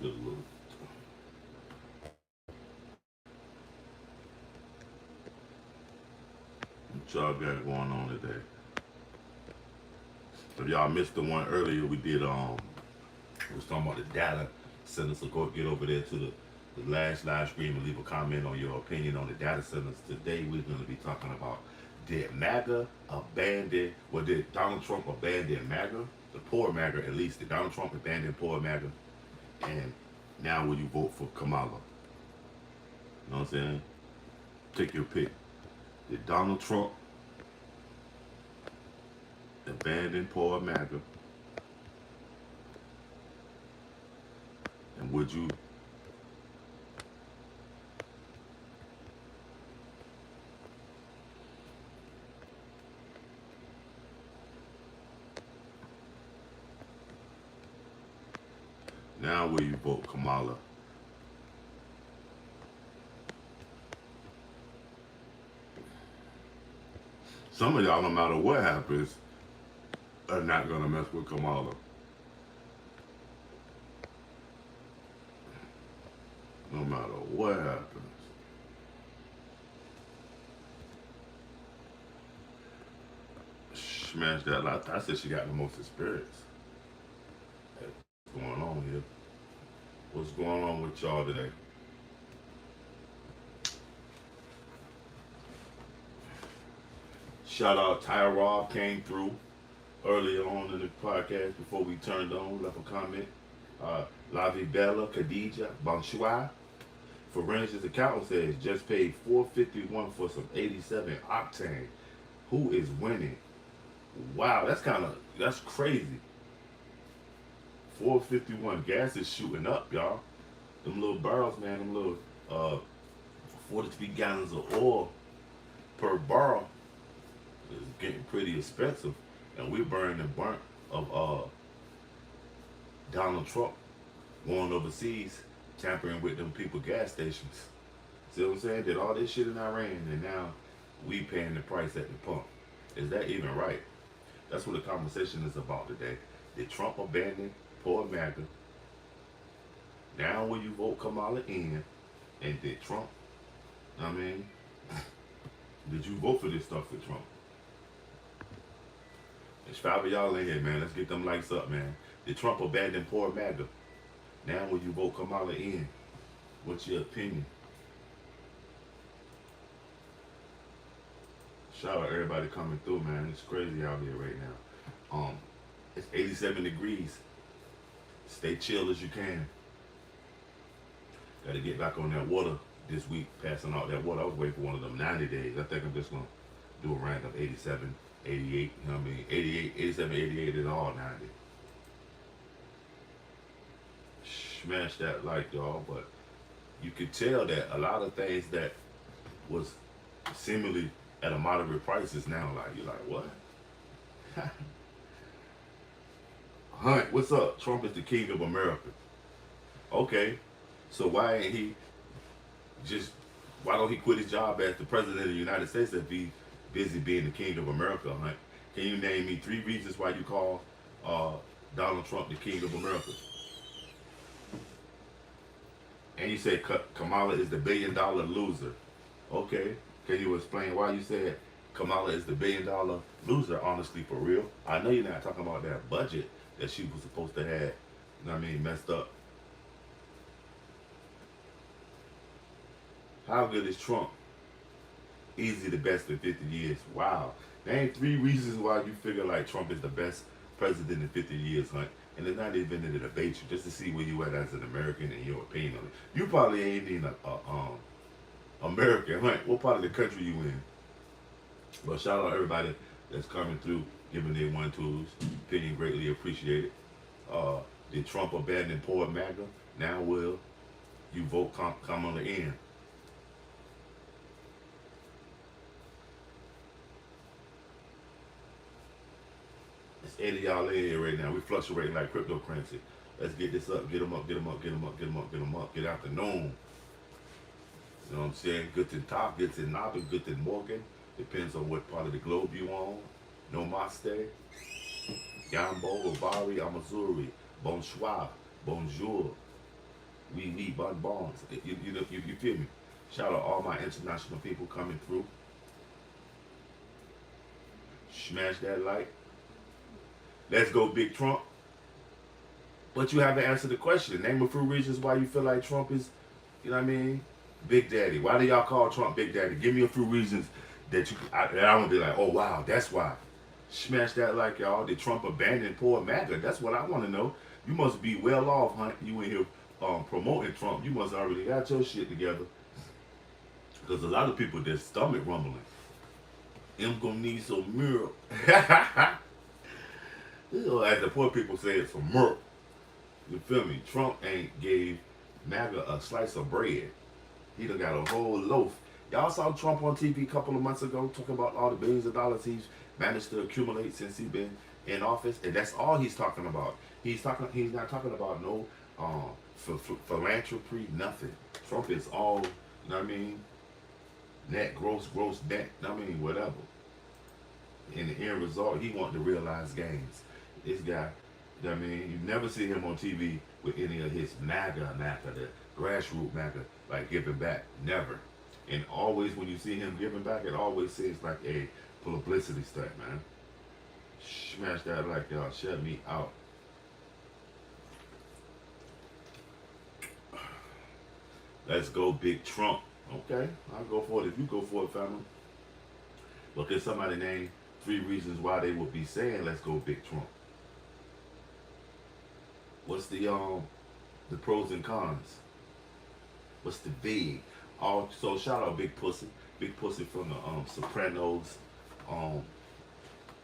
Get a little. What y'all got going on today? If y'all missed the one earlier, we was talking about the data centers. So go get over there to the last live stream and leave a comment on your opinion on the data centers. Today we're going to be talking about, did MAGA abandon, or did Donald Trump abandon MAGA? The poor MAGA, at least. Did Donald Trump abandon poor MAGA? And now will you vote for Kamala? You know what I'm saying? Take your pick. Did Donald Trump abandon poor MAGA? And would you now will you vote Kamala? Some of y'all, no matter what happens, are not gonna mess with Kamala. No matter what happens. Smash that lot. I said she got the most experience. What's going on here? What's going on with y'all today? Shout out Ty Rob came through earlier on in the podcast before we turned on, left a comment. La Vie Bella, Khadija, Bonsoir. Forensics accountant says just paid $4.51 for some 87 octane. Who is winning? Wow, that's crazy. 4.51. Gas is shooting up, y'all. Them little barrels, man, them little 43 gallons of oil per barrel is getting pretty expensive. And we're burning the burnt of Donald Trump going overseas, tampering with them people gas stations. See what I'm saying? Did all this shit in Iran, and now we paying the price at the pump. Is that even right? That's what the conversation is about today. Did Trump abandon poor MAGA? Now will you vote Kamala in? And did Trump, I mean, did you vote for this stuff for Trump? There's 5 of y'all in here, man. Let's get them lights up, man. Did Trump abandon poor MAGA? Now will you vote Kamala in? What's your opinion? Shout out everybody coming through, man. It's crazy out here right now. It's 87 degrees. Stay chill as you can. Got to get back on that water this week, passing out that water. I was waiting for one of them 90 days. I think I'm just going to do a random 87, 88, you know what I mean? 88, 87, 88 is all 90. Smash that like, y'all, but you could tell that a lot of things that was seemingly at a moderate price is now like, you're like, what? Hunt, what's up? Trump is the king of America. Okay, so why don't he quit his job as the president of the United States if he's busy being the king of America, Hunt? Can you name me 3 reasons why you call Donald Trump the king of America? And you said Kamala is the billion-dollar loser. Okay, can you explain why you said Kamala is the billion-dollar loser, honestly, for real? I know you're not talking about that budget that she was supposed to have, you know what I mean, messed up. How good is Trump? Easily the best in 50 years. Wow. Name 3 reasons why you figure like Trump is the best president in 50 years, Hunt. And it's not even in the debate you, just to see where you at as an American and your opinion on it. You probably ain't even American, Hunt. What part of the country you in? But shout out everybody that's coming through, giving their 1-2s. Opinion greatly appreciated. Did Trump abandon poor MAGA? Now will you vote Kamala in? It's 8 of y'all in here right now. We fluctuating like cryptocurrency. Let's get this up. Get them up, get them up, get them up, get them up, get them up. Get out the known. You know what I'm saying? Good to top, good to Nabi, good to Morgan. Depends on what part of the globe you on. Namaste. Gambo, Obari, Amazuri. Bonsoir. Bonjour. We bun bonds. You feel me? Shout out all my international people coming through. Smash that like. Let's go, Big Trump. But you haven't answered the question. Name a few reasons why you feel like Trump is, you know what I mean, Big Daddy. Why do y'all call Trump Big Daddy? Give me a few reasons that I want to be like, oh wow, that's why. Smash that like y'all. Did Trump abandon poor MAGA? That's what I want to know. You must be well off, Hunt. You in here promoting Trump. You must already got your shit together. Because a lot of people, their stomach rumbling. I'm gonna need some milk. You know, as the poor people say, it's some milk. You feel me? Trump ain't gave MAGA a slice of bread. He done got a whole loaf. Y'all saw Trump on TV a couple of months ago talking about all the billions of dollars he's managed to accumulate since he's been in office, and that's all he's talking about. He's not talking about no philanthropy, nothing. Trump is all, you know what I mean, net, gross, net, I mean, whatever. In the end result, he want to realize gains. This guy, you know what I mean, you never see him on TV with any of his MAGA, the grassroots MAGA, like giving back. Never. And always when you see him giving back, it always seems like a publicity stunt, man. Smash that like y'all. Shut me out. Let's go, Big Trump. Okay, I'll go for it if you go for it, family. But can somebody name 3 reasons why they would be saying let's go, Big Trump? What's the pros and cons? What's the big? So shout out Big Pussy. Big Pussy from the Sopranos.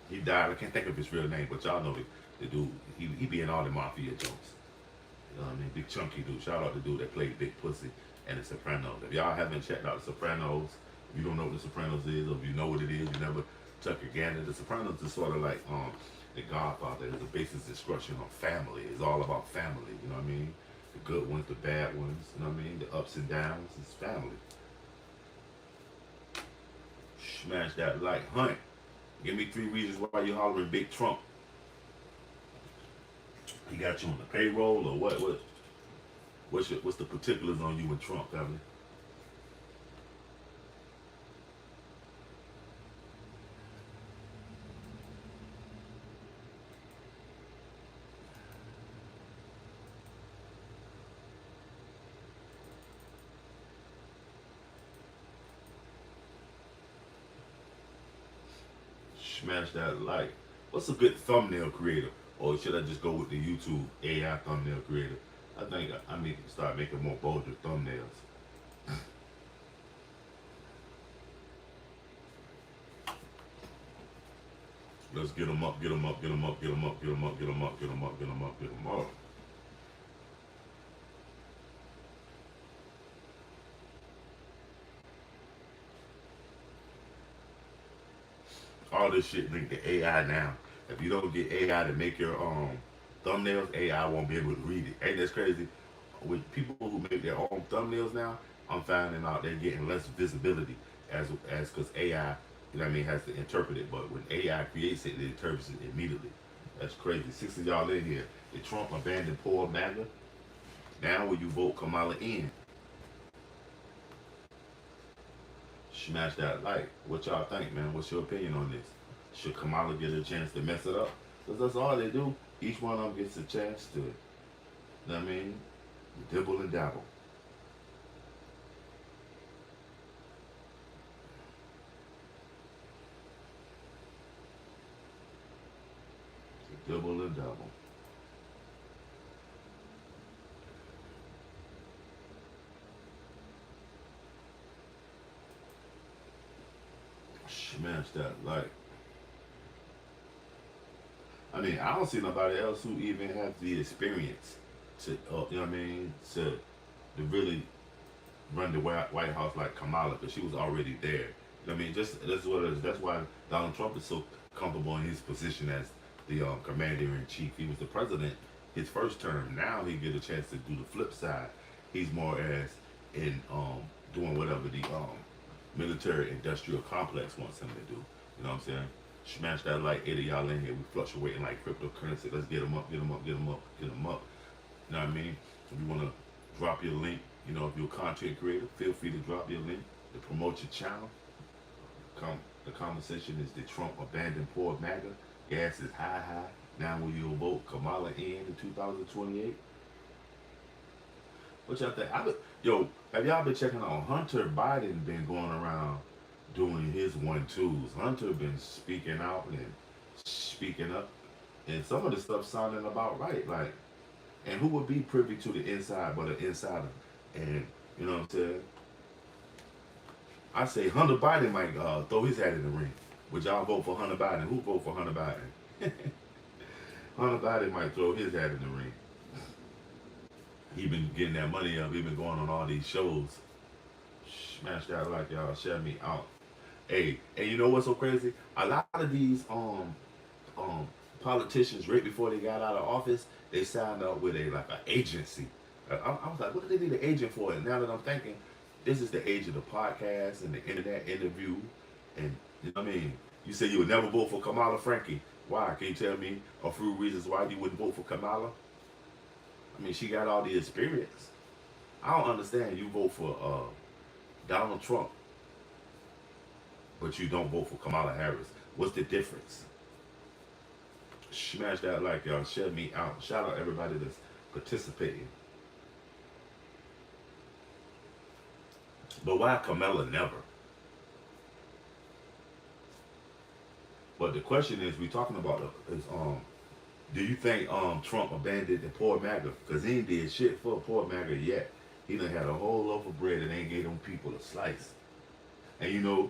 He died. I can't think of his real name, but y'all know the dude. He be in all the mafia jokes. You know what I mean? Big chunky dude. Shout out the dude that played Big Pussy and the Sopranos. If y'all haven't checked out the Sopranos, if you don't know what the Sopranos is, or if you know what it is, you never took a gander. The Sopranos is sort of like the Godfather. It's a basic instruction on family. It's all about family. You know what I mean? The good ones, the bad ones. You know what I mean? The ups and downs. It's family. Smash that like. Hunt. Give me 3 reasons why you hollering Big Trump. He got you on the payroll or what? What's the particulars on you and Trump, family? Smash that like. What's a good thumbnail creator? Or should I just go with the YouTube AI thumbnail creator? I think I need to start making more bolder thumbnails. Let's get them up, get them up, get them up, get them up, get them up, get them up, get them up, get them up, get them up. All this shit linked to AI now. If you don't get AI to make your thumbnails, AI won't be able to read it. Ain't that crazy? With people who make their own thumbnails now, I'm finding out they're getting less visibility as because AI, you know what I mean, has to interpret it. But when AI creates it, it interprets it immediately. That's crazy. 6 of y'all in here. Did Trump abandon poor MAGA? Now will you vote Kamala in? Smash that like. What y'all think, man? What's your opinion on this? Should Kamala get a chance to mess it up? Because that's all they do. Each one of them gets a chance to, you know what I mean? Dibble and dabble. Dibble and dabble. Smash that like. I mean, I don't see nobody else who even has the experience to, you know what I mean, to really run the White House like Kamala, because she was already there. You know what I mean, just that's what it is. That's why Donald Trump is so comfortable in his position as the commander in chief. He was the president his first term. Now he get a chance to do the flip side. He's more as in doing whatever the military industrial complex wants him to do. You know what I'm saying? Smash that like 8 of y'all in here. We fluctuating like cryptocurrency. Let's get them up, get them up, get them up, get them up. You know what I mean? If you want to Drop your link. You know, if you're a content creator, feel free to drop your link to promote your channel. The conversation is, did Trump abandon poor MAGA? Gas is high, high. Now will you vote Kamala in 2028? What y'all think? Yo, have y'all been checking on Hunter Biden been going around doing his 1-2s? Hunter been speaking out and speaking up, and some of the stuff sounding about right. Like, and who would be privy to the inside but an insider? And you know what I'm saying? I say Hunter Biden might throw his hat in the ring. Would y'all vote for Hunter Biden? Who vote for Hunter Biden? Hunter Biden might throw his hat in the ring. He been getting that money up. He been going on all these shows. Smash that like y'all. Shut me out. Hey, and you know what's so crazy? A lot of these politicians, right before they got out of office, they signed up with a like an agency. I was like, what do they need an agent for? And now that I'm thinking, this is the age of the podcast and the internet interview, and you know what I mean. You say you would never vote for Kamala Frankie. Why? Can you tell me a few reasons why you wouldn't vote for Kamala? I mean, she got all the experience. I don't understand. You vote for Donald Trump, but you don't vote for Kamala Harris. What's the difference? Smash that like, y'all. Shut me out. Shout out everybody that's participating. But why Kamala never? But the question is, we talking about is do you think Trump abandoned the poor MAGA? Because he ain't did shit for poor MAGA yet. He done had a whole loaf of bread and ain't gave them people a slice. And you know,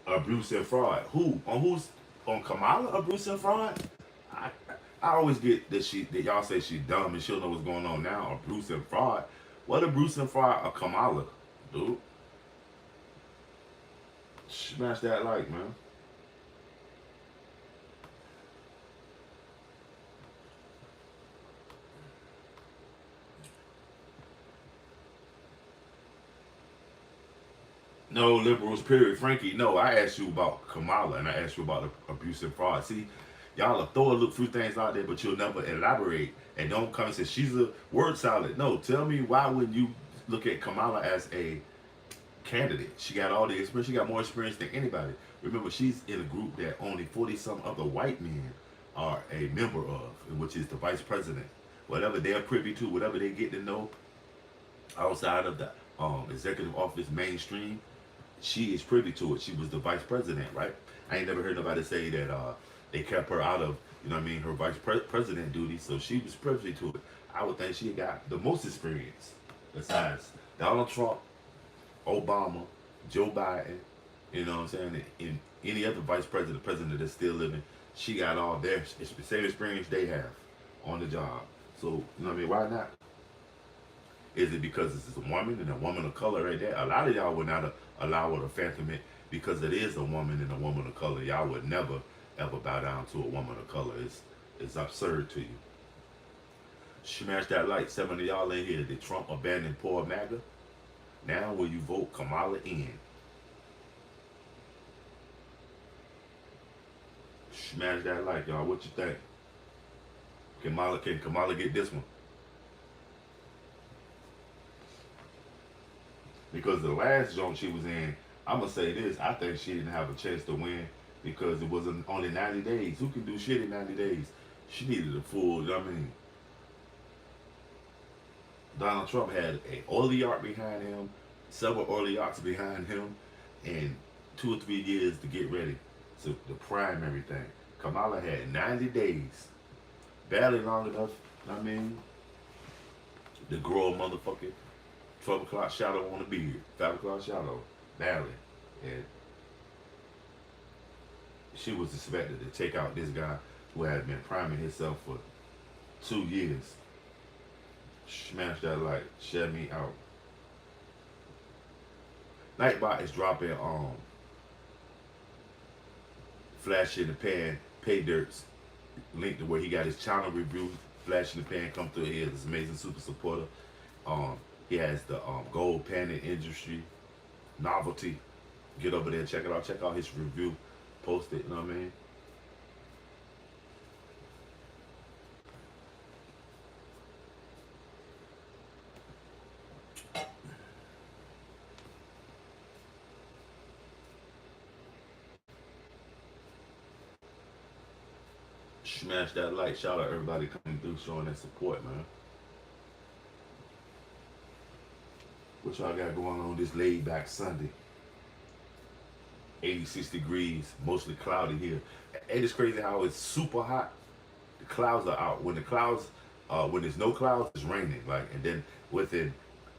abuse and fraud. Who's on Kamala abuse and fraud? I I always get that y'all say she's dumb and she'll know what's going on now. Abuse and fraud. What abuse and fraud of Kamala, dude? Smash that like, man. No liberals, period. Frankie, no, I asked you about Kamala and I asked you about the abuse and fraud. See, y'all will throw a look few things out there, but you'll never elaborate and don't come and say she's a word salad. No, tell me why would you look at Kamala as a candidate? She got all the experience. She got more experience than anybody. Remember, she's in a group that only 40 some other white men are a member of, which is the vice president. Whatever they're privy to, whatever they get to know outside of the executive office mainstream, she is privy to it. She was the vice president, right? I ain't never heard nobody say that they kept her out of, you know what I mean, her vice president duty, so she was privy to it. I would think she got the most experience besides Donald Trump, Obama, Joe Biden, you know what I'm saying, and any other vice president that's still living. She got all their same experience they have on the job. So, you know what I mean, why not? Is it because it's a woman and a woman of color right there? A lot of y'all would not allow her to phantom it because it is a woman and a woman of color. Y'all would never ever bow down to a woman of color. It's absurd to you. Smash that like. 7 of y'all in here. Did Trump abandon poor MAGA? Now will you vote Kamala in? Smash that like, y'all. What you think? Can Kamala get this one? Because the last joint she was in, I'm gonna say this, I think she didn't have a chance to win because it wasn't only 90 days. Who can do shit in 90 days? She needed a full, you know what I mean? Donald Trump had a oligarch behind him, several oligarchs behind him, and 2 or 3 years to get ready to the primary thing. Kamala had 90 days, barely long enough, you know what I mean, to grow a motherfucking 12 o'clock shadow on the beard, 5 o'clock shadow, barely. And she was expected to take out this guy who had been priming himself for 2 years. Smash that like, shut me out. Nightbot is dropping Flash in the Pan, Pay Dirt's link to where he got his channel review. Flash in the Pan come through here, this amazing super supporter. He has the gold pan industry novelty. Get over there and check it out. Check out his review. Post it, you know what I mean? Smash that like. Shout out everybody coming through, showing that support, man. What y'all got going on this laid back Sunday? 86 degrees, mostly cloudy here. And it's crazy how it's super hot. The clouds are out. When there's no clouds, it's raining. Like, and then within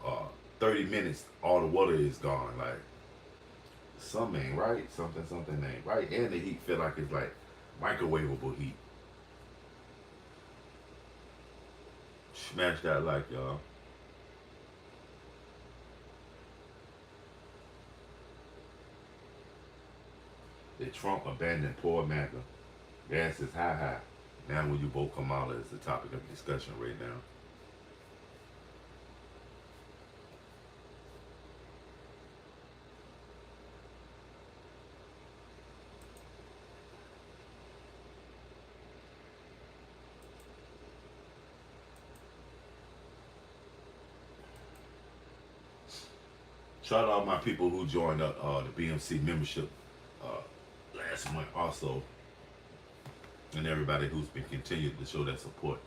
uh, 30 minutes, all the water is gone. Like, something ain't right. Something ain't right. And the heat feel like it's like microwavable heat. Smash that like, y'all. Did Trump abandon poor MAGA? Gas is high. Now will you vote Kamala is the topic of discussion right now. Shout out my people who joined the BMC membership uh, last month also, and everybody who's been continued to show that support.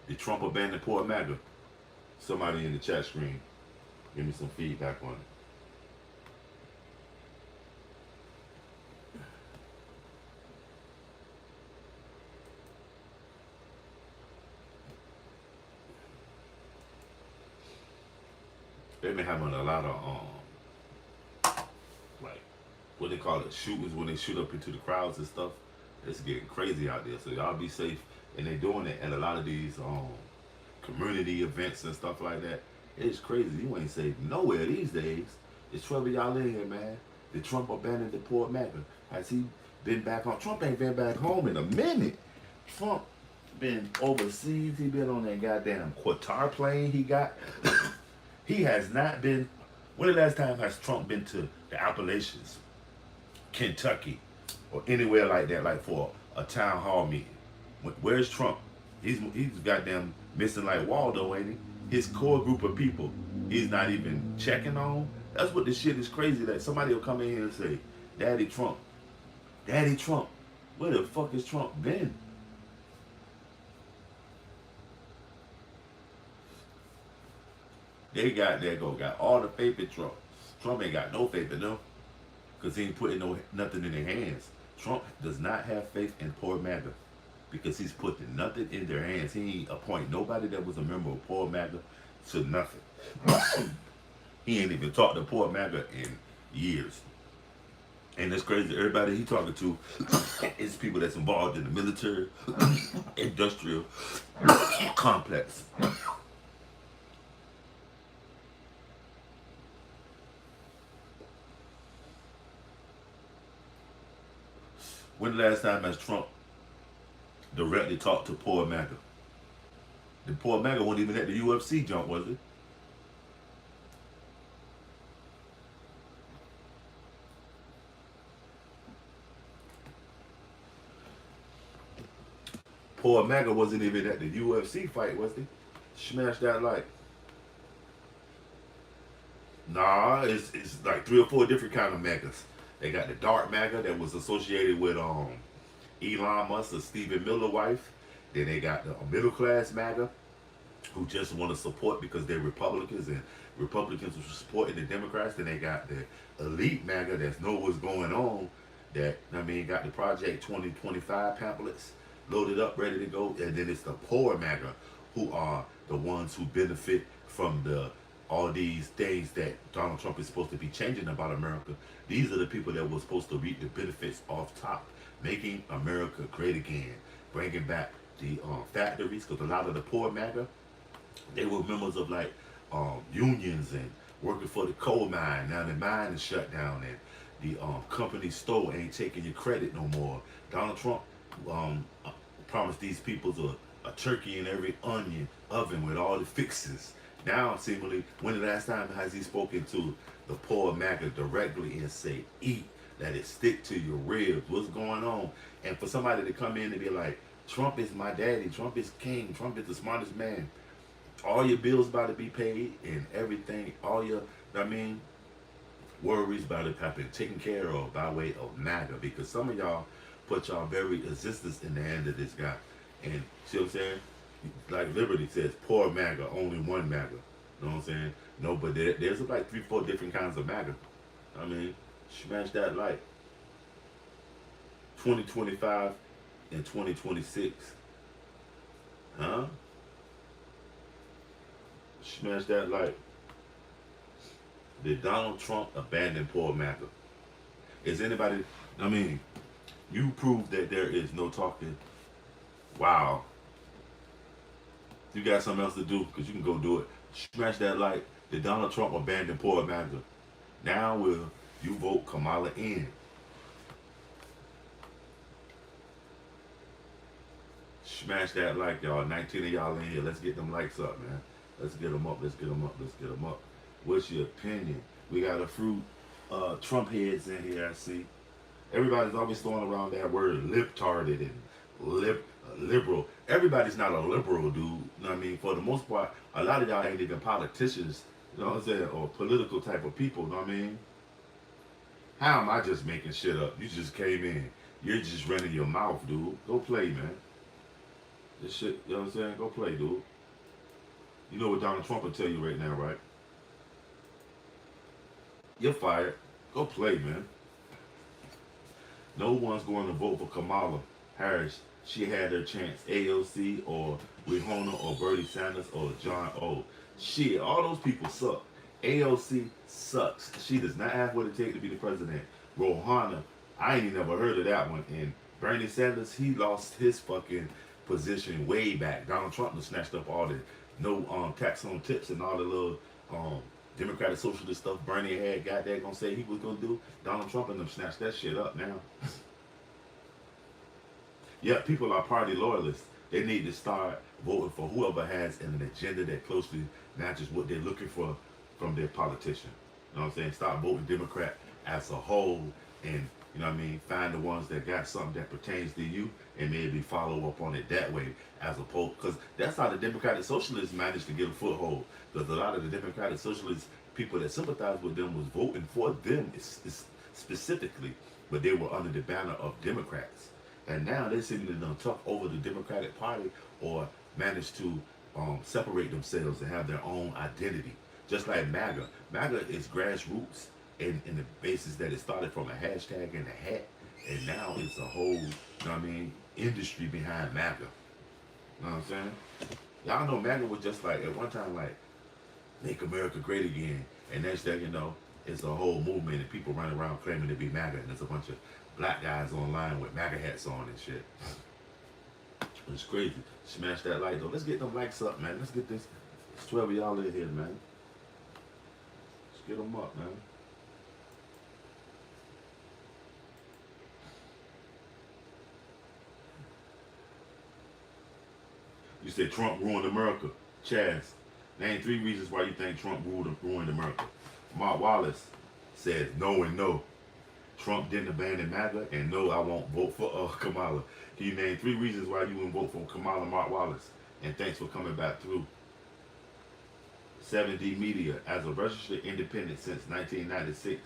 Did Trump abandon poor MAGA? Somebody in the chat screen, give me some feedback on it. They've been having a lot of like what they call it, shootings when they shoot up into the crowds and stuff. It's getting crazy out there. So y'all be safe. And they doing it at a lot of these community events and stuff like that. It's crazy. You ain't safe nowhere these days. It's trouble y'all in here, man. Did Trump abandon the poor MAGA? Has he been back home? Trump ain't been back home in a minute. Trump been overseas. He been on that goddamn Qatar plane he got. He has not been. When the last time has Trump been to the Appalachians, Kentucky, or anywhere like that, like for a town hall meeting? Where's Trump? He's goddamn missing like Waldo, ain't he? His core group of people, he's not even checking on. That's what this shit is crazy. That somebody will come in here and say, Daddy Trump, where the fuck has Trump been? They got all the faith in Trump. Trump ain't got no faith in them because he ain't putting nothing in their hands. Trump does not have faith in poor MAGA because he's putting nothing in their hands. He ain't appoint nobody that was a member of poor MAGA to nothing. He ain't even talked to poor MAGA in years. And it's crazy. Everybody he talking to is people that's involved in the military, industrial complex. When the last time has Trump directly talked to poor MAGA? The poor MAGA wasn't even at the UFC jump, was it? Poor MAGA wasn't even at the UFC fight, was he? Smash that like. Nah, it's like 3 or 4 different kind of MAGAs. They got the dark MAGA that was associated with Elon Musk, or Stephen Miller wife. Then they got the middle class MAGA who just want to support because they're Republicans and Republicans are supporting the Democrats. Then they got the elite MAGA that know what's going on. That got the Project 2025 pamphlets loaded up, ready to go. And then it's the poor MAGA who are the ones who benefit from all these things that Donald Trump is supposed to be changing about America. These are the people that were supposed to reap the benefits off top, making America great again, bringing back the factories, because a lot of the poor MAGA, they were members of like unions and working for the coal mine. Now the mine is shut down and the company store ain't taking your credit no more. Donald Trump promised these people a turkey in every onion oven with all the fixes. Now, seemingly, when the last time has he spoken to the poor MAGA directly and say, eat, let it stick to your ribs, what's going on? And for somebody to come in and be like, Trump is my daddy, Trump is king, Trump is the smartest man, all your bills about to be paid and everything, all your, worries about it have been taken care of by way of MAGA. Because some of y'all put y'all very existence in the hand of this guy. And see what I'm saying? Like Liberty says, poor MAGA, only one MAGA. You know what I'm saying? No, but there's like 3, 4 different kinds of MAGA. I mean, smash that like 2025 and 2026. Huh? Smash that like. Did Donald Trump abandon poor MAGA? Is anybody, I mean, you proved that there is no talking. Wow. You got something else to do because you can go do it. Smash that like. Did Donald Trump abandon poor MAGA? Now will you vote Kamala in? Smash that like, y'all. 19 of y'all in here. Let's get them likes up, man. Let's get them up. Let's get them up. Let's get them up. What's your opinion? We got a few Trump heads in here, I see. Everybody's always throwing around that word lip-tarded and liberal. Everybody's not a liberal, dude. You know what I mean? For the most part, a lot of y'all ain't even politicians, you know what I'm saying, or political type of people, you know what I mean? How am I just making shit up? You just came in. You're just running your mouth, dude. Go play, man. This shit, you know what I'm saying? Go play, dude. You know what Donald Trump will tell you right now, right? You're fired. Go play, man. No one's going to vote for Kamala Harris. She had her chance. AOC or Rehona or Bernie Sanders or John O. Shit, all those people suck. AOC sucks. She does not have what it takes to be the president. Rohana, I ain't never heard of that one. And Bernie Sanders, he lost his fucking position way back. Donald Trump snatched up all the no tax on tips and all the little Democratic socialist stuff Bernie had got there gonna say he was gonna do. Donald Trump and them snatched that shit up now. Yeah, people are party loyalists. They need to start voting for whoever has an agenda that closely matches what they're looking for from their politician. You know what I'm saying? Start voting Democrat as a whole and, you know what I mean, find the ones that got something that pertains to you and maybe follow up on it that way as opposed, because that's how the Democratic Socialists managed to get a foothold. Because a lot of the Democratic Socialist people that sympathize with them was voting for them specifically, but they were under the banner of Democrats. And now they seem to done took over the Democratic Party or managed to separate themselves and have their own identity. Just like MAGA. MAGA is grassroots in the basis that it started from a hashtag and a hat, and now it's a whole, you know what I mean, industry behind MAGA. You know what I'm saying? Y'all know MAGA was just like, at one time, like, make America great again. And next thing you know, it's a whole movement and people running around claiming to be MAGA, and there's a bunch of black guys online with MAGA hats on and shit. It's crazy. Smash that like though. Let's get them likes up, man. Let's get this. It's 12 of y'all in here, man. Let's get them up, man. You said Trump ruined America. Chaz, name 3 reasons why you think Trump ruined America. Mark Wallace says no and no. Trump didn't abandon MAGA, and no, I won't vote for Kamala. Can you name 3 reasons why you wouldn't vote for Kamala, Mark Wallace? And thanks for coming back through. 7D Media, as a registered independent since 1996,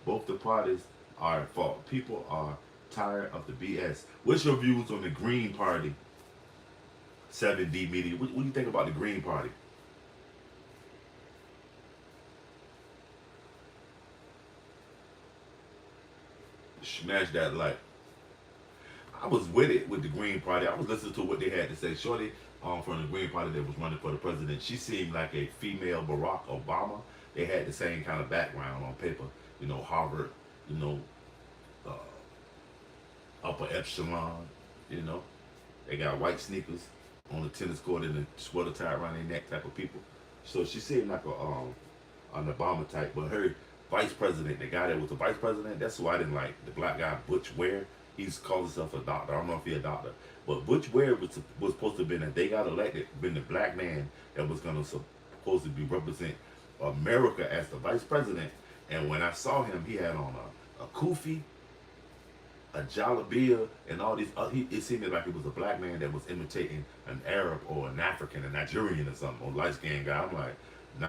both the parties are at fault. People are tired of the BS. What's your views on the Green Party? 7D Media, what do you think about the Green Party? Smash that like. I was with it with the Green Party. I was listening to what they had to say. Shorty from the Green Party that was running for the president, she seemed like a female Barack Obama. They had the same kind of background on paper. You know, Harvard, you know, uh, upper epsilon, you know. They got white sneakers on the tennis court and a sweater tied around their neck type of people. So she seemed like an Obama type, but her vice president, the guy that was the vice president, that's who I didn't like. The black guy, Butch Ware. He's called himself a doctor. I don't know if he's a doctor. But Butch Ware was supposed to have been, if they got elected, been the black man that was going to supposed to be represent America as the vice president. And when I saw him, he had on a kufi, a jalabia, and all these. It seemed like it was a black man that was imitating an Arab or an African, a Nigerian or something, or light-skinned guy. I'm like,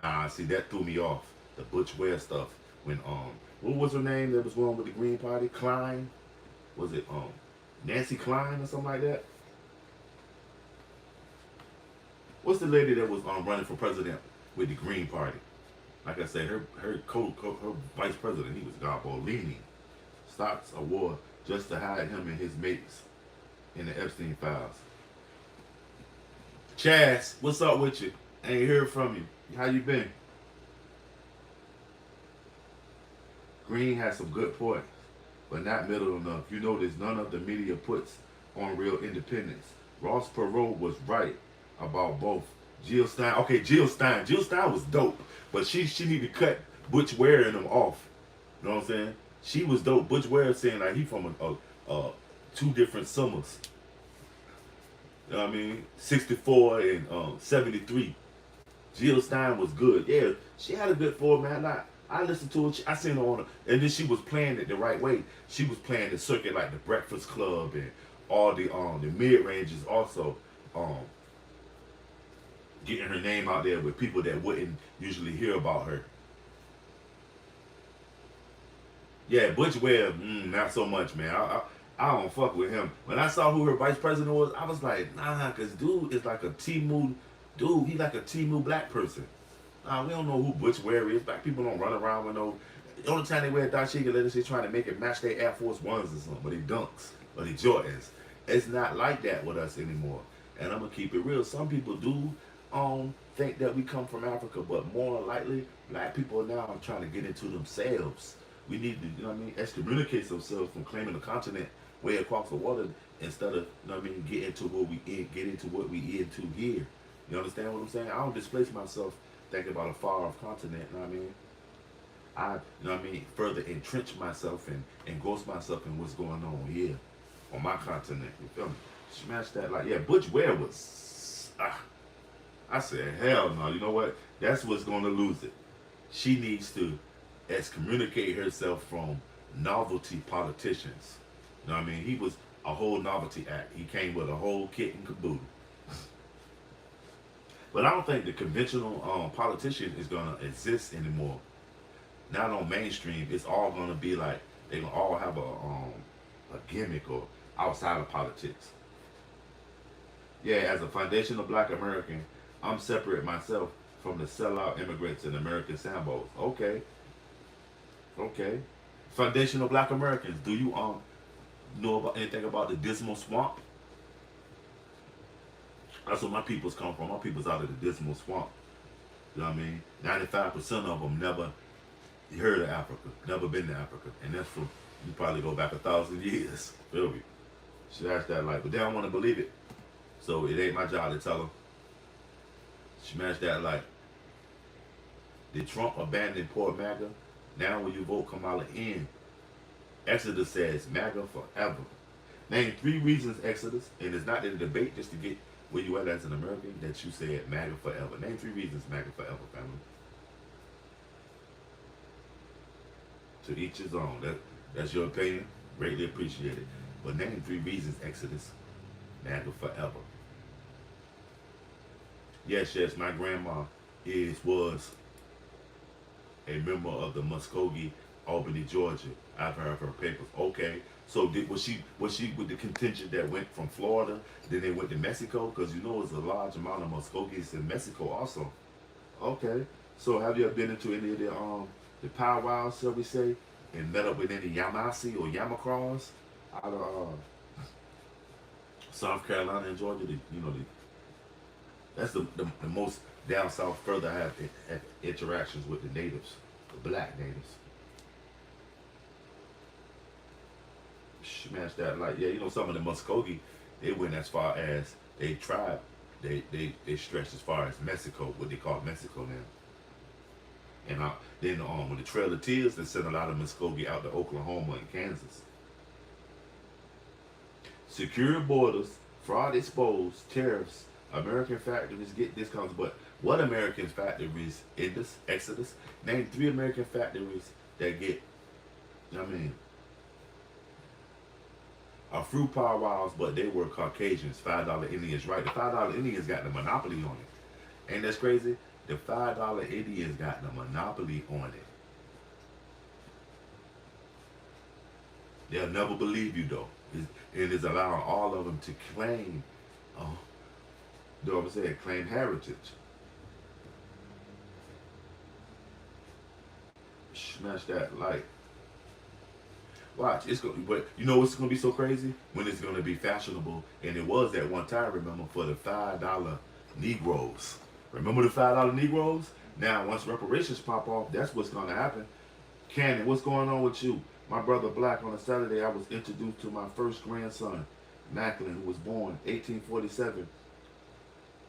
nah, see, that threw me off. The Butch Ware stuff. When, what was her name that was wrong with the Green Party? Klein? Was it, Nancy Klein or something like that. What's the lady that was running for president with the Green Party? Like I said, her vice president, he was Garbolini. Starts a war just to hide him and his mates in the Epstein files. Chaz, what's up with you? Ain't heard from you. How you been? Green has some good points, but not middle enough. You notice none of the media puts on real independence. Ross Perot was right about both. Jill Stein, okay, Jill Stein. Jill Stein was dope, but she need to cut Butch Ware and them off. You know what I'm saying? She was dope. Butch Ware saying like he from two different summers. You know what I mean? 64 and 73. Jill Stein was good. Yeah, she had a good format. I listened to it. I seen her on her, and then she was playing it the right way. She was playing the circuit like the Breakfast Club and all the mid ranges also. Getting her name out there with people that wouldn't usually hear about her. Yeah, Butch Webb, not so much, man. I don't fuck with him. When I saw who her vice president was, I was like, nah, cause dude is like a Timu dude. He like a Timu black person. Nah, we don't know who Butch Webb is. Black people don't run around with no. The only time they wear dashiki letters, they trying to make it match their Air Force Ones or something, but they dunks, but they Jordans. It's not like that with us anymore. And I'm gonna keep it real. Some people do think that we come from Africa, but more likely, black people now are trying to get into themselves. We need to, you know what I mean, excommunicate themselves from claiming the continent way across the water instead of, you know what I mean, get into what we into here. You understand what I'm saying? I don't displace myself thinking about a far off continent, you know what I mean? You know what I mean, further entrench myself and engross myself in what's going on here on my continent. You feel me? Smash that like, yeah, Butch Ware was, I said, hell no. You know what? That's what's going to lose it. She needs to excommunicate herself from novelty politicians. You know what I mean? He was a whole novelty act. He came with a whole kit and caboodle. But I don't think the conventional politician is going to exist anymore. Not on mainstream. It's all going to be like, they're going to all have a gimmick or outside of politics. Yeah, as a foundational black American, I'm separate myself from the sellout immigrants and American sambos. Okay. Foundational black Americans, do you know about anything about the Dismal Swamp? That's where my peoples come from. My people's out of the Dismal Swamp. You know what I mean? 95% of them never heard of Africa, never been to Africa. And that's from, you probably go back 1,000 years. Feel me? Should ask that like, but they don't want to believe it. So it ain't my job to tell them. Smash that like. Did Trump abandon poor MAGA? Now will you vote Kamala in? Exodus says MAGA forever. Name 3 reasons, Exodus, and it's not in a debate just to get where you at as an American, that you said MAGA forever. Name 3 reasons MAGA forever, family. To each his own. That's your opinion. Greatly appreciated. But name 3 reasons, Exodus, MAGA forever. Yes, my grandma was a member of the Muskogee, Albany, Georgia. I've heard of her papers. Okay, so was she with the contingent that went from Florida, then they went to Mexico? Because you know there's a large amount of Muskogees in Mexico also. Okay, so have you ever been into any of the powwows, shall we say, and met up with any Yamasi or Yamacraws out of South Carolina and Georgia? That's the most down south further I have interactions with the natives, the black natives. Smash that like, yeah, some of the Muskogee, they went as far as they tribe. They stretched as far as Mexico, what they call Mexico now. And then with the Trail of Tears, they sent a lot of Muskogee out to Oklahoma and Kansas. Secure borders, fraud exposed, tariffs, American factories get discounts. But what American factories in this Exodus? Name 3 American factories that get, are fruit powwows, but they were Caucasians, $5 Indians, right? The $5 Indians got the monopoly on it. Ain't that crazy? The $5 Indians got the monopoly on it. They'll never believe you though. It is allowing all of them to claim, you know what I'm saying, claim heritage. Smash that like. Watch, it's going. But you know what's going to be so crazy when it's going to be fashionable, and it was at one time. Remember for the $5 Negroes. Remember the $5 Negroes? Now once reparations pop off, that's what's going to happen. Cannon, what's going on with you? My brother Black, on a Saturday, I was introduced to my first grandson, Macklin, who was born 1847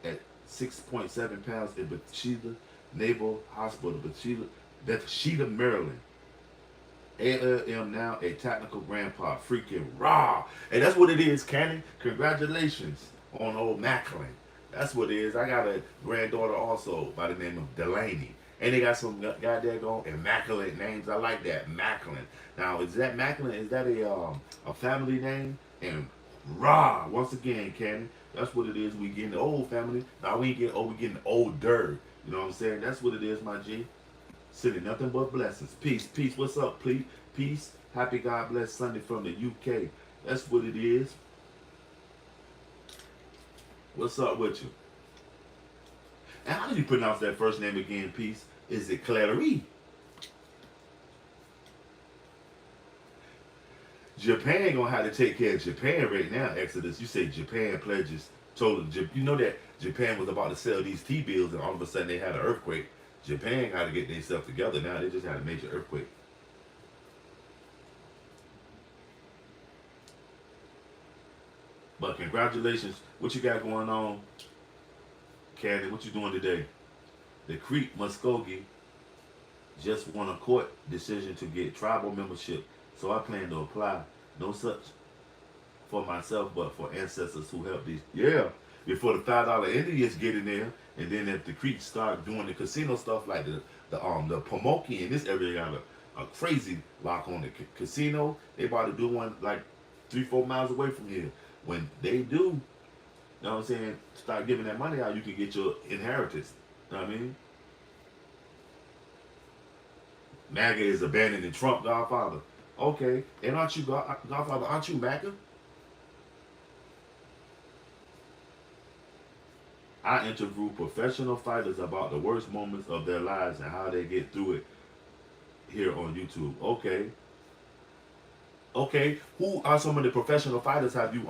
at 6.7 pounds in Bethesda Naval Hospital, Bethesda, Maryland. ALM now a technical grandpa. Freaking raw. And that's what it is, Cannon. Congratulations on old Macklin. That's what it is. I got a granddaughter also by the name of Delaney. And they got some goddamn immaculate names. I like that. Macklin. Now, is that Macklin? Is that a family name? And raw, once again, Cannon. That's what it is. We getting the old family. Now we ain't getting old, we getting older. You know what I'm saying? That's what it is, my G. Sending nothing but blessings. Peace, peace. What's up, please? Peace. Happy God bless Sunday from the UK. That's what it is. What's up with you? And how do you pronounce that first name again, Peace? Is it Clary? Japan gonna have to take care of Japan right now, Exodus. You say Japan pledges total. You know that Japan was about to sell these T-bills and all of a sudden they had an earthquake. Japan got to get themselves together now. They just had a major earthquake. But congratulations. What you got going on, Candy? What you doing today? The Creek Muskogee just won a court decision to get tribal membership, so I plan to apply. No such for myself, but for ancestors who helped these. Yeah, before the $5 Indians get in there, and then if the Creeks start doing the casino stuff like the Pomoki in this area got a crazy lock on the casino. They about to do one like 3-4 miles away from here. When they do, you know what I'm saying, start giving that money out, you can get your inheritance. You know what I mean? MAGA is abandoning Trump, Godfather. Okay, and aren't you Godfather? Aren't you MAGA? I interview professional fighters about the worst moments of their lives and how they get through it here on YouTube. Okay. Okay. Who are some of the professional fighters have you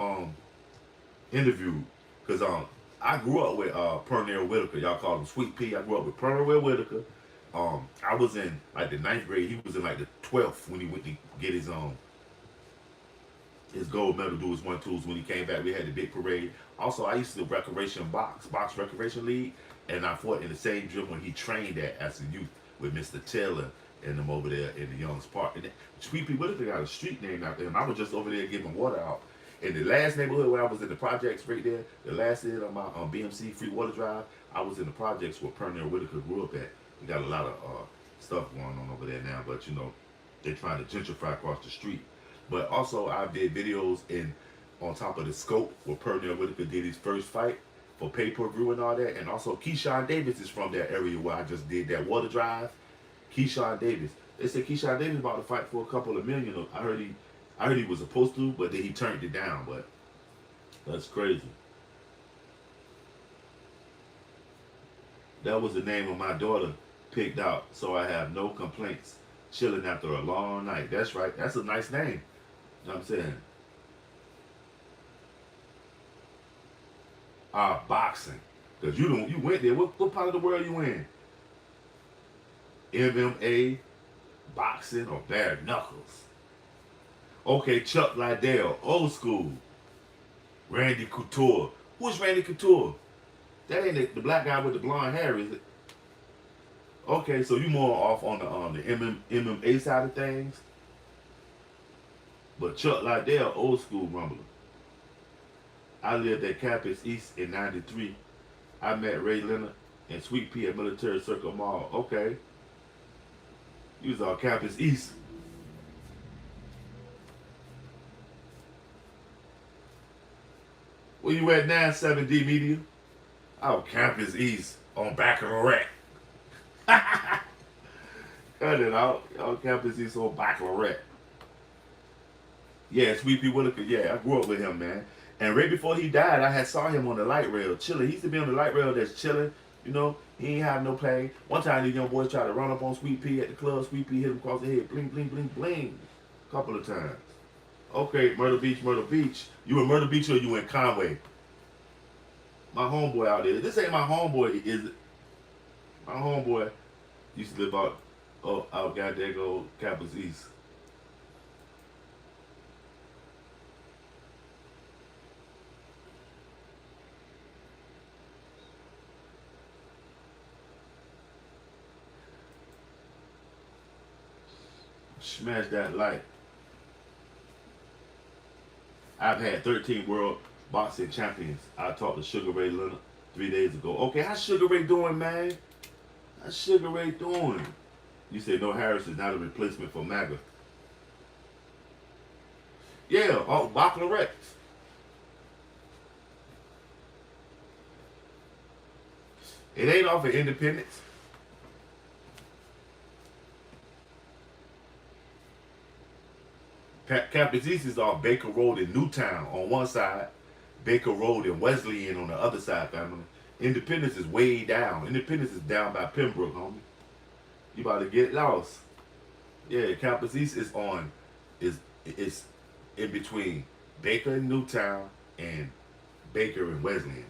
interviewed? Because I grew up with Pernell Whitaker. Y'all call him Sweet Pea. I grew up with Pernell Whitaker. I was in like the 9th grade. He was in like the 12th when he went to get his gold medal, do his 1-2s. When he came back, we had the big parade. Also, I used to recreation box recreation league, and I fought in the same gym when he trained at as a youth with Mr. Taylor and them over there in the Young's Park. And Sweet Pea Whitaker got a street named after him. I was just over there giving water out. In the last neighborhood where I was in the projects right there, the last end on my BMC Free Water Drive, I was in the projects where Pernell Whitaker grew up at. We got a lot of stuff going on over there now, but you know, they're trying to gentrify across the street. But also, I did videos on top of the scope where Pernell Whitaker did his first fight for pay-per-view and all that. And also, Keyshawn Davis is from that area where I just did that water drive. Keyshawn Davis. They said Keyshawn Davis about to fight for a couple of million. I heard he was supposed to, but then he turned it down. But that's crazy. That was the name of my daughter picked out, so I have no complaints. Chilling after a long night. That's right. That's a nice name. You know what I'm saying? Boxing. Because you went there. What part of the world you in? MMA, boxing, or bare knuckles? Okay, Chuck Liddell, old school. Randy Couture. Who's Randy Couture? That ain't the black guy with the blonde hair, is it? Okay, so you more off on the MMA side of things. But Chuck Liddell, old school rumbler. I lived at Campus East in '93. I met Ray Leonard and Sweet Pea at Military Circle Mall. Okay. You was on Campus East. Where you at now, 7D Media? Oh, Campus East on Baccalaureate. Cut it out. On Campus East on Baccalaureate. Yeah, Sweet Pea Whitaker. Yeah, I grew up with him, man. And right before he died, I had saw him on the light rail chilling. He used to be on the light rail that's chilling. You know, he ain't have no play. One time these young boys tried to run up on Sweet Pea at the club. Sweet Pea hit him across the head. Bling, bling, bling, bling. Couple of times. Okay, Myrtle Beach, Myrtle Beach. You in Myrtle Beach or you in Conway? My homeboy out there. This ain't my homeboy, is it? My homeboy used to live out goddamn go Campus East. Smash that like. I've had 13 world boxing champions. I talked to Sugar Ray Leonard 3 days ago. Okay, how's Sugar Ray doing, man? How's Sugar Ray doing? You say no, Harris is not a replacement for MAGA. Yeah, oh, Baccarat. It ain't off of Independence. Campus East is off Baker Road in Newtown on one side, Baker Road and Wesleyan on the other side, family. Independence is way down. Independence is down by Pembroke, homie. You about to get lost. Yeah, Campus East is in between Baker and Newtown and Baker and Wesleyan.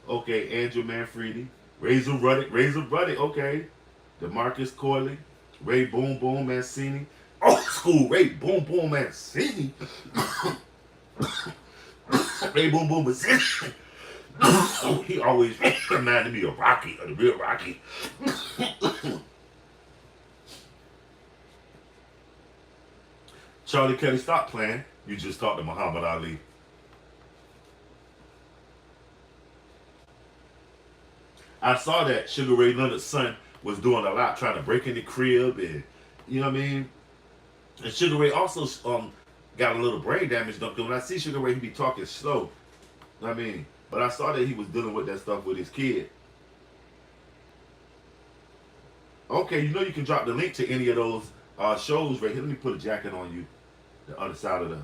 Okay, Andrew Manfredi, Razor Ruddick, okay. DeMarcus Corley, Ray Boom Boom Mancini. Old school Ray Boom Boom Mancini. Ray Boom Boom Mancini. He always reminded me of Rocky, of the real Rocky. Charlie Kelly, stop playing. You just talked to Muhammad Ali. I saw that Sugar Ray Leonard's son was doing a lot, trying to break in the crib, and you know what I mean. And Sugar Ray also got a little brain damage. Because when I see Sugar Ray, he be talking slow. You know what I mean, but I saw that he was dealing with that stuff with his kid. Okay, you know you can drop the link to any of those shows right here. Let me put a jacket on you, the other side of the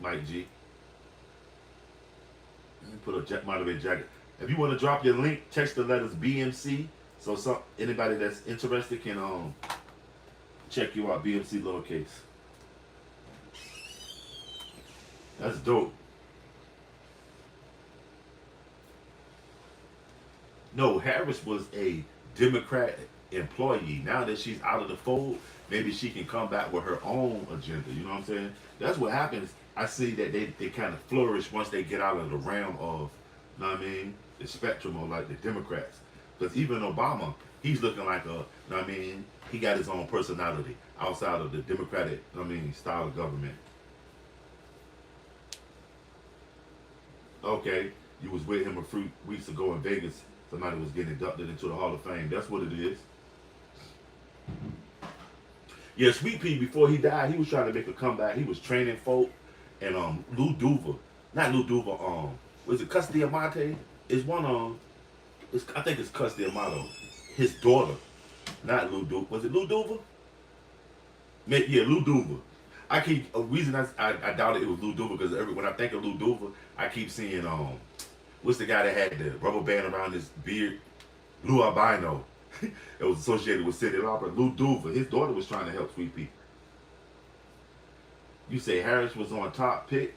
Mike G. Let me put a motivated jacket. If you want to drop your link, text the letters BMC. So anybody that's interested can check you out, BMC lowercase. That's dope. No, Harris was a Democrat employee. Now that she's out of the fold, maybe she can come back with her own agenda. You know what I'm saying? That's what happens. I see that they kind of flourish once they get out of the realm of, you know what I mean, the spectrum of like the Democrats. Because even Obama, he's looking like a, you know what I mean, he got his own personality outside of the Democratic, you know what I mean, style of government. Okay, you was with him a few weeks ago in Vegas. Somebody was getting inducted into the Hall of Fame. That's what it is. Yeah, Sweet Pea, before he died, he was trying to make a comeback. He was training folk. And Lou Duva, not Lou Duva, was it Cus Diamante? Is one I think it's Cus Diamato. His daughter, not Lou Duva. Was it Lou Duva? Yeah, Lou Duva. I keep a reason I doubted it was Lou Duva because when I think of Lou Duva, I keep seeing what's the guy that had the rubber band around his beard? Lou Albino. It was associated with City Lauper. Lou Duva. His daughter was trying to help Sweet Pea. You say Harris was on top pick,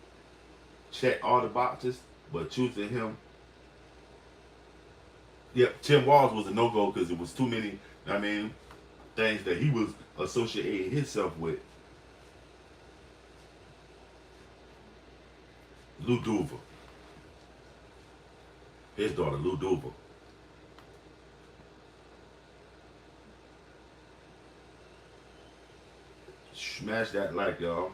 check all the boxes, but choosing him. Yep, Tim Walls was a no-go because it was too many, I mean, things that he was associating himself with. Lou Duva. His daughter, Lou Duva. Smash that like, y'all.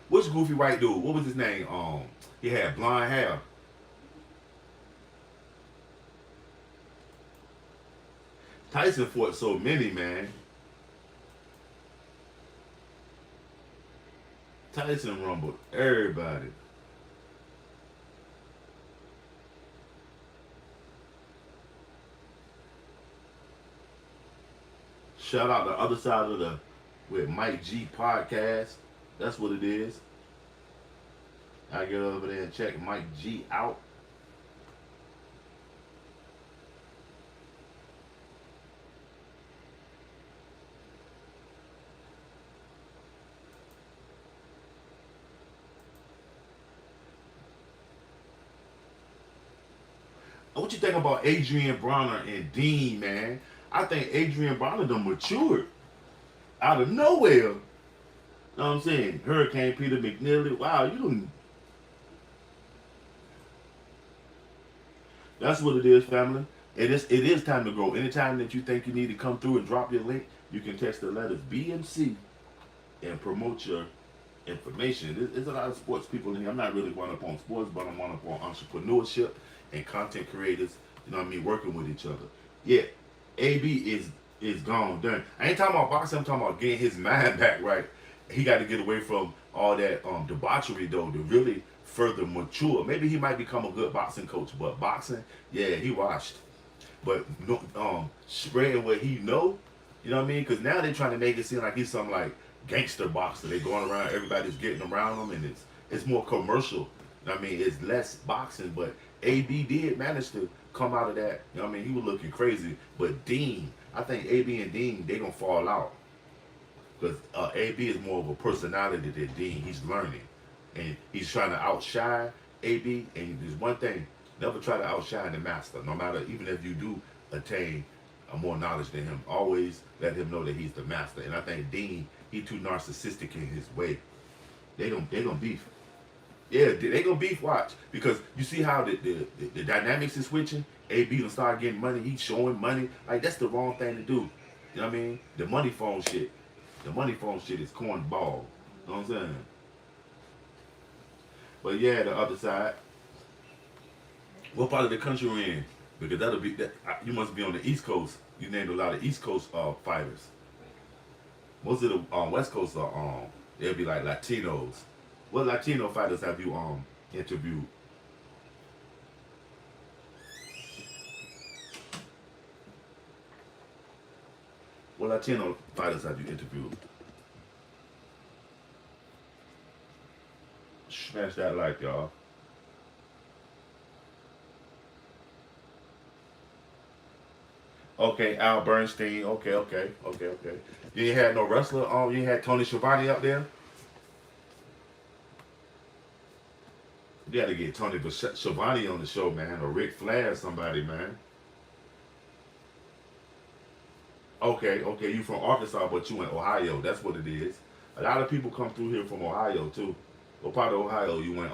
Which goofy white dude? What was his name? He had blonde hair. Tyson fought so many, man. Tyson rumbled everybody. Shout out the other side of the with Mike G podcast. That's what it is. I get over there and check Mike G out. What you think about Adrian Bronner and Dean, man? I think Adrian Bronner done matured out of nowhere. You know what I'm saying? Hurricane Peter McNeely. Wow, you done. That's what it is, family. It is time to grow. Anytime that you think you need to come through and drop your link, you can text the letters B and C and promote your information. There's a lot of sports people in here. I'm not really one up on sports, but I'm one up on entrepreneurship and content creators. You know what I mean? Working with each other. Yeah, AB is gone, done. I ain't talking about boxing. I'm talking about getting his mind back right. He got to get away from all that debauchery though to really further mature. Maybe he might become a good boxing coach, but boxing, yeah, he washed. But no, spreading what he know, you know what I mean? Because now they're trying to make it seem like he's some like gangster boxer. They going around, everybody's getting around him, and it's more commercial. You know what I mean? It's less boxing, but AB did manage to come out of that. You know what I mean? He was looking crazy, but Dean, I think AB and Dean they gonna fall out because AB is more of a personality than Dean. He's learning, and he's trying to outshine AB. And there's one thing: never try to outshine the master. No matter, even if you do attain more knowledge than him, always let him know that he's the master. And I think Dean, he too narcissistic in his way. They gonna beef. Yeah, they gonna beef. Watch, because you see how the dynamics is switching. AB gonna start getting money. He's showing money. Like that's the wrong thing to do. You know what I mean? The money phone shit. The money phone shit is cornball. You know what I'm saying? But yeah, the other side. What part of the country we're in? Because that'll be that. You must be on the East Coast. You named a lot of East Coast fighters. Most of the West Coast are they'll be like Latinos. What Latino fighters have you interviewed? What Latino fighters have you interviewed? Smash that like, y'all. Okay, Al Bernstein. Okay. You ain't had no wrestler. You ain't had Tony Schiavone up there. You got to get Tony Schiavone on the show, man, or Ric Flair, or somebody, man. Okay. You from Arkansas, but you in Ohio. That's what it is. A lot of people come through here from Ohio too. What part of Ohio you went?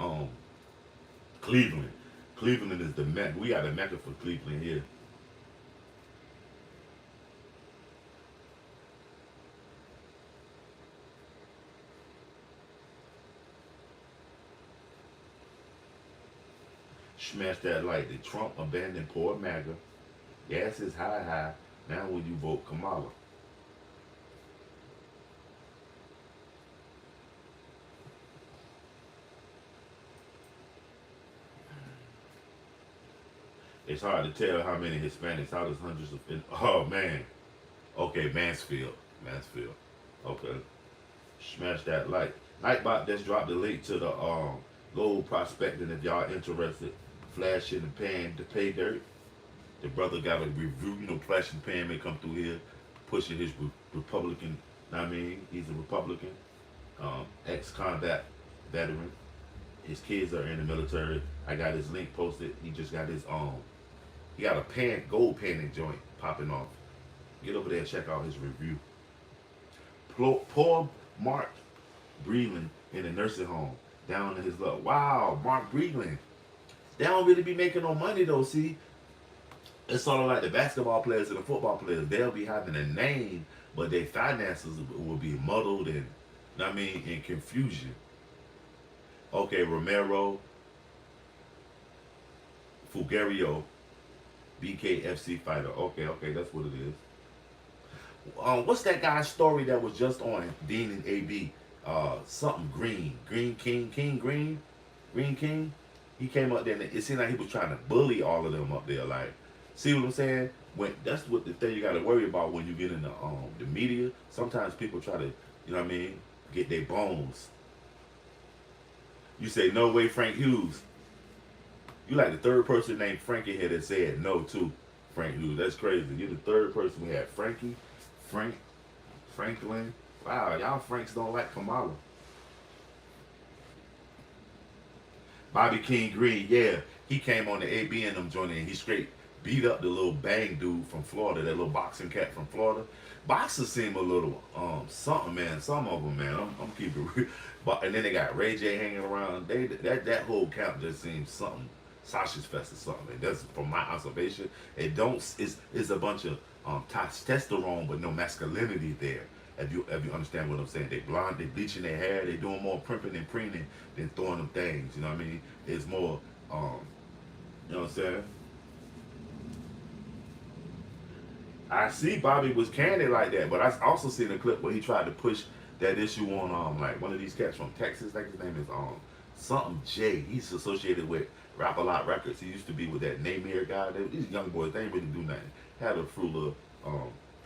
Cleveland. Cleveland is the Mecca. We got a Mecca for Cleveland here. Smash that like the Trump abandoned poor MAGA. Gas is high. Now will you vote Kamala? It's hard to tell how many Hispanics. How there's hundreds of. Oh man. Okay, Mansfield. Okay. Smash that like. Nightbot just dropped the link to the gold prospecting if y'all interested. Flash in the pan to pay dirt. The brother got a review. You know, Flash and Pan may come through here pushing his Republican. I mean, he's a Republican, ex-combat veteran. His kids are in the military. I got his link posted. He just got his he got a gold panning joint popping off. Get over there and check out his review. Poor Mark Breland in a nursing home down in his luck. Wow, Mark Breland. They don't really be making no money though. See, it's sort of like the basketball players and the football players. They'll be having a name, but their finances will be muddled and, I mean, in confusion. Okay, Romero, Fulgario, BKFC fighter. Okay, that's what it is. What's that guy's story that was just on Dean and AB? something Green King. He came up there and it seemed like he was trying to bully all of them up there. Like, see what I'm saying? When that's what the thing you got to worry about when you get in the media. Sometimes people try to, you know what I mean, get their bones. You say no way, Frank Hughes. You like the third person named Frankie here that said no to Frank Hughes. That's crazy. You're the third person. We had Frankie, Franklin. Wow, y'all Franks don't like Kamala. Bobby King Green, yeah, he came on the AB and them joint and he straight beat up the little bang dude from Florida, that little boxing cat from Florida. Boxers seem a little something, man. Some of them, man. I'm keeping real. But and then they got Ray J hanging around. That whole camp just seems something. Sasha's Fest or something. That's from my observation. It don't. It's a bunch of testosterone, but no masculinity there. If you understand what I'm saying, they blonde, they bleaching their hair, they doing more primping and preening than throwing them things. You know what I mean? It's more, you know what I'm saying? I see Bobby was candid like that, but I also seen a clip where he tried to push that issue on like one of these cats from Texas. I think his name is something J. He's associated with Rap A Lot Records. He used to be with that Namir guy. These young boys, they ain't really do nothing. Had a few little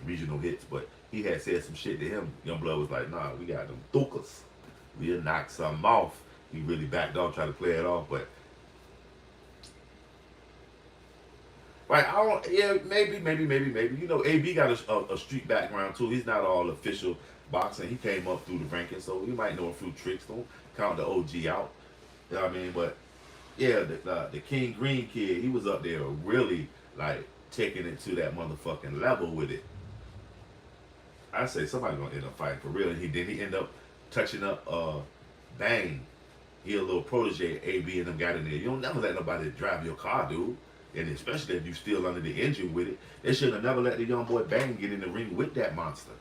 regional hits, but he had said some shit to him. Youngblood was like, nah, we got them thukas. We'll knock something off. He really backed off, tried to play it off, but right, I don't. Yeah, maybe. You know, AB got a street background too. He's not all official boxing. He came up through the rankings, so he might know a few tricks. Don't count the OG out. You know what I mean? But yeah, the King Green kid, he was up there really like taking it to that motherfucking level with it. I say somebody gonna end up fighting for real. And he end up touching up Bang. He a little protege, AB and them got in there. You don't never let nobody drive your car, dude. And especially if you still under the engine with it. They should have never let the young boy Bang get in the ring with that monster.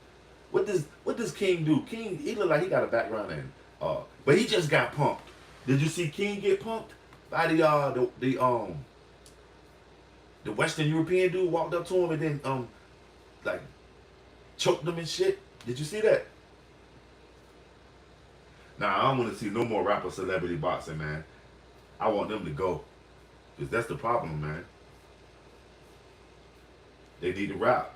What does King do? King, he look like he got a background in but he just got punked. Did you see King get punked? By the Western European dude walked up to him and then like choked him and shit. Did you see that? Nah, I don't want to see no more rapper celebrity boxing, man. I want them to go. Because that's the problem, man. They need to rap.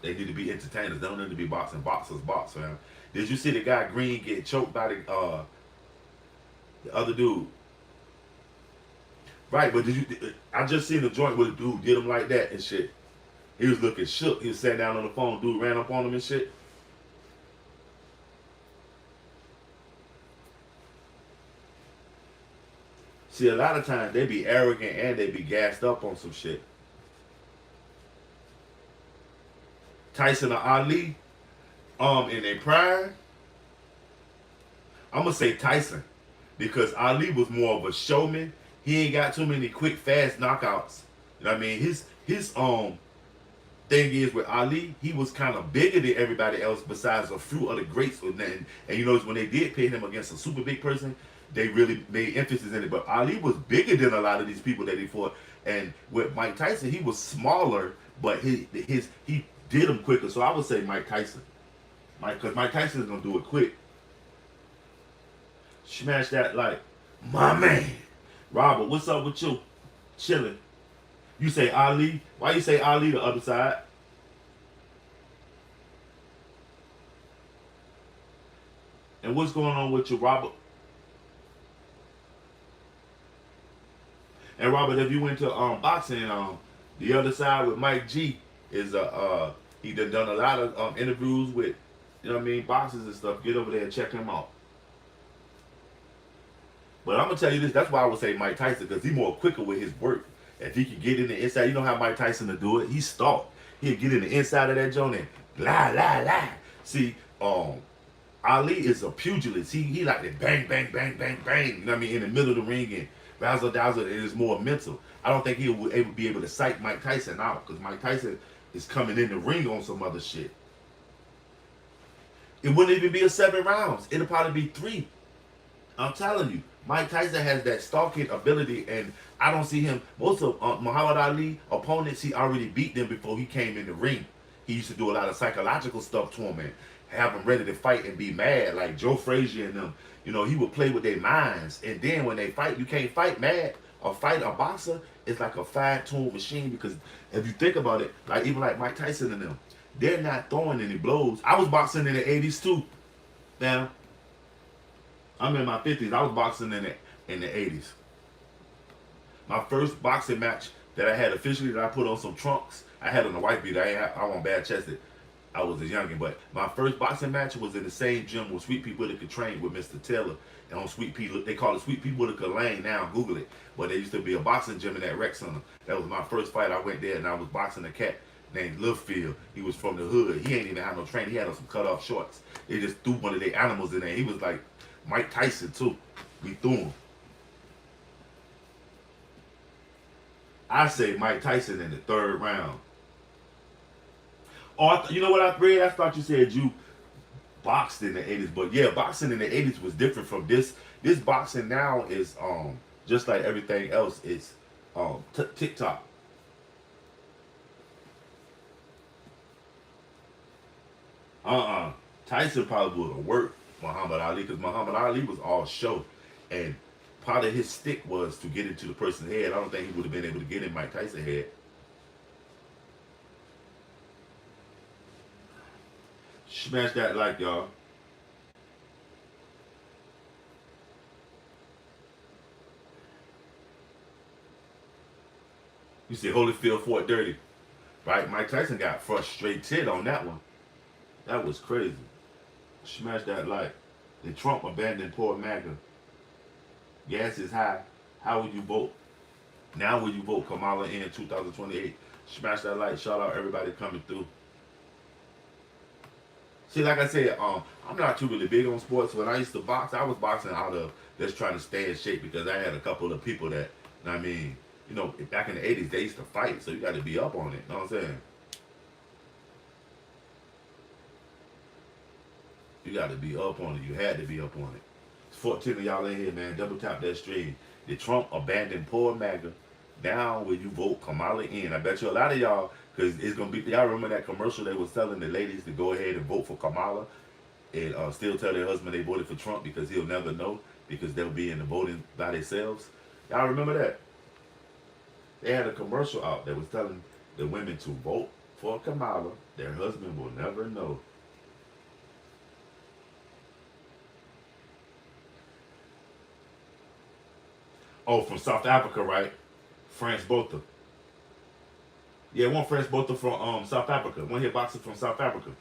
They need to be entertainers. They don't need to be boxing. Boxers box, man. Did you see the guy Green get choked by the other dude? Right, but I just seen the joint where the dude did him like that and shit. He was looking shook. He was sitting down on the phone. Dude ran up on him and shit. See, a lot of times they be arrogant and they be gassed up on some shit. Tyson or Ali, in their prime, I'm gonna say Tyson because Ali was more of a showman. He ain't got too many quick, fast knockouts. You know what I mean? His thing is with Ali, he was kind of bigger than everybody else besides a few other greats. And you notice when they did pit him against a super big person, they really made emphasis in it. But Ali was bigger than a lot of these people that he fought. And with Mike Tyson, he was smaller, but he did him quicker. So I would say Mike Tyson. Because Mike Tyson is going to do it quick. Smash that like, my man. Robert, what's up with you? Chilling. You say Ali. Why you say Ali the other side? And what's going on with you, Robert? And Robert, if you went to boxing, the other side with Mike G is he done a lot of interviews with, you know what I mean, boxers and stuff. Get over there and check him out. But I'm gonna tell you this, that's why I would say Mike Tyson, because he's more quicker with his work. If he could get in the inside, you know how Mike Tyson to do it? He stalked. He'll get in the inside of that joint and la. See, Ali is a pugilist. He like to bang, you know what I mean, in the middle of the ring and razzle dazzle, and it's more mental. I don't think he'll be able to psych Mike Tyson out, because Mike Tyson is coming in the ring on some other shit. It wouldn't even be a 7 rounds. It'll probably be 3. I'm telling you. Mike Tyson has that stalking ability, and I don't see him. Most of Muhammad Ali opponents, he already beat them before he came in the ring. He used to do a lot of psychological stuff to him and have them ready to fight and be mad. Like Joe Frazier and them, you know, he would play with their minds. And then when they fight, you can't fight mad. A boxer is like a fine-tuned machine because if you think about it, like even like Mike Tyson and them, they're not throwing any blows. I was boxing in the 80s too. Now, I'm in my 50s. I was boxing in the 80s. My first boxing match that I had officially that I put on some trunks, I had on a white beat. I wasn't bad chested. I was a youngin, but my first boxing match was in the same gym where Sweet Pea Whitaker trained with Mr. Taylor. And on Sweet Pea, they call it Sweet Pea Whitaker Lane now. Google it. But there used to be a boxing gym in that rec center. That was my first fight. I went there and I was boxing a cat named Littlefield. He was from the hood. He ain't even had no training. He had on some cut off shorts. They just threw one of their animals in there. He was like Mike Tyson too. We threw him. I say Mike Tyson in the third round. Oh, you know what I read? I thought you said you boxed in the 80s, but yeah, boxing in the 80s was different from this. This boxing now is just like everything else. It's TikTok. Tyson probably would have worked Muhammad Ali because Muhammad Ali was all show, and part of his stick was to get into the person's head. I don't think he would have been able to get in Mike Tyson's head. Smash that like, y'all. You see Holyfield fought dirty. Right? Mike Tyson got frustrated on that one. That was crazy. Smash that like. The Trump abandoned poor MAGA. Gas is high. How would you vote? Now will you vote Kamala in 2028? Smash that like. Shout out everybody coming through. See, like I said, I'm not too really big on sports. When I used to box, I was boxing out of just trying to stay in shape because I had a couple of people that, I mean, you know, back in the 80s, they used to fight, so you got to be up on it. You know what I'm saying? You got to be up on it. You had to be up on it. It's 14 of y'all in here, man. Double tap that stream. The Trump abandoned poor MAGA. Now will you vote Kamala in? I bet you a lot of y'all, because it's going to be, y'all remember that commercial they was telling the ladies to go ahead and vote for Kamala and still tell their husband they voted for Trump because he'll never know because they'll be in the voting by themselves? Y'all remember that? They had a commercial out that was telling the women to vote for Kamala. Their husband will never know. Oh, from South Africa, right? France Botha. Yeah, one France Botha from South Africa. One hit boxer from South Africa.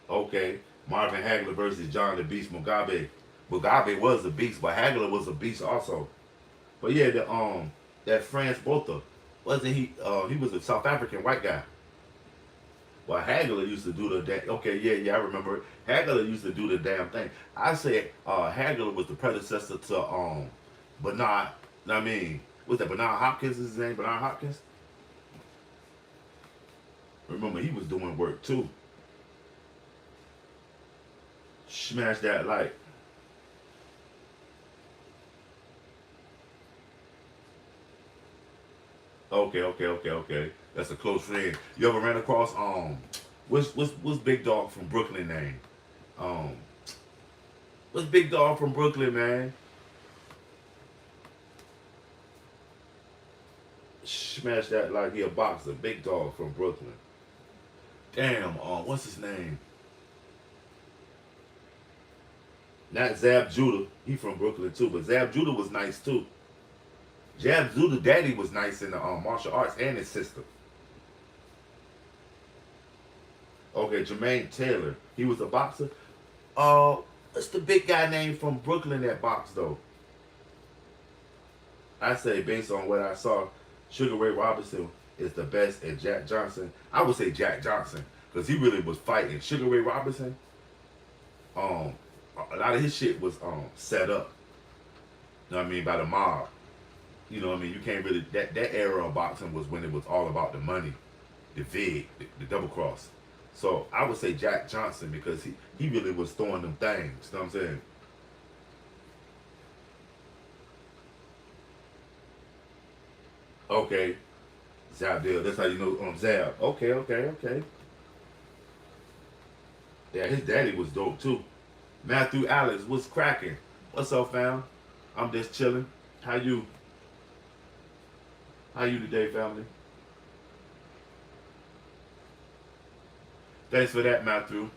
Okay. Marvin Hagler versus John the Beast Mugabe. Mugabe was a beast, but Hagler was a beast also. But yeah, the that France Botha, wasn't he? He was a South African white guy. Well, Hagler used to do the damn. Okay, yeah, I remember. Hagler used to do the damn thing. I said Hagler was the predecessor to Bernard. I mean, what's that? Bernard Hopkins is his name. Bernard Hopkins. Remember, he was doing work too. Smash that like. Okay. That's a close friend. You ever ran across what's Big Dog from Brooklyn name? Um, what's Big Dog from Brooklyn, man? Smash that like he a boxer. Big Dog from Brooklyn. Damn, what's his name? Not Zab Judah. He from Brooklyn too, but Zab Judah was nice too. Zab Judah daddy was nice in the martial arts and his sister. Okay, Jermaine Taylor. He was a boxer. What's the big guy name from Brooklyn that boxed though? I say based on what I saw, Sugar Ray Robinson is the best, and Jack Johnson. I would say Jack Johnson because he really was fighting. Sugar Ray Robinson, um, a lot of his shit was set up. You know what I mean, by the mob. You know what I mean? You can't really that era of boxing was when it was all about the money, the vig, the double cross. So I would say Jack Johnson because he really was throwing them things. You know what I'm saying? Okay, Zabdil. That's how you know Zab. Okay. Yeah, his daddy was dope too. Matthew Alex, what's cracking? What's up, fam? I'm just chilling. How you? How you today, family? Thanks for that, Matthew.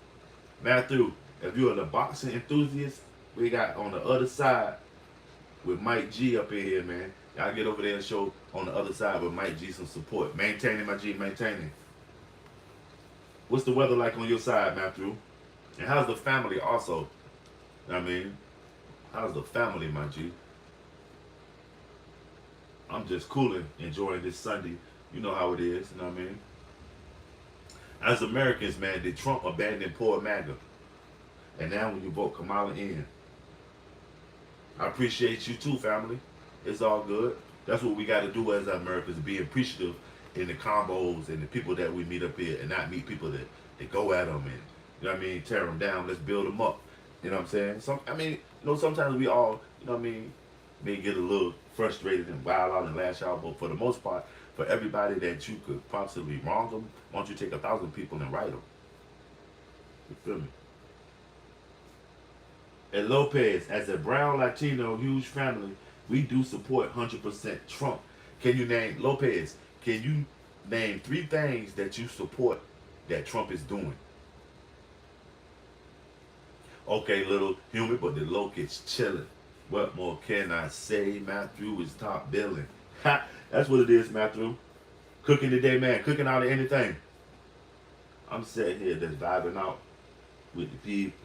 Matthew, if you're a boxing enthusiast, we got on the other side with Mike G up in here, man. Y'all get over there and show on the other side with Mike G some support. Maintaining my G, maintaining. What's the weather like on your side, Matthew? And how's the family also? I mean, how's the family, my G? I'm just cooling, enjoying this Sunday. You know how it is, you know what I mean? As Americans, man, did Trump abandon poor MAGA? And now when you vote Kamala in, I appreciate you too, family. It's all good. That's what we got to do as Americans, be appreciative in the combos and the people that we meet up here, and not meet people that go at them and, you know what I mean, tear them down. Let's build them up. You know what I'm saying? I mean, sometimes we all, you know what I mean, may get a little frustrated and wild out and lash out, but for the most part, for everybody that you could possibly wrong them, why don't you take 1,000 people and write them? You feel me? And Lopez, as a brown Latino huge family, we do support 100% Trump. Can you name, Lopez, can you name 3 things that you support that Trump is doing? Okay, little humid, but the locust chilling. What more can I say? Matthew is top billing. Ha! That's what it is, Matthew. Cooking today, man. Cooking out of anything. I'm sitting here just vibing out with the people.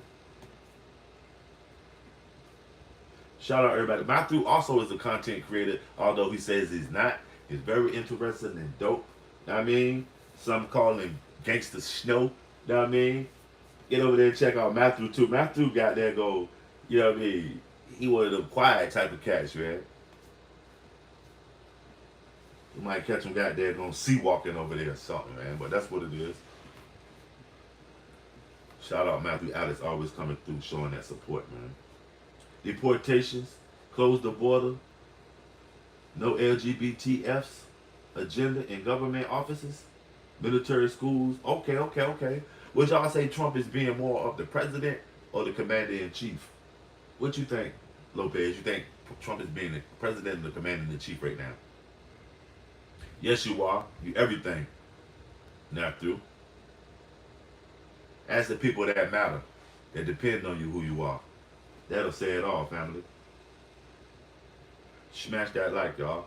Shout out everybody. Matthew also is a content creator, although he says he's not. He's very interesting and dope. Know what I mean? Some call him Gangsta Snow. Know what I mean? Get over there and check out Matthew too. Matthew got there go, you know what I mean? He one of them quiet type of cats, man. You might catch him got there going sea walking over there or something, man. But that's what it is. Shout out Matthew Alex, always coming through showing that support, man. Deportations, close the border, no LGBTFs, agenda in government offices, military schools. Okay. Would y'all say Trump is being more of the president or the commander-in-chief? What you think, Lopez? You think Trump is being the president or the commander-in-chief right now? Yes, you are. You everything. Not through. Ask the people that matter, that depend on you who you are. That'll say it all, family. Smash that like, y'all.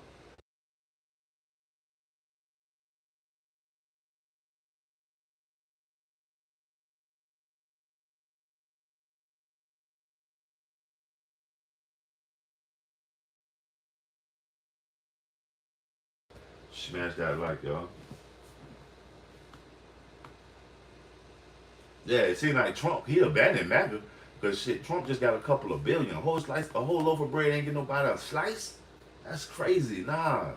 Smash that like, y'all. Yeah, it seems like Trump, he abandoned MAGA. Because shit, Trump just got a couple of billion. A whole loaf of bread ain't get nobody a slice? That's crazy. Nah.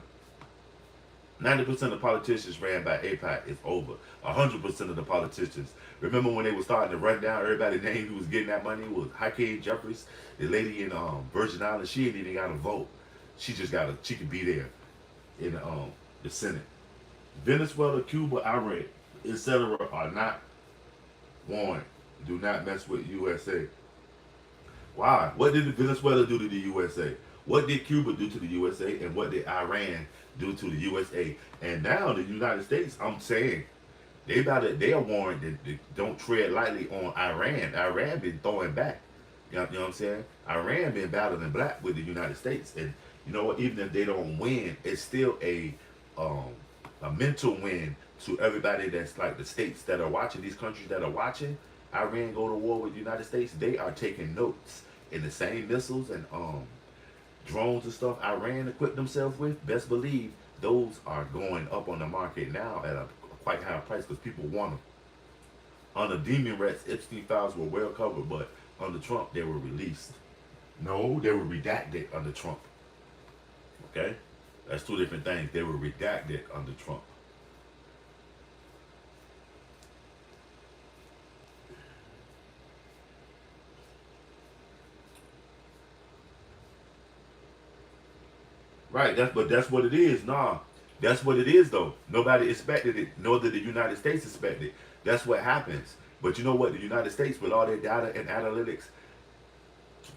90% of politicians ran by APAC. It's over. 100% of the politicians. Remember when they were starting to run down everybody's name who was getting that money? It was Hakeem Jeffries, the lady in Virgin Islands. She ain't even got a vote. She could be there in the Senate. Venezuela, Cuba, Iran, etc. are not warned. Do not mess with USA. Why? What did Venezuela do to the USA? What did Cuba do to the USA? And what did Iran do to the USA? And now the United States, I'm saying, they are warned that don't tread lightly on Iran. Iran been throwing back. You know what I'm saying? Iran been battling black with the United States. And you know what? Even if they don't win, it's still a mental win to everybody that's like the states that are watching, these countries that are watching Iran go to war with the United States. They are taking notes in the same missiles and drones and stuff Iran equipped themselves with. Best believe those are going up on the market now at a quite high price because people want them. Under Demon Rats, Epstein files were well covered, but under Trump they were released. No, they were redacted under Trump. Okay? That's 2 different things. They were redacted under Trump. Right, that's what it is. Nah, that's what it is though. Nobody expected it, nor did the United States expect it. That's what happens. But you know what? The United States, with all their data and analytics,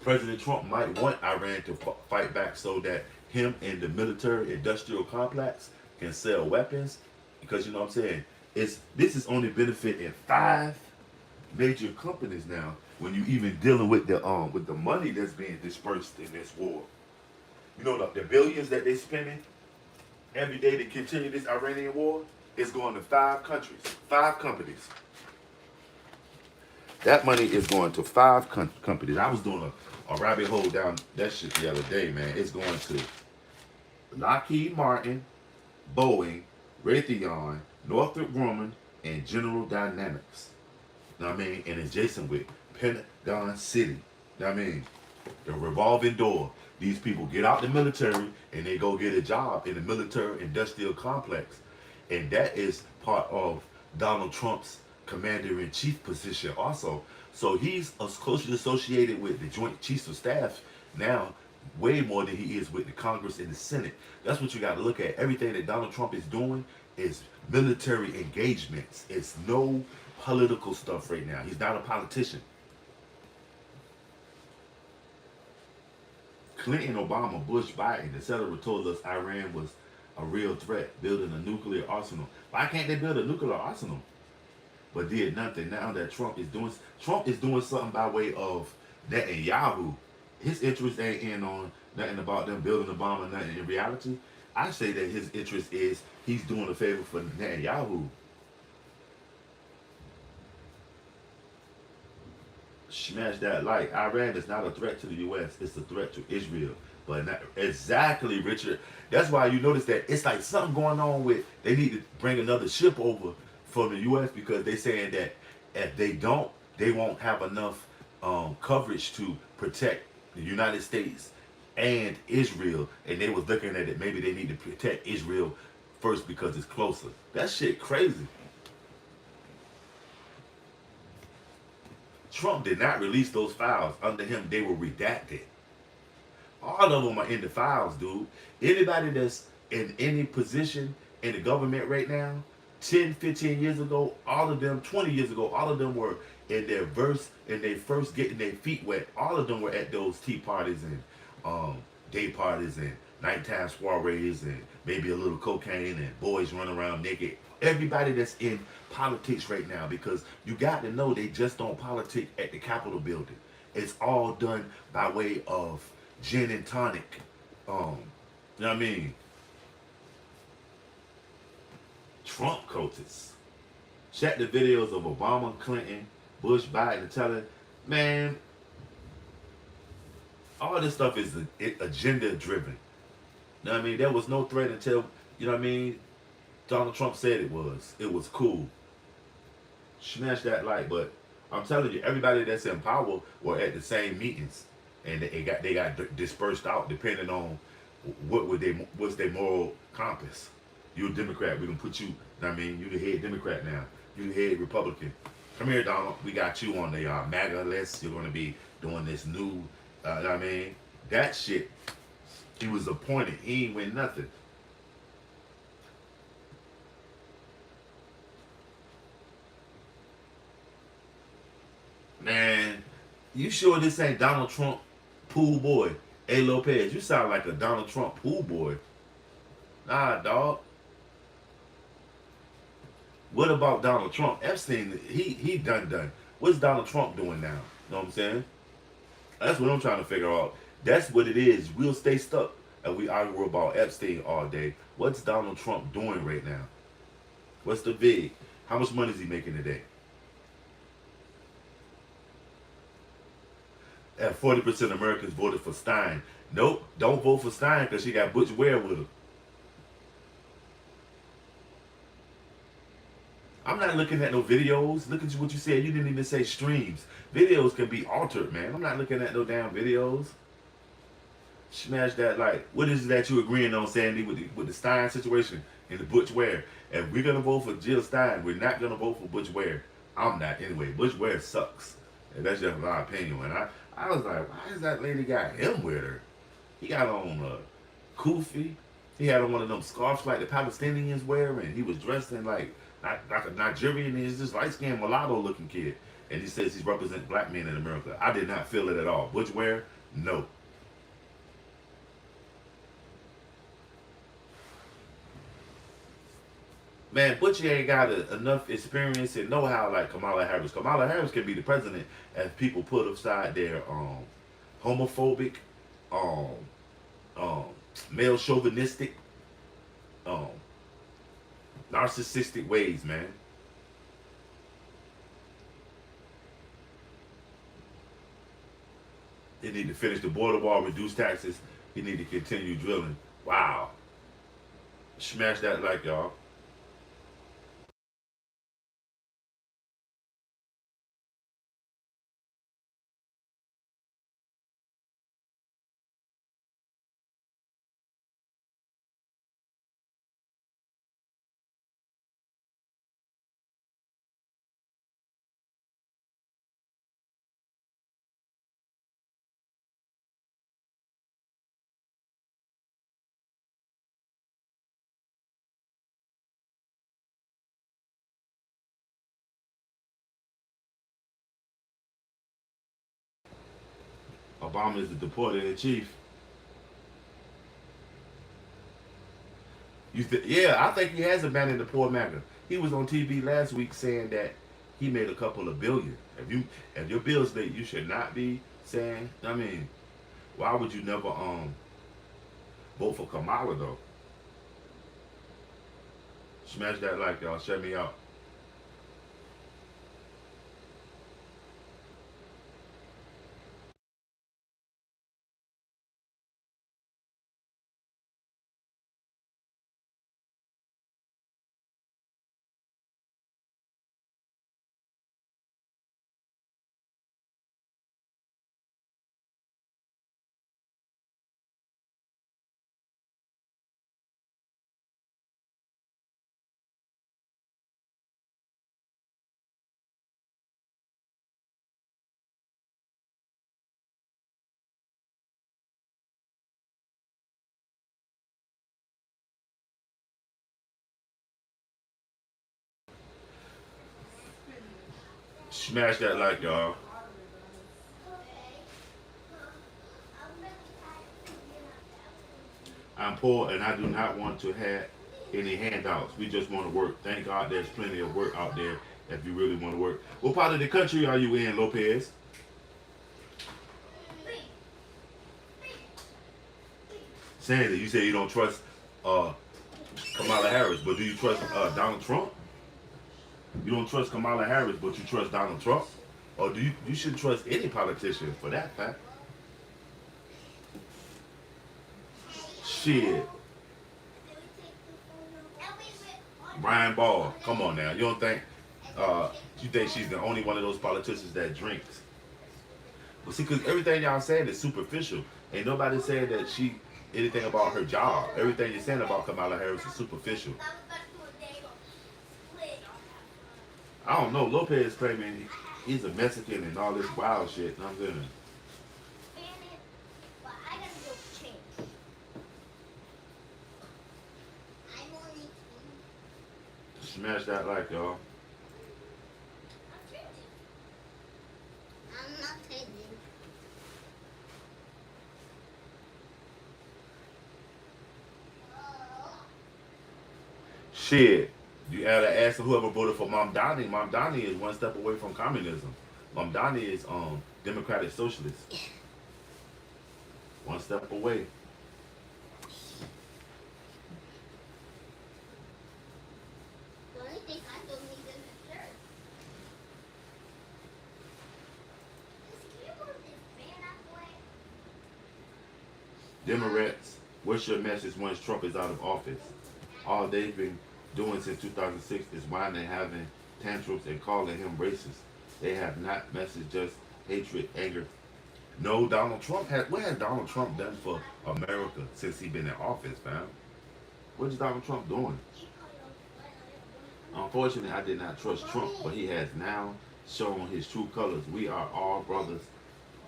President Trump might want Iran to fight back so that him and the military industrial complex can sell weapons. Because you know what I'm saying? This is only benefiting five major companies now when you even dealing with the money that's being dispersed in this war. You know the billions that they spending every day to continue this Iranian war is going to five countries, five companies. That money is going to five companies. I was doing a rabbit hole down that shit the other day, man. It's going to Lockheed Martin, Boeing, Raytheon, Northrop Grumman, and General Dynamics. You know what I mean? And adjacent with Pentagon City. You know what I mean? The revolving door. These people get out the military and they go get a job in the military industrial complex. And that is part of Donald Trump's commander-in-chief position also. So he's closely associated with the Joint Chiefs of Staff now, way more than he is with the Congress and the Senate. That's what you got to look at. Everything that Donald Trump is doing is military engagements. It's no political stuff right now. He's not a politician. Clinton, Obama, Bush, Biden, etc. told us Iran was a real threat, building a nuclear arsenal. Why can't they build a nuclear arsenal? But did nothing. Now that Trump is doing something by way of Netanyahu. His interest ain't in on nothing about them building a bomb or nothing. In reality, I say that his interest is he's doing a favor for Netanyahu. Smash that like. Iran is not a threat to the U.S. It's a threat to Israel. But not exactly, Richard. That's why you notice that it's like something going on with, they need to bring another ship over from the U.S. because they're saying that if they don't, they won't have enough coverage to protect the United States and Israel. And they was looking at it, maybe they need to protect Israel first because it's closer. That shit crazy. Trump did not release those files. Under him, they were redacted. All of them are in the files, dude. Anybody that's in any position in the government right now, 10, 15 years ago, all of them, 20 years ago, all of them were in their first getting their feet wet. All of them were at those tea parties and day parties and nighttime soirees and maybe a little cocaine and boys running around naked. Everybody that's in politics right now, because you got to know they just don't politic at the Capitol building. It's all done by way of gin and tonic. You know what I mean? Trump cultists. Check the videos of Obama, Clinton, Bush, Biden telling, man, all this stuff is agenda driven. You know what I mean? There was no threat until, you know what I mean, Donald Trump said it was. It was cool. Smash that like, but I'm telling you, everybody that's in power were at the same meetings, and they got dispersed out depending on what's their moral compass. You're a Democrat, we can put you. I mean, you the head Democrat now. You the head Republican. Come here, Donald. We got you on the MAGA list. You're gonna be doing this new. I mean, that shit. He was appointed. He ain't win nothing. Man, you sure this ain't Donald Trump pool boy? Hey Lopez, you sound like a Donald Trump pool boy. Nah, dog. What about Donald Trump? Epstein, he done. What's Donald Trump doing now? You know what I'm saying? That's what I'm trying to figure out. That's what it is. We'll stay stuck and we argue about Epstein all day. What's Donald Trump doing right now? What's the big? How much money is he making today? And 40% of Americans voted for Stein. Nope, don't vote for Stein because she got Butch Ware with her. I'm not looking at no videos. Look at what you said. You didn't even say streams. Videos can be altered, man. I'm not looking at no damn videos. Smash that like. What is it that you agreeing on, Sandy, with the Stein situation and the Butch Ware? If we're gonna vote for Jill Stein, we're not gonna vote for Butch Ware. I'm not anyway. Butch Ware sucks. And that's just my opinion. And I was like, why is that lady got him with her? He got on a kufi. He had on one of them scarves like the Palestinians wear, and he was dressed in like like a Nigerian. He's this light skinned mulatto looking kid, and he says he's represent black men in America. I did not feel it at all. Butch Ware, no. Man, Butchie ain't got enough experience and know-how like Kamala Harris. Kamala Harris can be the president as people put aside their homophobic, um, um, male chauvinistic, um, narcissistic ways, man. He need to finish the border wall, reduce taxes. He need to continue drilling. Wow. Smash that like y'all. Obama is the deporter in chief. Yeah, I think he has abandoned the poor MAGA. He was on TV last week saying that he made a couple of billion. If your bill's late, you should not be saying. I mean, why would you never vote for Kamala though? Smash that like y'all. Shut me out. Smash that like y'all. I'm poor and I do not want to have any handouts. We just want to work. Thank God there's plenty of work out there if you really want to work. What part of the country are you in, Lopez? Sandy, you say you don't trust uh, Kamala Harris, but do you trust Donald Trump? You don't trust Kamala Harris, but you trust Donald Trump? Or do you shouldn't trust any politician for that fact? Shit. Brian Ball. Come on now. You don't think you think she's the only one of those politicians that drinks? Well, see, because everything y'all saying is superficial. Ain't nobody saying that she anything about her job. Everything you're saying about Kamala Harris is superficial. I don't know. Lopez claiming he's a Mexican and all this wild shit. And I'm gonna smash that like y'all. Shit. You gotta ask whoever voted for Mom Donnie. Mom Donnie is one step away from communism. Mom Donnie is democratic socialist. One step away. Democrats, what's your message once Trump is out of office? All they've been doing since 2006 is whining, having tantrums, and calling him racist. They have not messaged just hatred, anger. No, Donald Trump has. What has Donald Trump done for America since he been in office, fam? What is Donald Trump doing? Unfortunately, I did not trust Trump, but he has now shown his true colors. We are all brothers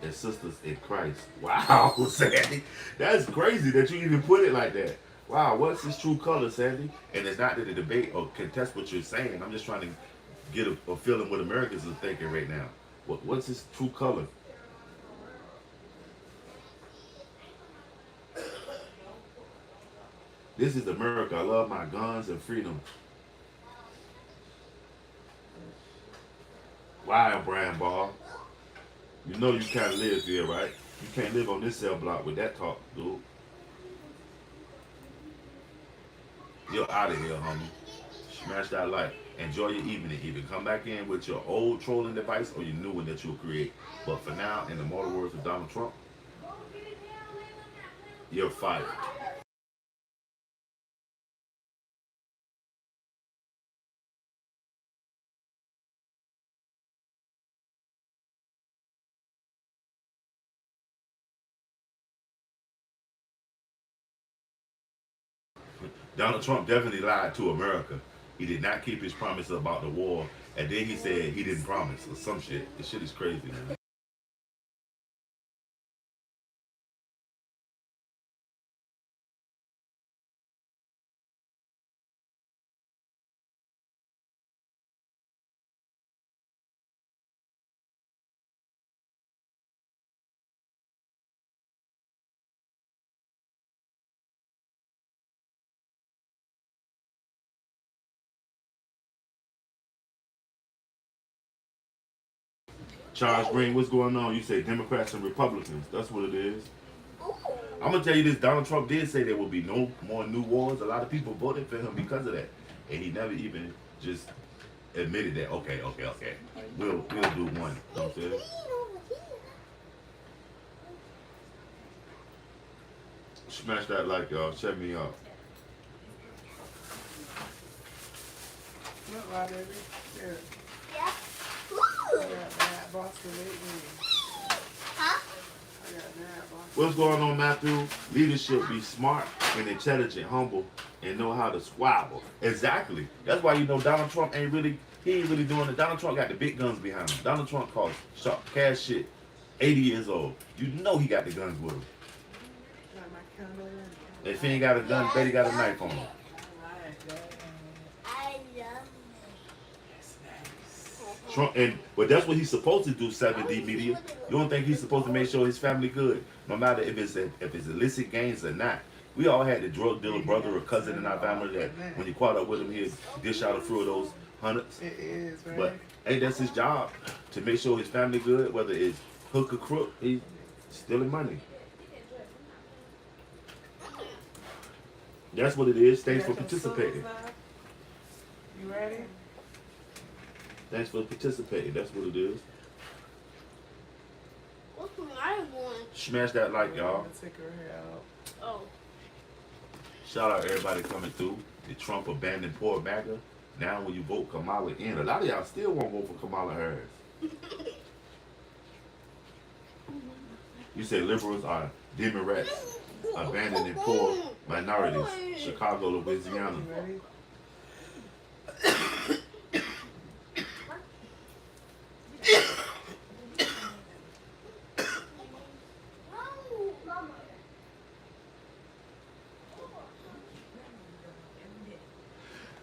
and sisters in Christ. Wow, Sandy, that's crazy that you even put it like that. Wow, what's his true color, Sandy? And it's not that the debate or contest what you're saying. I'm just trying to get a feeling what Americans are thinking right now. What's his true color? This is America. I love my guns and freedom. Wow, Brian Ball. You know you can't live here, right? You can't live on this cell block with that talk, dude. You're out of here, homie. Smash that like. Enjoy your evening. Either come back in with your old trolling device or your new one that you'll create. But for now, in the mortal words of Donald Trump, you're fired. Donald Trump definitely lied to America. He did not keep his promise about the war, and then he said he didn't promise or some shit. This shit is crazy, man. Charles Green, what's going on? You say Democrats and Republicans. That's what it is. I'm gonna tell you this: Donald Trump did say there will be no more new wars. A lot of people voted for him because of that, and he never even just admitted that. Okay, okay, okay. We'll do one. You know what I'm saying? Smash that like, y'all. Check me out. Look, right, baby. Here. Yeah. I got that Boston lately. Huh? I got that Boston. What's going on, Matthew? Leadership be smart and intelligent, humble, and know how to squabble. Exactly. That's why you know Donald Trump he ain't really doing it. Donald Trump got the big guns behind him. Donald Trump calls sharp cash shit. 80 years old. You know he got the guns with him. Got my candle in. If he ain't got a gun, bet he got a knife on him. I love Trump, but that's what he's supposed to do. 7D media. You don't think he's supposed to make sure his family good, no matter if it's illicit gains or not. We all had the drug dealer brother or cousin in our family that when you caught up with him, he'd dish out a few of those hundreds. It is, right? But hey, that's his job to make sure his family good, whether it's hook or crook. He's stealing money. That's what it is. Thanks for participating. You ready? Thanks for participating. That's what it is. What's my one? Smash that like, y'all. I'm gonna take her hair out. Oh. Shout out everybody coming through. The Trump abandoned poor MAGA. Now when you vote Kamala in, a lot of y'all still won't vote for Kamala Harris. You say liberals are Democrats, abandoning poor minorities. Chicago, Louisiana. You ready?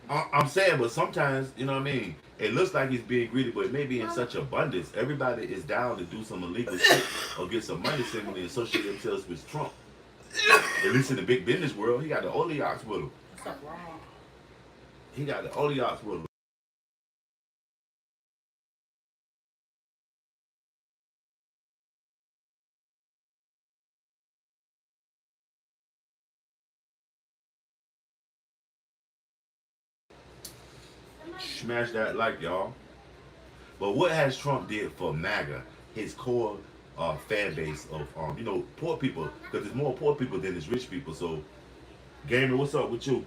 I'm saying, but sometimes, you know what I mean? It looks like he's being greedy, but it may be in such abundance. Everybody is down to do some illegal shit or get some money seemingly associate themselves with Trump. At least in the big business world, he got the oligarchs with him. Stop wrong. He got the oligarchs with him. Smash that like, y'all. But what has Trump did for MAGA, his core fan base of poor people? Because there's more poor people than there's rich people. So, Gamer, what's up with you?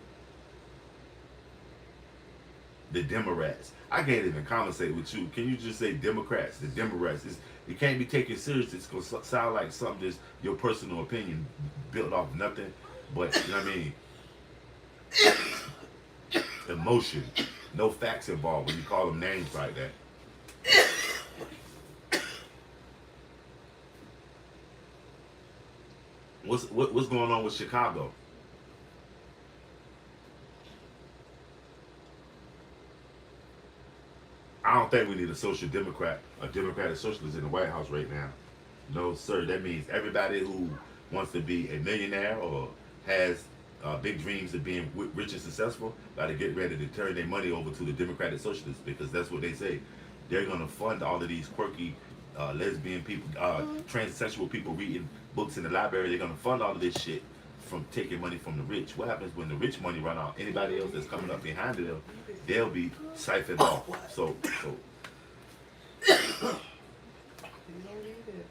The Democrats. I can't even conversate with you. Can you just say Democrats? The Democrats. It can't be taken serious. It's gonna sound like something that's your personal opinion built off nothing. But you know what I mean? Emotion. No facts involved when you call them names like that. What's going on with Chicago? I don't think we need a social democrat, a democratic socialist in the White House right now. No, sir. That means everybody who wants to be a millionaire or has big dreams of being rich and successful got to get ready to turn their money over to the Democratic Socialists because that's what they say. They're going to fund all of these quirky lesbian people, transsexual people reading books in the library. They're going to fund all of this shit from taking money from the rich. What happens when the rich money run out? Anybody else that's coming up behind them, they'll be siphoned off. So You don't need it.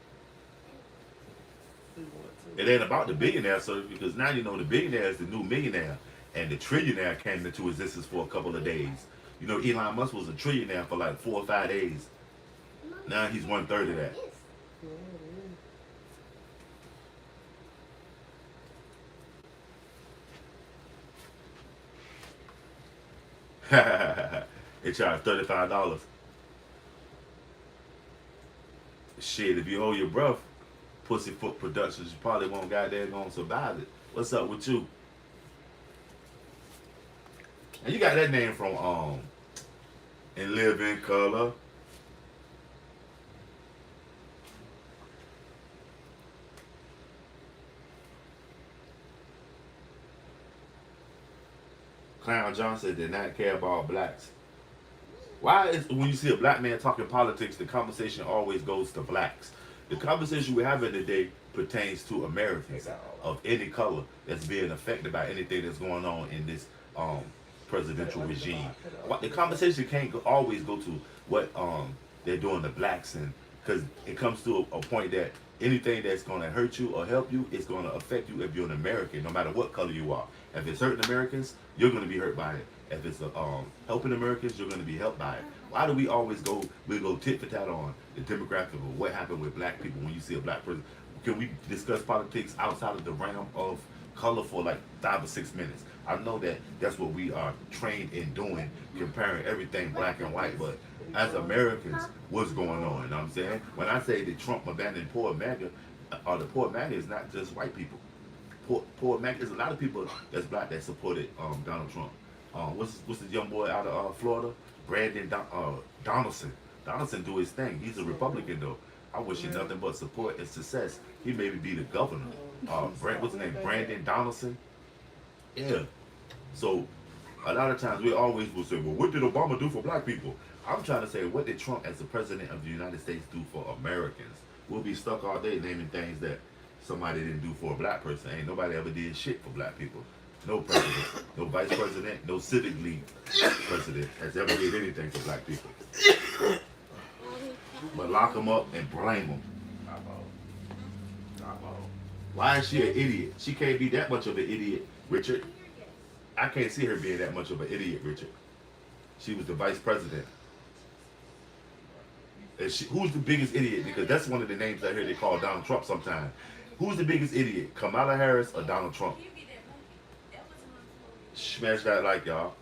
We want it ain't about the billionaire, so because now you know the billionaire is the new millionaire, and the trillionaire came into existence for a couple of days. You know, Elon Musk was a trillionaire for like 4 or 5 days. Now he's 1/3 of that. They charge $35. Shit, if you hold your breath, Pussyfoot Productions, you probably won't goddamn gonna survive it. What's up with you? And you got that name from In Living Color. Clown Johnson did not care about blacks. Why is when you see a black man talking politics, the conversation always goes to blacks? The conversation we're having today pertains to Americans of any color that's being affected by anything that's going on in this presidential regime. The conversation can't always go to what they're doing to blacks, and because it comes to a point that anything that's going to hurt you or help you is going to affect you if you're an American, no matter what color you are. If it's hurting Americans, you're going to be hurt by it. If it's helping Americans, you're going to be helped by it. Why do we always go tit for tat on the demographic of what happened with black people when you see a black person? Can we discuss politics outside of the realm of color for like 5 or 6 minutes? I know that that's what we are trained in doing, comparing everything black and white, but as Americans, what's going on? You know what I'm saying? When I say that Trump abandoned poor MAGA, the poor MAGA is not just white people. Poor MAGA, there's a lot of people that's black that supported Donald Trump. What's this young boy out of Florida? Donaldson. Donaldson do his thing. He's a Republican though. I wish him nothing but support and success. He maybe be the governor. What's his name? Brandon Donaldson. Yeah. So a lot of times we always will say, well, what did Obama do for black people? I'm trying to say, what did Trump as the president of the United States do for Americans? We'll be stuck all day naming things that somebody didn't do for a black person. Ain't nobody ever did shit for black people. No president, no vice president, no civic league president has ever did anything for black people. But lock them up and blame them. Why is she an idiot? She can't be that much of an idiot, Richard. I can't see her being that much of an idiot, Richard. She was the vice president. And who's the biggest idiot? Because that's one of the names I hear they call Donald Trump sometimes. Who's the biggest idiot? Kamala Harris or Donald Trump? Smash that like, y'all.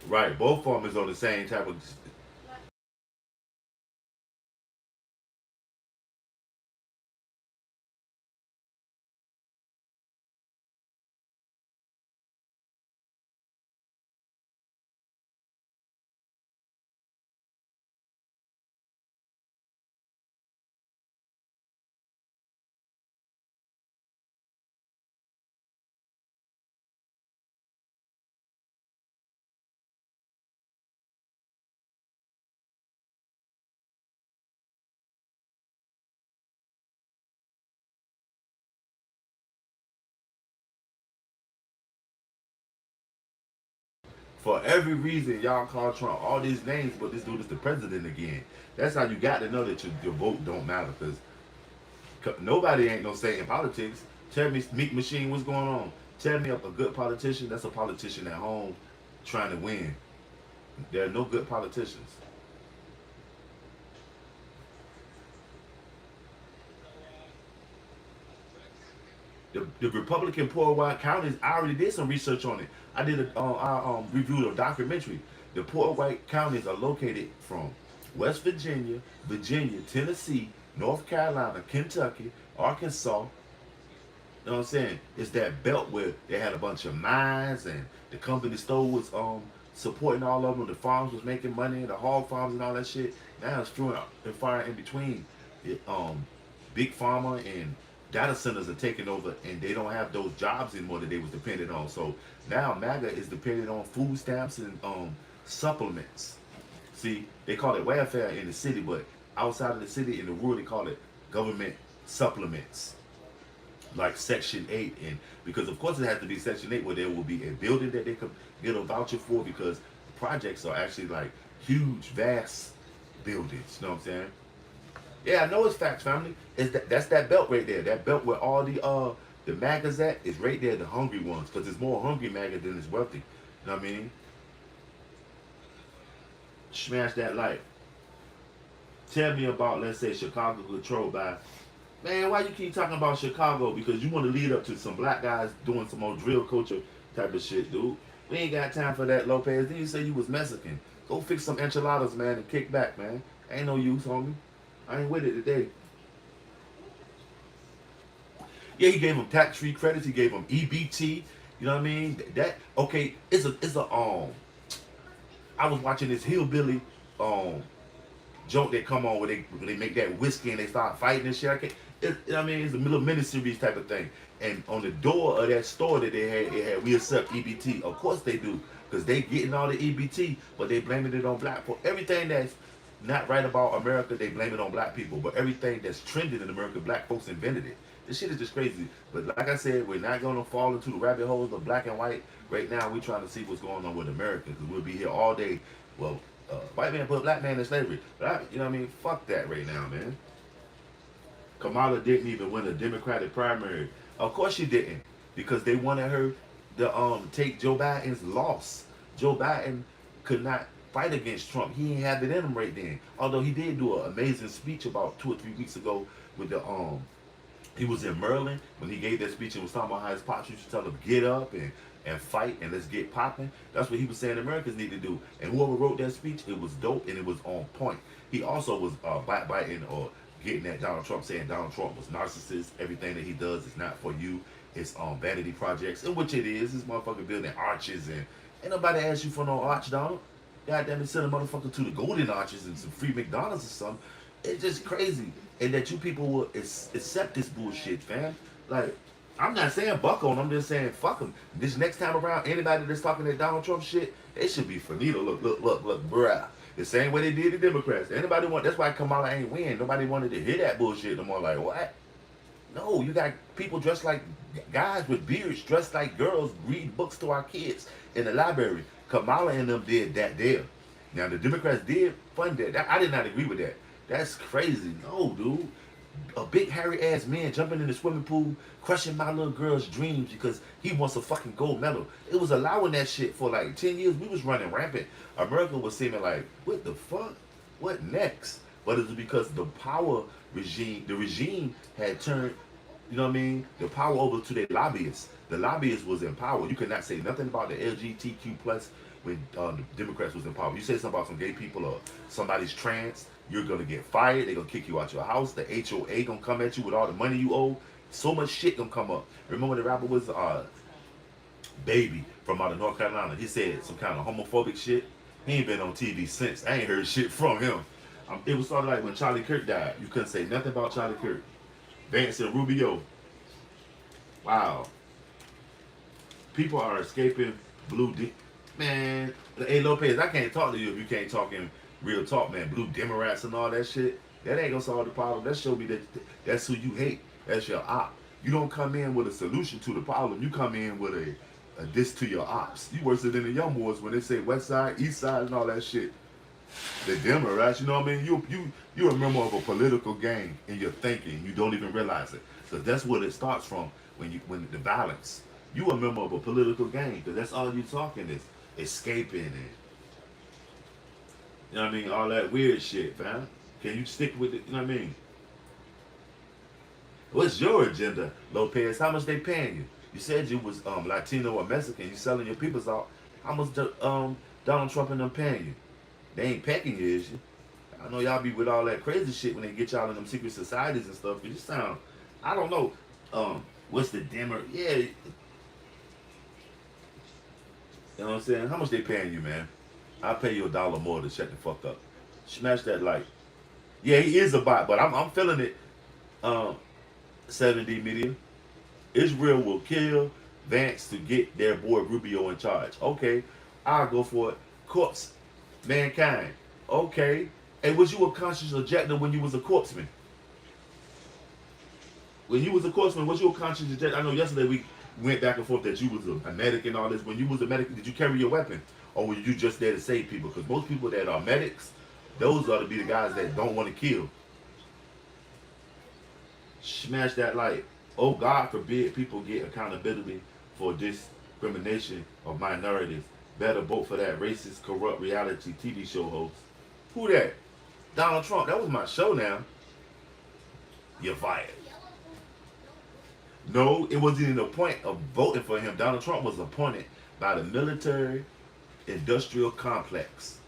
Right, both of them is on the same type of For every reason, y'all call Trump all these names, but this dude is the president again. That's how you got to know that your vote don't matter, because nobody ain't no say in politics. Tell me, Meat Machine, what's going on? Tell me a good politician. That's a politician at home trying to win. There are no good politicians. The Republican poor white counties, I already did some research on it. I did I reviewed a documentary. The poor white counties are located from West Virginia, Virginia, Tennessee, North Carolina, Kentucky, Arkansas. You know what I'm saying? It's that belt where they had a bunch of mines and the company store was supporting all of them. The farms was making money, the hog farms and all that shit. Now it's few and far in between. It, big pharma and data centers are taking over, and they don't have those jobs anymore that they was dependent on. So now MAGA is dependent on food stamps and supplements. See, they call it welfare in the city, but outside of the city in the rural, they call it government supplements, like Section 8. And because of course it has to be Section 8 where there will be a building that they could get a voucher for, because projects are actually like huge, vast buildings. You know what I'm saying? Yeah, I know it's facts, family. That's that belt right there. That belt where all the MAGAs at is right there, the hungry ones, because there's more hungry MAGA than is wealthy. You know what I mean? Smash that like. Tell me about, let's say, Chicago controlled by. Man, why you keep talking about Chicago? Because you want to lead up to some black guys doing some more drill culture type of shit, dude. We ain't got time for that, Lopez. Then you say you was Mexican. Go fix some enchiladas, man, and kick back, man. Ain't no use, homie. I ain't with it today. Yeah, he gave him tax-free credits. He gave him EBT. You know what I mean? That okay? It's a. I was watching this hillbilly joke that come on where they make that whiskey and they start fighting and shit. You know what I mean? It's a little miniseries type of thing. And on the door of that store that they had we accept EBT. Of course they do, because they getting all the EBT, but they blaming it on black folk. Everything that's not right about America, they blame it on black people. But everything that's trending in America, black folks invented it. This shit is just crazy. But like I said, we're not gonna fall into the rabbit holes of black and white. Right now, we're trying to see what's going on with America, because we'll be here all day. Well, white man put black man in slavery, but you know what I mean? Fuck that right now, man. Kamala didn't even win a Democratic primary. Of course she didn't, because they wanted her to take Joe Biden's loss. Joe Biden could not fight against Trump. He ain't have it in him right then. Although he did do an amazing speech about 2 or 3 weeks ago with the he was in Maryland when he gave that speech and was talking about how his pops used to tell him get up and fight and let's get popping. That's what he was saying Americans need to do. And whoever wrote that speech, it was dope and it was on point. He also was backbiting or getting at Donald Trump, saying Donald Trump was narcissist. Everything that he does is not for you. It's vanity projects, in which it is. This motherfucker building arches, and ain't nobody asked you for no arch, Donald. Goddamn it, send a motherfucker to the Golden Arches and some free McDonald's or something. It's just crazy. And that you people will accept this bullshit, fam. Like, I'm not saying buck on, I'm just saying fuck them. This next time around, anybody that's talking that Donald Trump shit, they should be finito. Look, bruh. The same way they did the Democrats. Anybody want, that's why Kamala ain't win. Nobody wanted to hear that bullshit no more. Like, what? No, you got people dressed like guys with beards, dressed like girls, reading books to our kids in the library. Kamala and them did that there. Now, the Democrats did fund that. I did not agree with that. That's crazy. No, dude. A big hairy ass man jumping in the swimming pool, crushing my little girl's dreams because he wants a fucking gold medal. It was allowing that shit for like 10 years. We was running rampant. America was seeming like, what the fuck? What next? But it was because the power regime, the regime had turned, you know what I mean, the power over to their lobbyists. The lobbyists was in power. You could not say nothing about the LGBTQ plus when the Democrats was in power. You say something about some gay people or somebody's trans, you're gonna get fired. They're gonna kick you out your house. The HOA gonna come at you with all the money you owe. So much shit gonna come up. Remember the rapper was Baby from out of North Carolina. He said some kind of homophobic shit. He ain't been on TV since. I ain't heard shit from him. It was sort of like when Charlie Kirk died. You couldn't say nothing about Charlie Kirk. Vance and Rubio. Wow. People are escaping blue. Man, hey Lopez, I can't talk to you if you can't talk in real talk, man. Blue Democrats and all that shit. That ain't gonna solve the problem. That show me that that's who you hate. That's your op. You don't come in with a solution to the problem. You come in with a diss to your ops. You worse than the young boys when they say West Side, East Side, and all that shit. The dimmer, right? You know what I mean? You're a member of a political gang in your thinking. You don't even realize it. So that's what it starts from when the violence. You a member of a political gang because that's all you talking is escaping and you know what I mean? All that weird shit, fam. Can you stick with it? You know what I mean? What's your agenda, Lopez? How much they paying you? You said you was Latino or Mexican. You selling your peoples out. How much Donald Trump and them paying you? They ain't pecking you, is you? I know y'all be with all that crazy shit when they get y'all in them secret societies and stuff. But you sound, I don't know. What's the dimmer? Yeah, you know what I'm saying? How much they paying you, man? I'll pay you $1 more to shut the fuck up. Smash that like. Yeah, he is a bot, but I'm feeling it. 7D Media. Israel will kill Vance to get their boy Rubio in charge. Okay, I'll go for it. Corpse, mankind. Okay. And was you a conscious objector when you was a corpseman? When you was a corpseman, was you a conscious objector? I know yesterday we went back and forth that you was a medic and all this. When you was a medic, did you carry your weapon? Or were you just there to save people? Because most people that are medics, those are to be the guys that don't want to kill. Smash that like, oh God forbid people get accountability for discrimination of minorities. Better vote for that racist, corrupt reality TV show host. Who that? Donald Trump. That was my show now. You're fired. No, it wasn't even the point of voting for him. Donald Trump was appointed by the military industrial complex.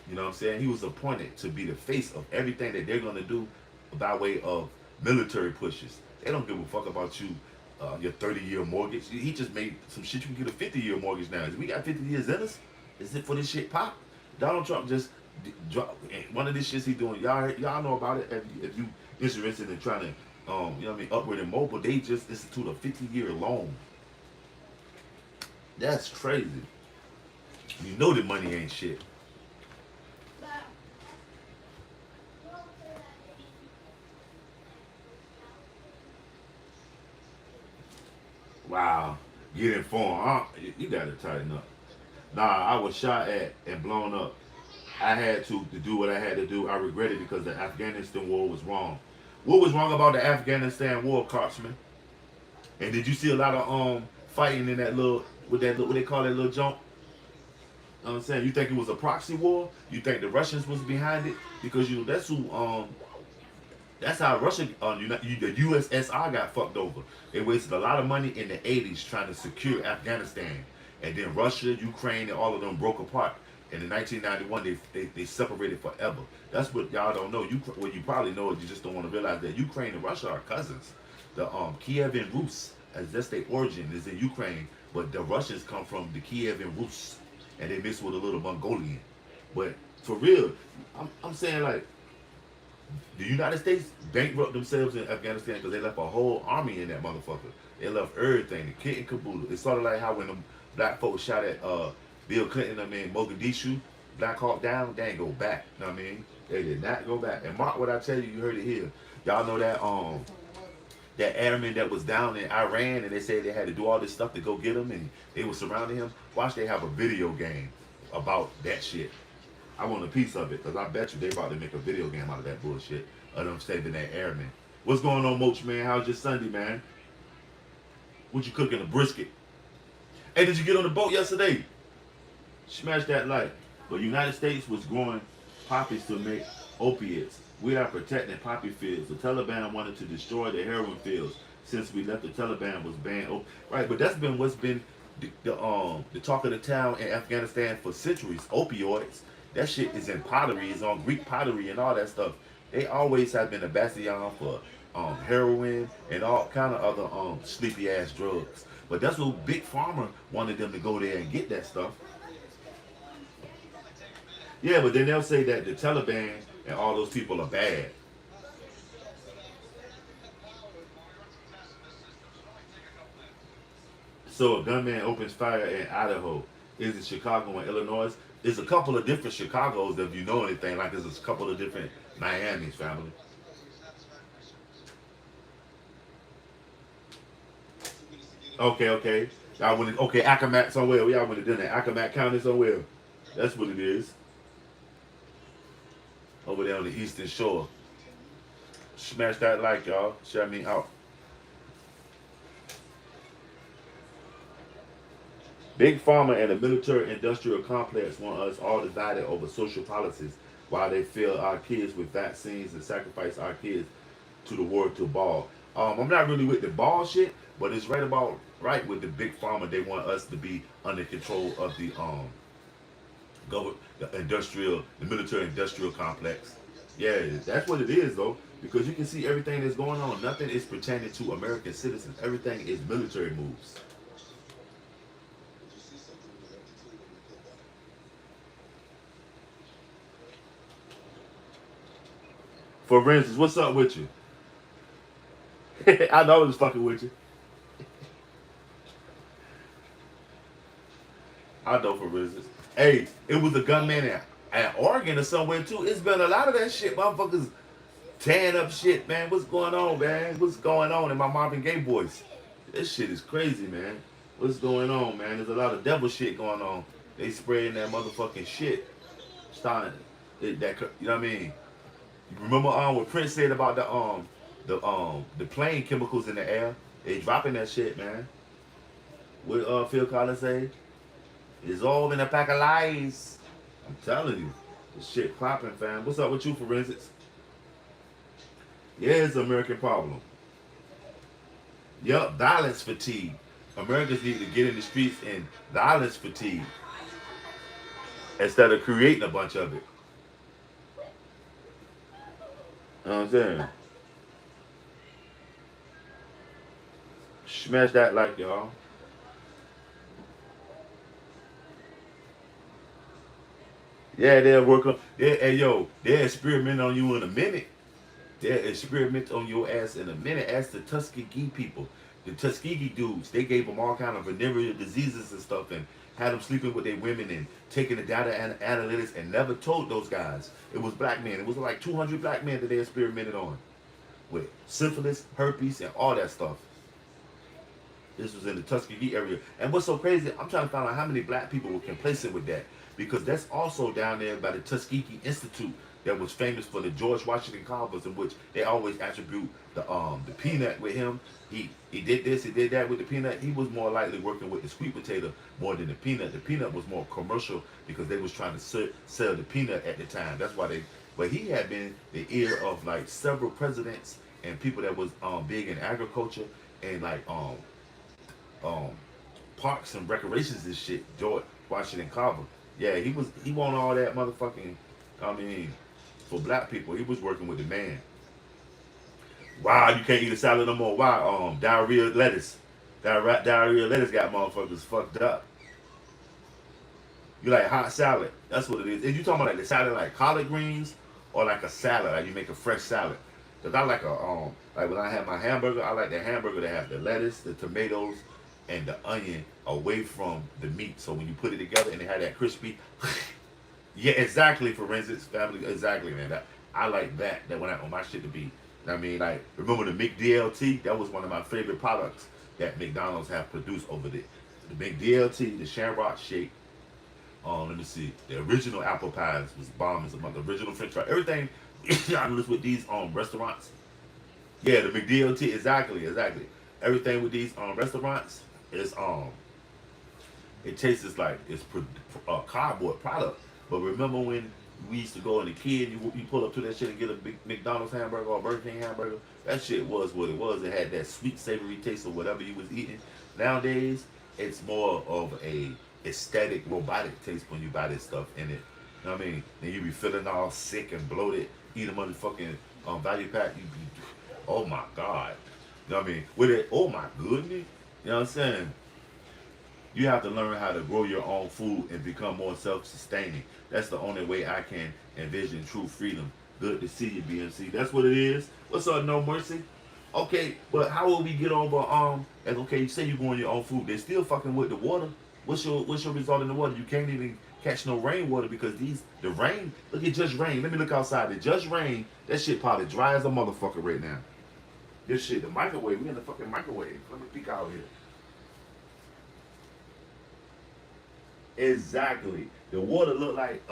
You know what I'm saying? He was appointed to be the face of everything that they're going to do by way of military pushes. They don't give a fuck about you, your 30-year mortgage. He just made some shit. You can get a 50-year mortgage now. We got 50 years in us. Is it for this shit pop? Donald Trump just dropped one of these shits he doing. Y'all know about it. If you interested in trying to, you know what I mean, upward and mobile, they just institute a 50-year loan. That's crazy. You know the money ain't shit. Wow. Get informed. You gotta tighten up. Nah, I was shot at and blown up. I had to do what I had to do. I regret it because the Afghanistan war was wrong. What was wrong about the Afghanistan war, Cartsman? And did you see a lot of fighting in that little, what they call that little jump? You know what I'm saying? You think it was a proxy war? You think the Russians was behind it? Because you know that's who that's how Russia, the USSR got fucked over. They wasted a lot of money in the 80s trying to secure Afghanistan. And then Russia, Ukraine, and all of them broke apart. And in 1991, they separated forever. That's what y'all don't know. What you probably know is you just don't want to realize that Ukraine and Russia are cousins. The Kievan Rus, as that's their origin, is in Ukraine. But the Russians come from the Kievan Rus. And they mix with a little Mongolian. But for real, I'm saying like, the United States bankrupt themselves in Afghanistan because they left a whole army in that motherfucker. They left everything, the kit and caboodle. It's sort of like how when them black folks shot at Bill Clinton, in Mogadishu, Black Hawk Down, they ain't go back. You know what I mean? They did not go back. And mark what I tell you, you heard it here. Y'all know that airman that was down in Iran and they said they had to do all this stuff to go get him and they were surrounding him. Watch, they have a video game about that shit. I want a piece of it because I bet you they about to make a video game out of that bullshit of them saving that airman. What's going on, Moach, man? How's your Sunday, man? What you cooking? A brisket? Hey, did you get on the boat yesterday? Smash that like. The United States was growing poppies to make opiates. We are protecting poppy fields. The Taliban wanted to destroy the heroin fields. Since we left, the Taliban was banned. Right, but that's been what's been the talk of the town in Afghanistan for centuries. Opioids. That shit is in pottery. It's on Greek pottery and all that stuff. They always have been a bastion for heroin and all kind of other sleepy ass drugs. But that's what Big Pharma wanted them to go there and get that stuff. Yeah, but then they'll say that the Taliban and all those people are bad. So a gunman opens fire in Idaho. Is it Chicago and Illinois? There's a couple of different Chicagos if you know anything. Like there's a couple of different Miamis, family. Okay. Y'all went to, okay, Accomack somewhere. Y'all went to dinner. Accomack County somewhere. That's what it is. Over there on the Eastern Shore. Smash that like, y'all. Shut me out. Big Pharma and the military-industrial complex want us all divided over social policies while they fill our kids with vaccines and sacrifice our kids to the war to ball. I'm not really with the ball shit, but it's right about right with the Big Pharma. They want us to be under control of the the military-industrial complex. Yeah, that's what it is though, because you can see everything that's going on. Nothing is pertaining to American citizens. Everything is military moves. For instance, what's up with you? I know I was fucking with you. I know for instance. Hey, it was a gunman at Oregon or somewhere too. It's been a lot of that shit. Motherfuckers tearing up shit, man. What's going on, man? What's going on in my Marvin Gaye voice? This shit is crazy, man. What's going on, man? There's a lot of devil shit going on. They spraying that motherfucking shit. Starting you know what I mean? You remember what Prince said about the plane chemicals in the air? They dropping that shit, man. What Phil Collins say? It's all in a pack of lies. I'm telling you. This shit popping, fam. What's up with you, forensics? Yeah, it's an American problem. Yup, violence fatigue. Americans need to get in the streets and violence fatigue instead of creating a bunch of it. You know what I'm saying? Smash that like, y'all. Yeah, they'll work on. Hey, yo, they'll experiment on you in a minute. They'll experiment on your ass in a minute. Ask the Tuskegee people. The Tuskegee dudes, they gave them all kind of venereal diseases and stuff and had them sleeping with their women and taking the data and analytics and never told those guys. It was black men. It was like 200 black men that they experimented on with syphilis, herpes, and all that stuff. This was in the Tuskegee area. And what's so crazy, I'm trying to find out how many black people were complacent with that. Because that's also down there by the Tuskegee Institute that was famous for the George Washington Conference, in which they always attribute the peanut with him. He did this, he did that with the peanut. He was more likely working with the sweet potato more than the peanut. The peanut was more commercial because they was trying to sell the peanut at the time. That's why they. But he had been the ear of like several presidents and people that was big in agriculture and like parks and recreations and shit. George Washington Carver. Yeah, he want all that motherfucking. I mean, for black people, he was working with the man. Wow, you can't eat a salad no more. Why? Diarrhea lettuce. Diarrhea lettuce got motherfuckers fucked up. You like hot salad? That's what it is. If you talking about like the salad like collard greens or like a salad, like you make a fresh salad. Cause I like like when I have my hamburger, I like the hamburger to have the lettuce, the tomatoes, and the onion away from the meat. So when you put it together and it had that crispy, yeah, exactly. Forensics family, exactly, man. I like that. That when I want my shit to be. I mean, like remember the McDLT? That was one of my favorite products that McDonald's have produced over there. The McDLT, the Shamrock Shake. Let me see. The original apple pies was bomb as a mother. The original French fry. Everything honest with these restaurants. Yeah, the McDLT, exactly. Everything with these restaurants is it tastes like it's cardboard product. But remember when we used to go in the kid, you pull up to that shit and get a big McDonald's hamburger or Burger King hamburger. That shit was what it was. It had that sweet savory taste of whatever you was eating. Nowadays, it's more of a aesthetic robotic taste when you buy this stuff in it. You know what I mean? Then you be feeling all sick and bloated. Eat a motherfucking value pack. You be, oh my god. You know what I mean? With it, oh my goodness. You know what I'm saying? You have to learn how to grow your own food and become more self-sustaining. That's the only way I can envision true freedom. Good to see you, BMC. That's what it is. What's up, No Mercy? Okay, but how will we get over and okay, you say you're growing your own food. They're still fucking with the water. What's your result in the water? You can't even catch no rainwater because the rain, look at just rain. Let me look outside. The just rain, that shit probably dry as a motherfucker right now. This shit, the microwave, we in the fucking microwave. Let me peek out here. Exactly. The water look like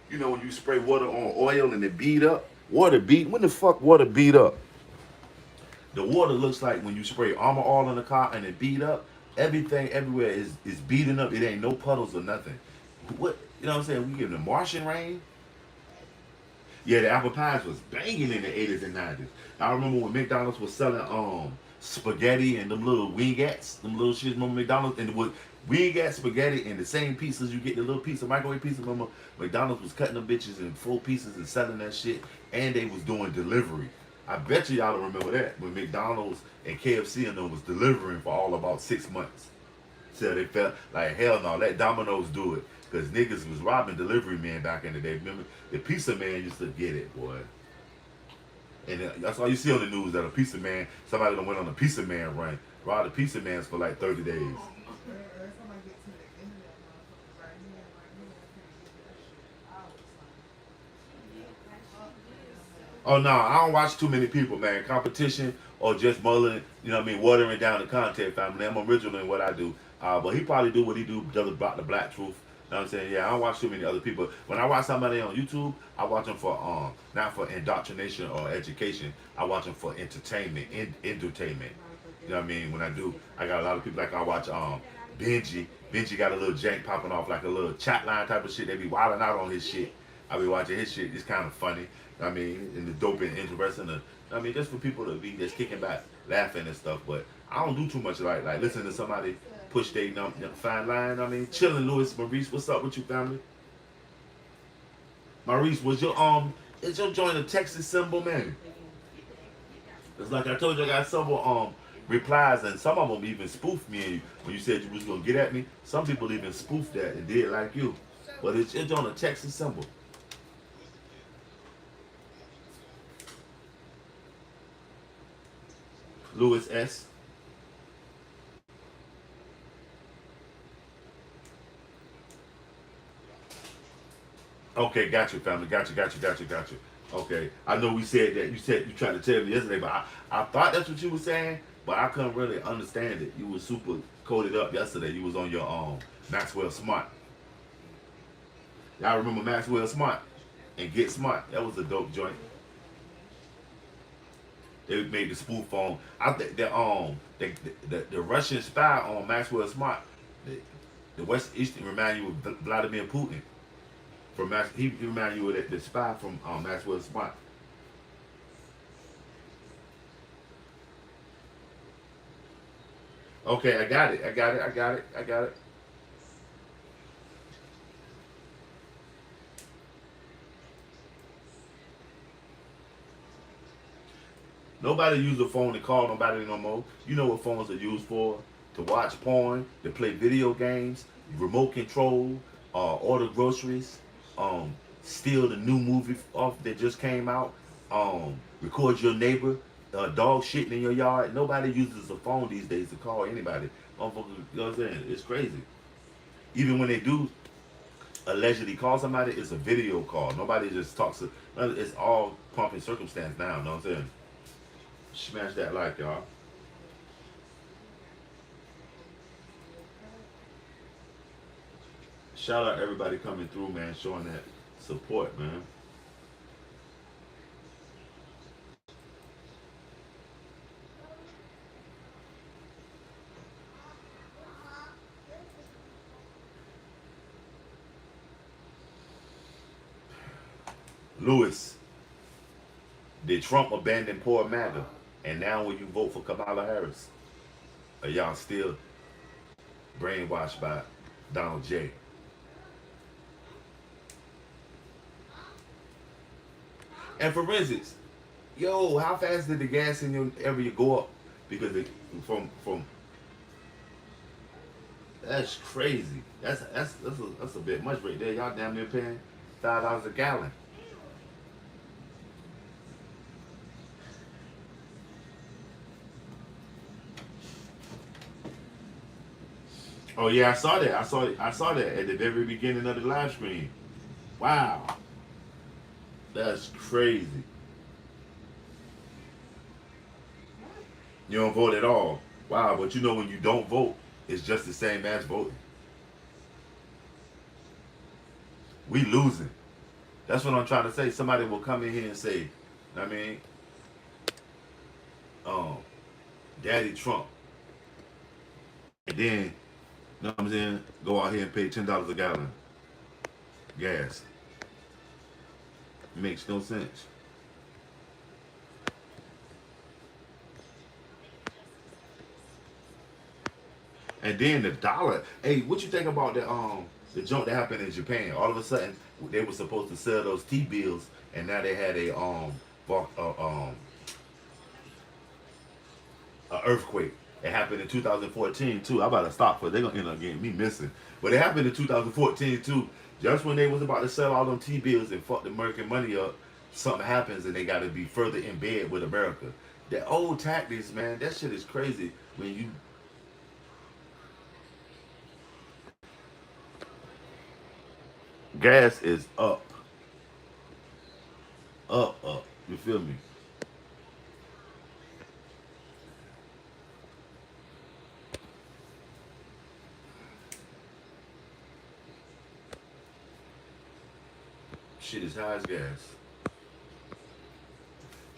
you know when you spray water on oil and it beat up. Water beat. When the fuck water beat up? The water looks like when you spray armor all in the car and it beat up. Everything everywhere is beating up. It ain't no puddles or nothing. What you know what I'm saying? We getting the Martian rain. Yeah, the apple pies was banging in the 80s and 90s. I remember when McDonald's was selling spaghetti and them little wingettes, them little shit. Remember McDonald's and with wingette spaghetti and the same pieces you get the little pizza, microwave pizza. Remember McDonald's was cutting them bitches in 4 pieces and selling that shit, and they was doing delivery. I bet you y'all don't remember that when McDonald's and KFC and them was delivering for all about 6 months. So they felt like hell no, let Domino's do it. Because niggas was robbing delivery men back in the day. Remember, the pizza man used to get it, boy. And that's all you see on the news, that a pizza man, somebody done went on a pizza man run, robbed the pizza mans for like 30 days. Oh no, I don't watch too many people, man. Competition or just mulling, you know what I mean, watering down the content family. I'm original in what I do. But he probably do what he do, does about the black truth. You know what I'm saying? Yeah, I don't watch too many other people. When I watch somebody on YouTube, I watch them for not for indoctrination or education. I watch them for entertainment, entertainment. You know what I mean? When I do, I got a lot of people like I watch Benji. Benji got a little jank popping off like a little chat line type of shit. They be wilding out on his shit. I be watching his shit. It's kind of funny. I mean, and the dope and interesting. I mean, just for people to be just kicking back, laughing and stuff. But I don't do too much like listening to somebody push their fine line. I mean, chilling. Louis, Maurice, what's up with you, family? Maurice, was your is your joint a Texas symbol, man? It's like I told you, I got several replies, and some of them even spoofed me. And when you said you was gonna get at me, some people even spoofed that and did like you. But it's on a Texas symbol. Louis S. Okay, got you, family. Got you. Okay, I know we said that. You said you tried to tell me yesterday, but I thought that's what you were saying, but I couldn't really understand it. You were super coded up yesterday. You was on your Maxwell Smart. Y'all remember Maxwell Smart and Get Smart? That was a dope joint. They made the spoof on. I think the Russian spy on Maxwell Smart, the West Eastern remind you of Vladimir Putin. From he remind you of the spy from Maxwell Smart. Okay, I got it. Nobody use a phone to call nobody no more. You know what phones are used for? To watch porn, to play video games, remote control, order groceries, steal the new movie off that just came out, record your neighbor, dog shitting in your yard. Nobody uses a phone these days to call anybody. Motherfuckers, you know what I'm saying? It's crazy. Even when they do allegedly call somebody, it's a video call. Nobody just talks to. It's all pomp and circumstance now. You know what I'm saying? Smash that like, y'all. Shout out everybody coming through, man, showing that support, man. Lewis, did Trump abandon poor MAGA? And now will you vote for Kamala Harris? Are y'all still brainwashed by Donald J? And for instance, yo, how fast did the gas in your area go up? Because from that's crazy. That's a bit much right there. Y'all damn near paying $5 a gallon. Oh yeah, I saw that. I saw that at the very beginning of the live stream. Wow, that's crazy. You don't vote at all. Wow, but you know when you don't vote, it's just the same as voting. We losing. That's what I'm trying to say. Somebody will come in here and say, I mean, um, Daddy Trump, and then, you know what I'm saying, go out here and pay $10 a gallon gas. It makes no sense. And then the dollar. Hey, what you think about the junk that happened in Japan? All of a sudden, they were supposed to sell those T bills, and now they had vol- uh, um a earthquake. It happened in 2014 too. I'm about to stop for they're gonna end up getting me missing. But it happened in 2014 too. Just when they was about to sell all them T bills and fuck the American money up, something happens and they got to be further in bed with America. The old tactics, man, that shit is crazy. When you gas is up. You feel me? Shit is high as gas.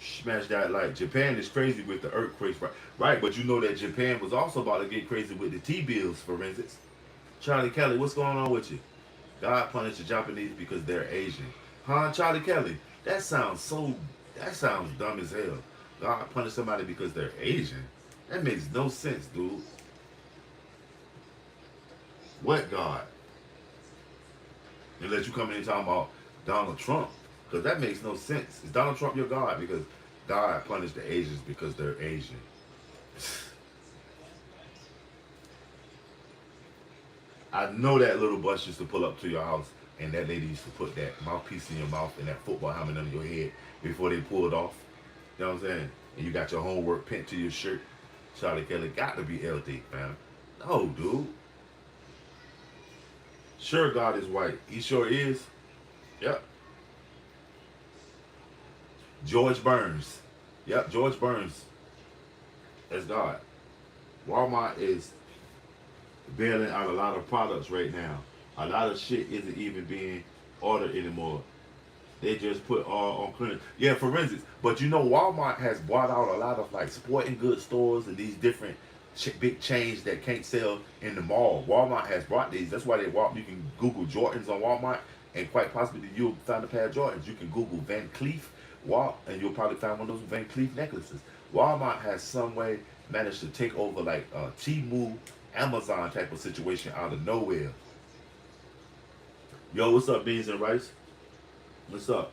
Smash that like Japan is crazy with the earthquakes, right? Right, but you know that Japan was also about to get crazy with the T bills, for instance. Charlie Kelly, what's going on with you? God punished the Japanese because they're Asian. Huh, Charlie Kelly? That sounds so. That sounds dumb as hell. God punished somebody because they're Asian. That makes no sense, dude. What God? Unless you come in and talking about Donald Trump, because that makes no sense. Is Donald Trump your God? Because God punished the Asians because they're Asian. I know that little bus used to pull up to your house, and that lady used to put that mouthpiece in your mouth and that football helmet under your head before they pulled off. You know what I'm saying? And you got your homework pinned to your shirt. Charlie Kelly got to be LD, fam. No, dude. Sure, God is white. He sure is. Yep. George Burns. Yep, George Burns. That's God. Walmart is bailing out a lot of products right now. A lot of shit isn't even being ordered anymore. They just put all on clearance. Yeah, for instance, but you know, Walmart has bought out a lot of like sporting goods stores and these different big chains that can't sell in the mall. Walmart has brought these. That's why they walk. You can Google Jordans on Walmart, and quite possibly you'll find a pair of Jordans. You can Google Van Cleef, and you'll probably find one of those Van Cleef necklaces. Walmart has some way managed to take over like Temu, Amazon type of situation out of nowhere. Yo, what's up, beans and rice? What's up?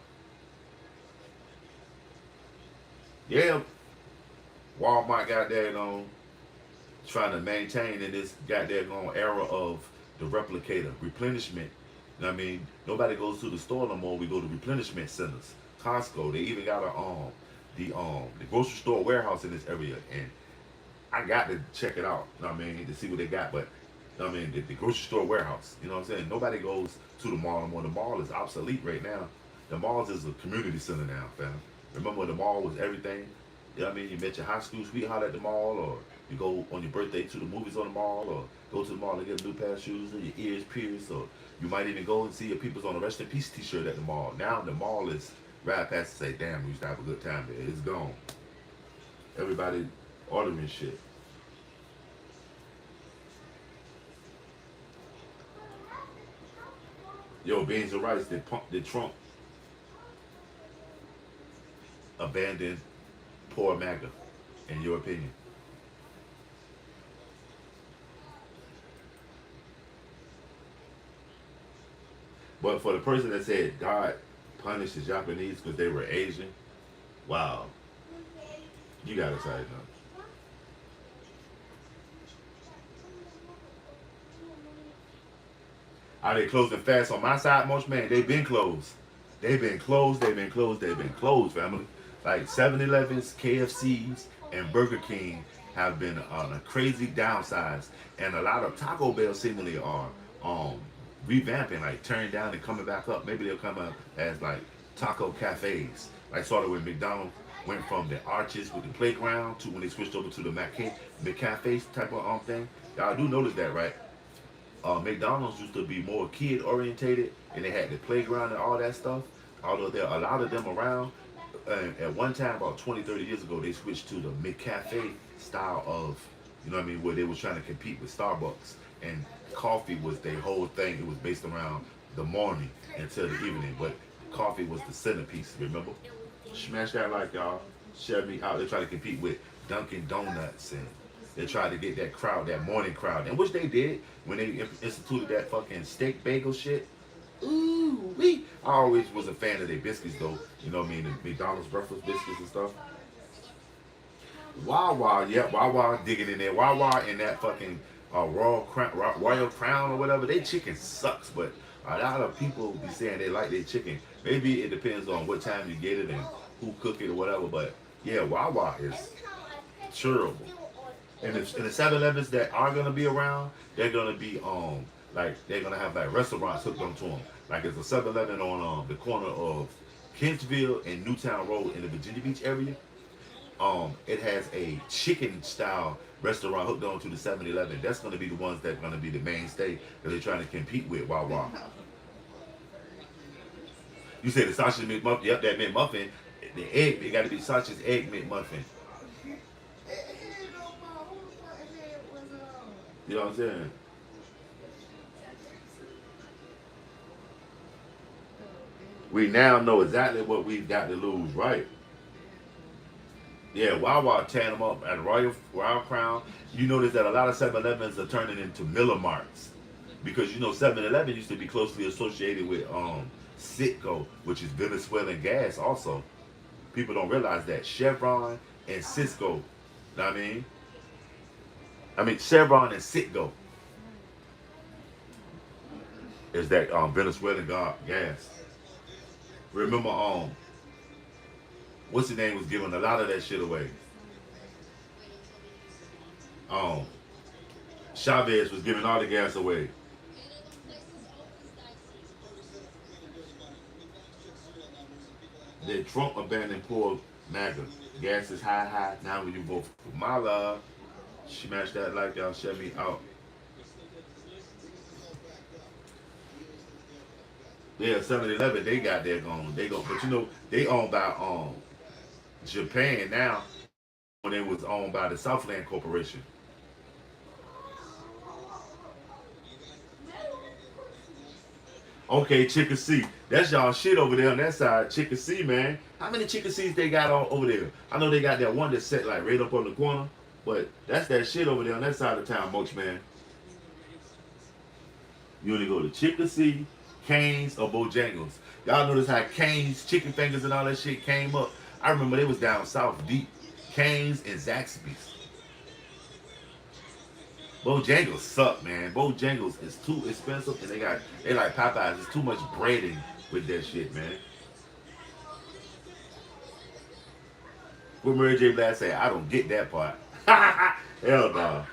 Yeah, Walmart got that on trying to maintain in this goddamn era of the replicator replenishment. You know what I mean? Nobody goes to the store no more. We go to replenishment centers. Costco. They even got the grocery store warehouse in this area, and I got to check it out. You know what I mean? To see what they got, but you know what I mean, the grocery store warehouse. You know what I'm saying? Nobody goes to the mall anymore. The mall is obsolete right now. The malls is a community center now, fam. Remember the mall was everything. You know what I mean? You met your high school sweetheart at the mall, or you go on your birthday to the movies on the mall, or go to the mall and get a new pair of shoes, or your ears pierced, or you might even go and see your people's on a Rest in Peace t-shirt at the mall. Now the mall is right past to say, damn, we used to have a good time there. It's gone. Everybody ordering shit. Yo, beans and rice, did Trump abandon poor MAGA, in your opinion? But for the person that said God punished the Japanese because they were Asian, wow, you gotta say no. Are they closing fast on my side, most man? They've been closed. They've been closed, family. Like 7-Elevens, KFCs, and Burger King have been on a crazy downsize. And a lot of Taco Bell seemingly are um, revamping, like turning down and coming back up. Maybe they'll come up as like taco cafes. Like sort of when McDonald's went from the arches with the playground to when they switched over to the McCafes type of thing. Y'all do notice that, right? McDonald's used to be more kid orientated, and they had the playground and all that stuff. Although there are a lot of them around, at one time about 20, 30 years ago, they switched to the McCafe style of, you know what I mean, where they was trying to compete with Starbucks, and coffee was their whole thing. It was based around the morning until the evening, but coffee was the centerpiece. Remember? Smash that like y'all. Share me out. They try to compete with Dunkin' Donuts, and they tried to get that crowd, that morning crowd, and which they did when they instituted that fucking steak bagel shit. Ooh, wee. I always was a fan of their biscuits though. You know what I mean? The McDonald's breakfast biscuits and stuff. Wawa, yeah, Wawa digging in there. Wawa in that fucking Royal Crown or whatever. They chicken sucks, but a lot of people be saying they like their chicken. Maybe it depends on what time you get it and who cook it or whatever. But yeah, Wawa is terrible. And the 7-Elevens that are gonna be around, they're gonna be like they're gonna have like restaurants hooked onto them. Like it's a 7-Eleven on the corner of Kentsville and Newtown Road in the Virginia Beach area. It has a chicken style restaurant hooked onto the 7-Eleven. That's gonna be the ones that gonna be the mainstay that they're trying to compete with Wawa. You said the sausage McMuffin. Yep, that McMuffin. The egg, it got to be sausage egg McMuffin. You know what I'm saying? We now know exactly what we've got to lose, right? Yeah, Wawa tearing them up at Royal Crown. You notice that a lot of 7-Elevens are turning into Miller Marts. Because you know 7-Eleven used to be closely associated with Citgo, which is Venezuelan gas also. People don't realize that. Chevron and Cisco, know what I mean? Chevron and Citgo is that Venezuelan gas. Remember, what's the name was giving a lot of that shit away. Chavez was giving all the gas away. Then Trump abandoned poor MAGA. Gas is high, high. Now when you vote for kamala, smash that like y'all, shut me out. Yeah, 7-Eleven, they got their going. They go, but you know, they owned by Japan now when they was owned by the Southland Corporation. Okay, Chickasee. That's y'all shit over there on that side. Chickasee, man. How many Chickasees they got over there? I know they got that one that's set like right up on the corner, but that's that shit over there on that side of town, Moach, man. You only go to Chickasee, Cane's, or Bojangles. Y'all notice how Cane's, chicken fingers, and all that shit came up. I remember they was down south deep. Cane's and Zaxby's. Bojangles suck, man. Bojangles is too expensive, and they like Popeyes. It's too much breading with that shit, man. What Mary J. Blige say? I don't get that part. Hell no.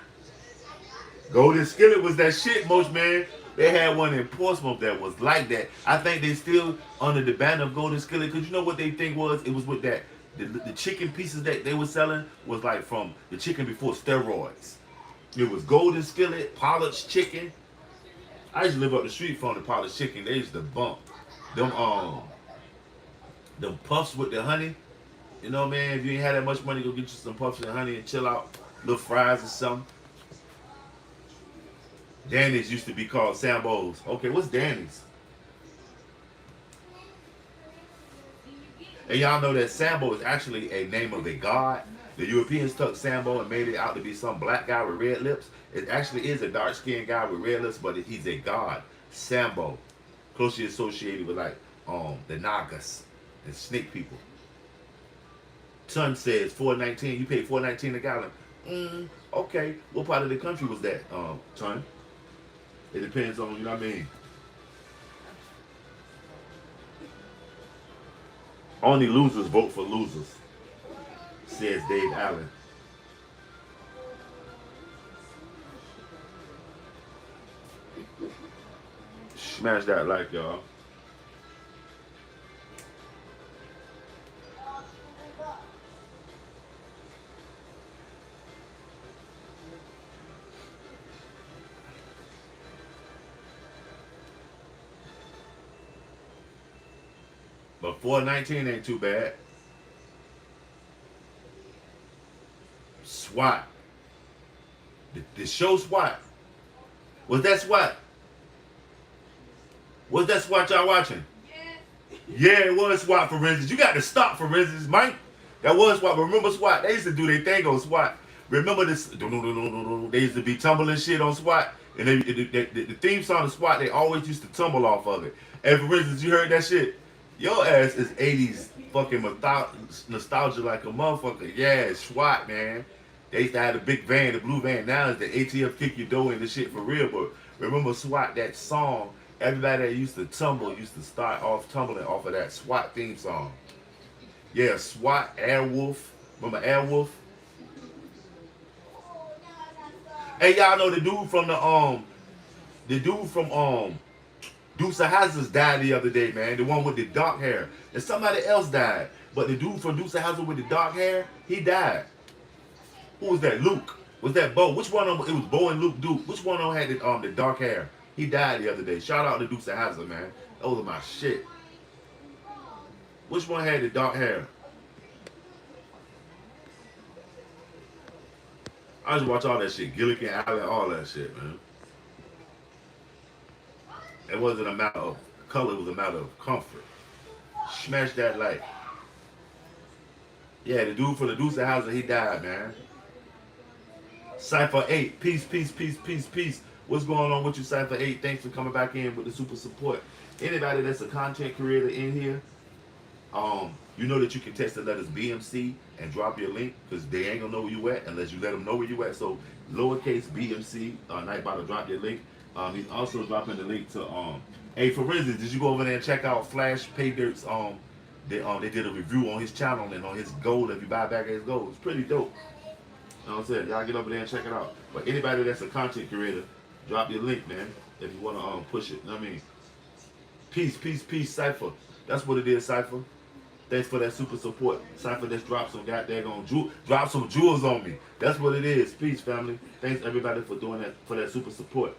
Golden Skillet was that shit, most man. They had one in Portsmouth that was like that. I think they still under the banner of Golden Skillet, because you know what they think was? It was with that the chicken pieces that they were selling was like from the chicken before steroids. It was Golden Skillet, polished chicken. I used to live up the street from the polished chicken. They used to bump them puffs with the honey. You know, man, if you ain't had that much money, go get you some puffs and honey and chill out. Little fries or something. Danny's used to be called Sambo's. Okay, what's Danny's? And y'all know that Sambo is actually a name of a god. The Europeans took Sambo and made it out to be some black guy with red lips. It actually is a dark-skinned guy with red lips, but he's a god. Sambo. Closely associated with like the Nagas and snake people. Ton says $4.19. You pay $4.19 a gallon. Okay. What part of the country was that, Ton? It depends on, you know what I mean? Only losers vote for losers, says Dave Allen. Smash that like, y'all. But 419 ain't too bad. SWAT. The show SWAT. Was that SWAT? Was that SWAT y'all watching? Yeah, it was SWAT, for instance. You got to stop, for instance, Mike. That was SWAT. But remember SWAT? They used to do their thing on SWAT. Remember this? They used to be tumbling shit on SWAT. And the theme song of SWAT, they always used to tumble off of it. And for instance, you heard that shit? Your ass is 80s fucking nostalgia like a motherfucker. Yeah, SWAT, man. They used to have the big van, the blue van. Now it's the ATF kick your door and the shit for real. But remember SWAT, that song, everybody that used to tumble used to start off tumbling off of that SWAT theme song. Yeah, SWAT, Airwolf. Remember Airwolf? Hey, y'all know the dude from Dukes of Hazzard died the other day, man. The one with the dark hair. And somebody else died. But the dude from Dukes of Hazzard with the dark hair, he died. Who was that? Luke. Was that Bo? Which one of them? It was Bo and Luke Duke. Which one of them had the dark hair? He died the other day. Shout out to Dukes of Hazzard, man. Those are my shit. Which one had the dark hair? I just watch all that shit. Gilligan Alley, all that shit, man. It wasn't a matter of color, it was a matter of comfort. Smash that light. Yeah, the dude from the Dukes of Hazzard, he died, man. Cypher 8, peace, peace, peace, peace, peace. What's going on with you, Cypher 8? Thanks for coming back in with the super support. Anybody that's a content creator in here, you know that you can text the letters BMC and drop your link, because they ain't gonna know where you at unless you let them know where you at. So lowercase BMC, Nightbot to drop your link. He's also dropping the link to hey, for instance, did you go over there and check out Flash Pay Dirt's they did a review on his channel and on his gold, if you buy back his gold. It's pretty dope. You know what I'm saying? Y'all get over there and check it out. But anybody that's a content creator, drop your link, man, if you wanna push it. You know what I mean? Peace, peace, peace, Cypher. That's what it is, Cypher. Thanks for that super support. Cypher just dropped some drop some jewels on me. That's what it is. Peace, family. Thanks everybody for doing that, for that super support.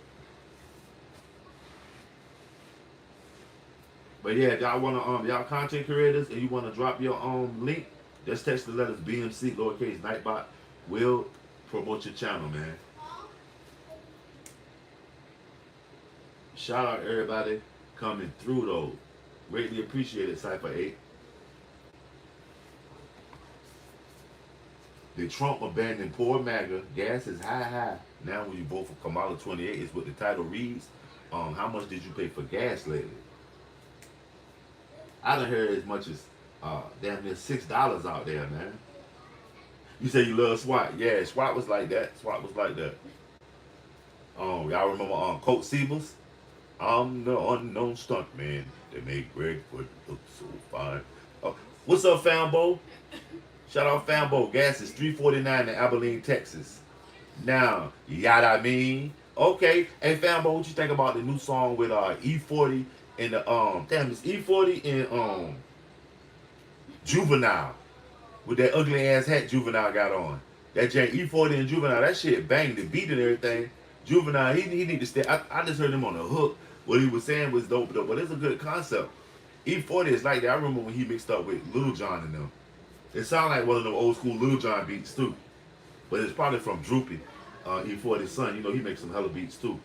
But yeah, y'all wanna y'all content creators and you wanna drop your link, just text the letters BMC lowercase Nightbot. We'll promote your channel, man. Shout out everybody coming through though. Greatly appreciate it, Cypher 8. Did Trump abandon poor MAGA? Gas is high. Now when you vote for Kamala 28 is what the title reads. How much did you pay for gas lately? I done heard as much as damn near $6 out there, man. You say you love SWAT. Yeah, SWAT was like that. SWAT was like that. Y'all remember Colt Sievers? I'm the unknown stunt man. They make Greg Foot look so fine. What's up, Fambo? Shout out Fambo. Gas is $3.49 in Abilene, Texas. Now, yada mean. Okay. Hey Fambo, what you think about the new song with E40 and the it's E40 and Juvenile. With that ugly ass hat Juvenile got on. That E40 and Juvenile, that shit banged the beat and everything. Juvenile, he need to stay. I just heard him on the hook. What he was saying was dope, but it's a good concept. E40 is like that. I remember when he mixed up with Lil Jon and them. It sounded like one of them old school Lil Jon beats too. But it's probably from Droopy, E40's son. You know, he makes some hella beats too.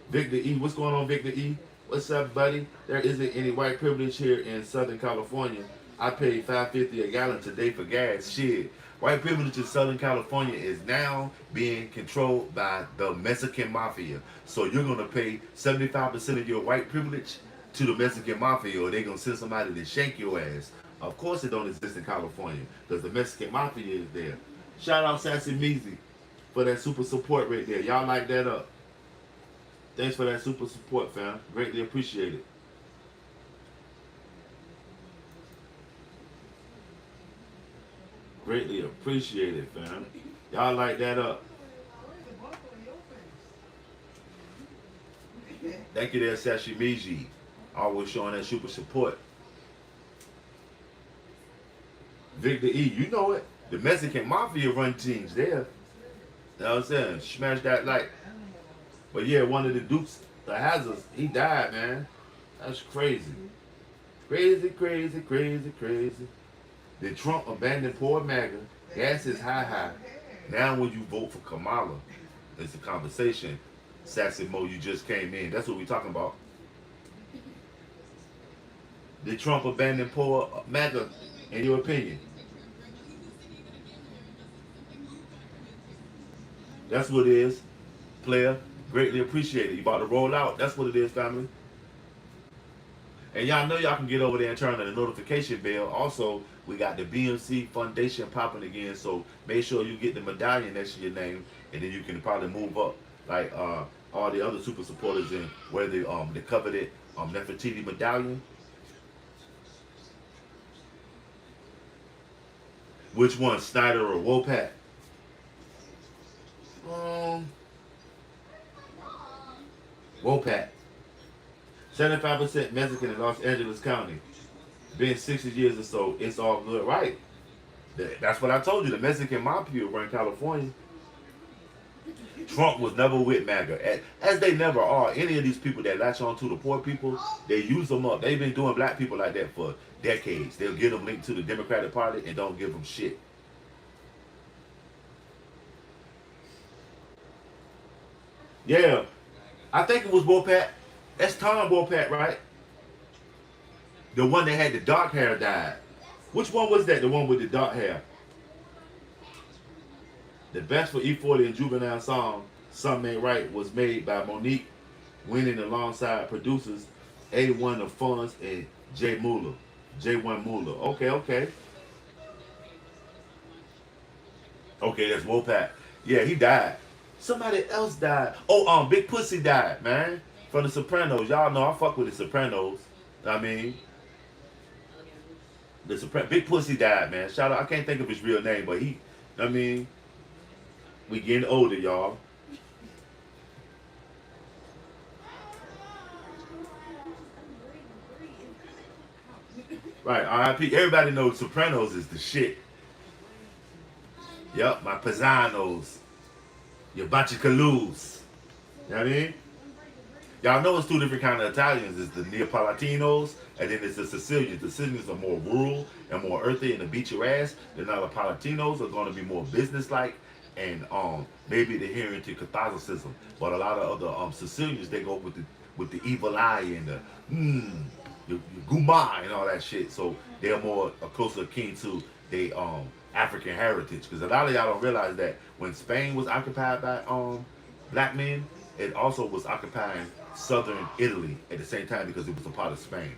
Victor E, what's going on, Victor E? What's up, buddy? There isn't any white privilege here in Southern California. I paid $5.50 a gallon today for gas. Shit. White privilege in Southern California is now being controlled by the Mexican mafia. So you're going to pay 75% of your white privilege to the Mexican mafia, or they're going to send somebody to shank your ass. Of course it don't exist in California, because the Mexican mafia is there. Shout out Sassy Measy for that super support right there. Y'all light that up. Thanks for that super support, fam. Greatly appreciate it. Greatly appreciate it, fam. Y'all light that up. Thank you there, Sashimiji. Always showing that super support. Victor E, you know it. The Mexican mafia run teams there. You know what I'm saying? Smash that light. But yeah, one of the Dukes, the Hazards, he died, man. That's crazy. Crazy, crazy, crazy, crazy. Did Trump abandon poor MAGA? Gas is high. Now when you vote for Kamala, it's a conversation. Sassy Mo, you just came in. That's what we talking about. Did Trump abandon poor MAGA, in your opinion? That's what it is, player. Greatly appreciate it. You about to roll out. That's what it is, family. And y'all know y'all can get over there and turn on the notification bell. Also, we got the BMC Foundation popping again, so make sure you get the medallion next to your name, and then you can probably move up like all the other super supporters in where they coveted Nefertiti medallion. Which one, Snyder or Wopat? Wopat. 75% Mexican in Los Angeles County. Been 60 years or so. It's all good, right? That's what I told you. The Mexican mafia run California. Trump was never with MAGA, as they never are. Any of these people that latch on to the poor people, they use them up. They've been doing black people like that for decades. They'll get them linked to the Democratic Party and don't give them shit. Yeah, I think it was Wopat. That's Tom Wopat, right? The one that had the dark hair died. Which one was that? The one with the dark hair. The best for E40 and Juvenile song, Something Ain't Right, was made by Monique, winning alongside producers A1 of Funds and J1 Muller. Okay. Okay, that's Wopat. Yeah, he died. Somebody else died. Oh, Big Pussy died, man. From the Sopranos. Y'all know I fuck with the Sopranos. I mean, Big Pussy died, man. Shout out. I can't think of his real name, but we getting older, y'all. Right, R.I.P. Everybody knows Sopranos is the shit. Yep, my Paisanos. Your Bachicaloos. You know what I mean? Y'all know it's two different kind of Italians. It's the Neapolitanos, and then it's the Sicilians. The Sicilians are more rural and more earthy and to beat your ass. The Neapolitanos are going to be more business-like and maybe adhering to Catholicism. But a lot of other Sicilians, they go with the evil eye and the your guma and all that shit. So they're more closer akin to the African heritage. Because a lot of y'all don't realize that when Spain was occupied by black men, it also was occupying southern Italy at the same time because it was a part of Spain.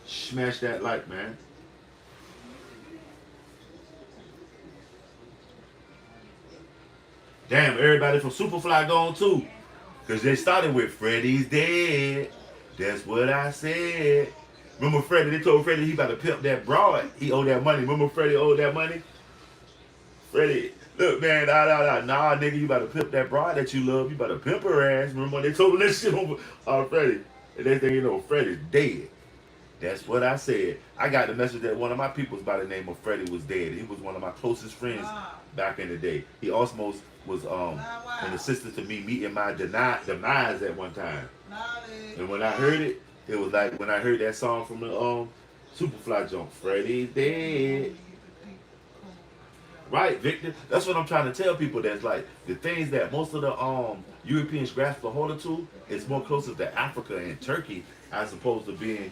Smash that like, man. Damn, everybody from Superfly gone too. Because they started with Freddie's dead. That's what I said. Remember Freddie? They told Freddie he about to pimp that broad. He owed that money. Remember Freddie owed that money? Freddie, look, man, nah, nigga, you about to pimp that broad that you love. You about to pimp her ass. Remember when they told him this shit on Freddie? And they think, Freddie's dead. That's what I said. I got the message that one of my peoples by the name of Freddie was dead. He was one of my closest friends back in the day. He also was an assistant to me meeting my demise at one time. And when I heard it, it was like when I heard that song from the Superfly jump, Freddie's dead. Right, Victor? That's what I'm trying to tell people. That's like the things that most of the Europeans grasp a hold to is more closer to Africa and Turkey as opposed to being,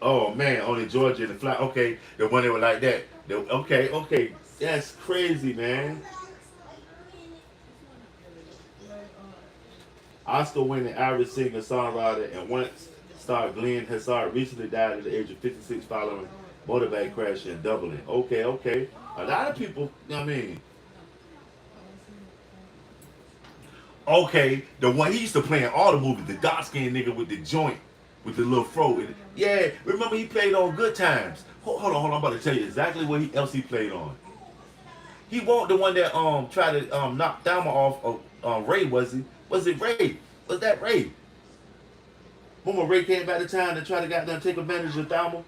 oh man, only Georgia and the fly. Okay, the one they were like that. Okay, that's crazy, man. Oscar-winning Irish singer, songwriter, and once star Glenn Hassard recently died at the age of 56 following motorbike crash in Dublin. Okay. A lot of people, okay, the one he used to play in all the movies, the dark-skinned nigga with the joint, with the little fro. Yeah, remember he played on Good Times. Hold on, I'm about to tell you exactly what else he played on. He wasn't the one that tried to knock Dahmer off of Ray, was he? Was it Ray? Was that Ray? Remember Ray came back to town to try to goddamn take advantage of Dahmer?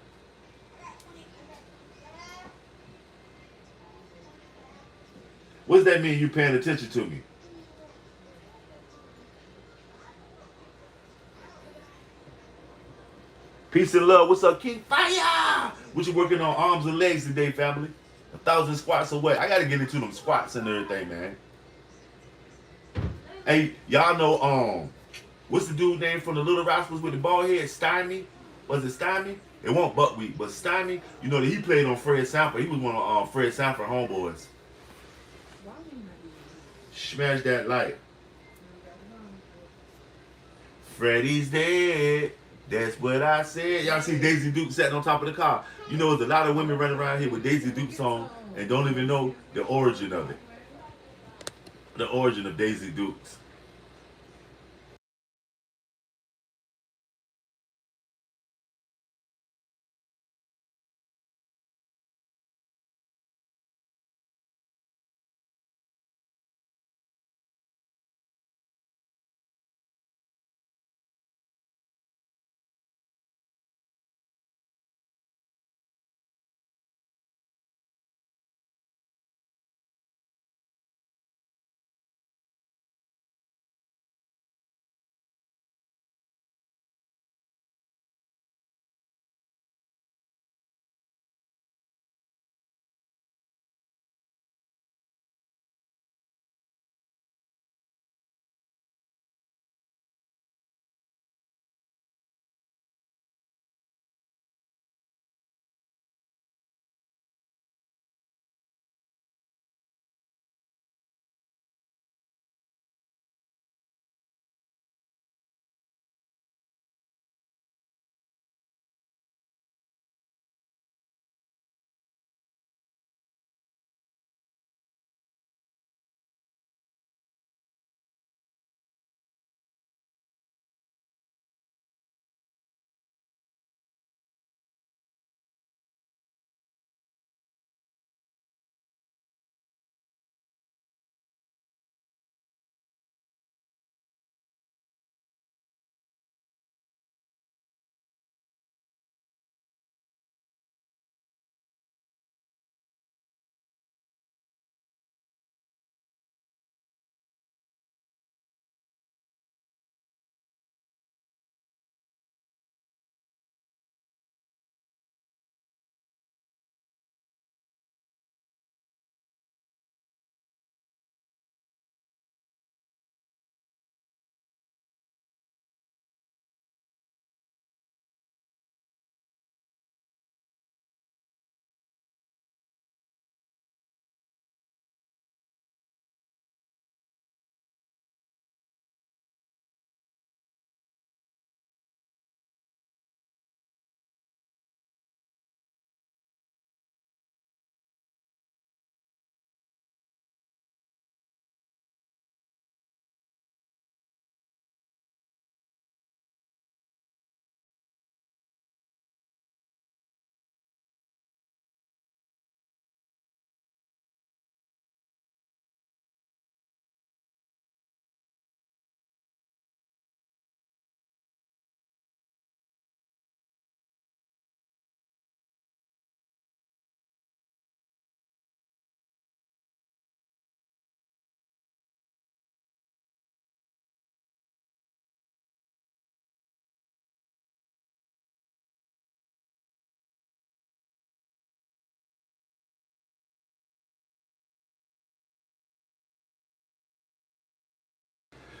What does that mean, you paying attention to me? Peace and love. What's up, King Fire? What you working on arms and legs today, family? 1,000 squats away. I gotta get into them squats and everything, man. Hey, y'all know what's the dude name from the Little Rascals with the bald head? Stymie? Was it Stymie? It won't Buckwheat, but Stymie. You know that he played on Fred Sanford. He was one of Fred Sanford homeboys. Smash that light. Freddie's dead. That's what I said. Y'all see Daisy Duke sitting on top of the car. You know, there's a lot of women running around here with Daisy Duke's on and don't even know the origin of it. The origin of Daisy Dukes.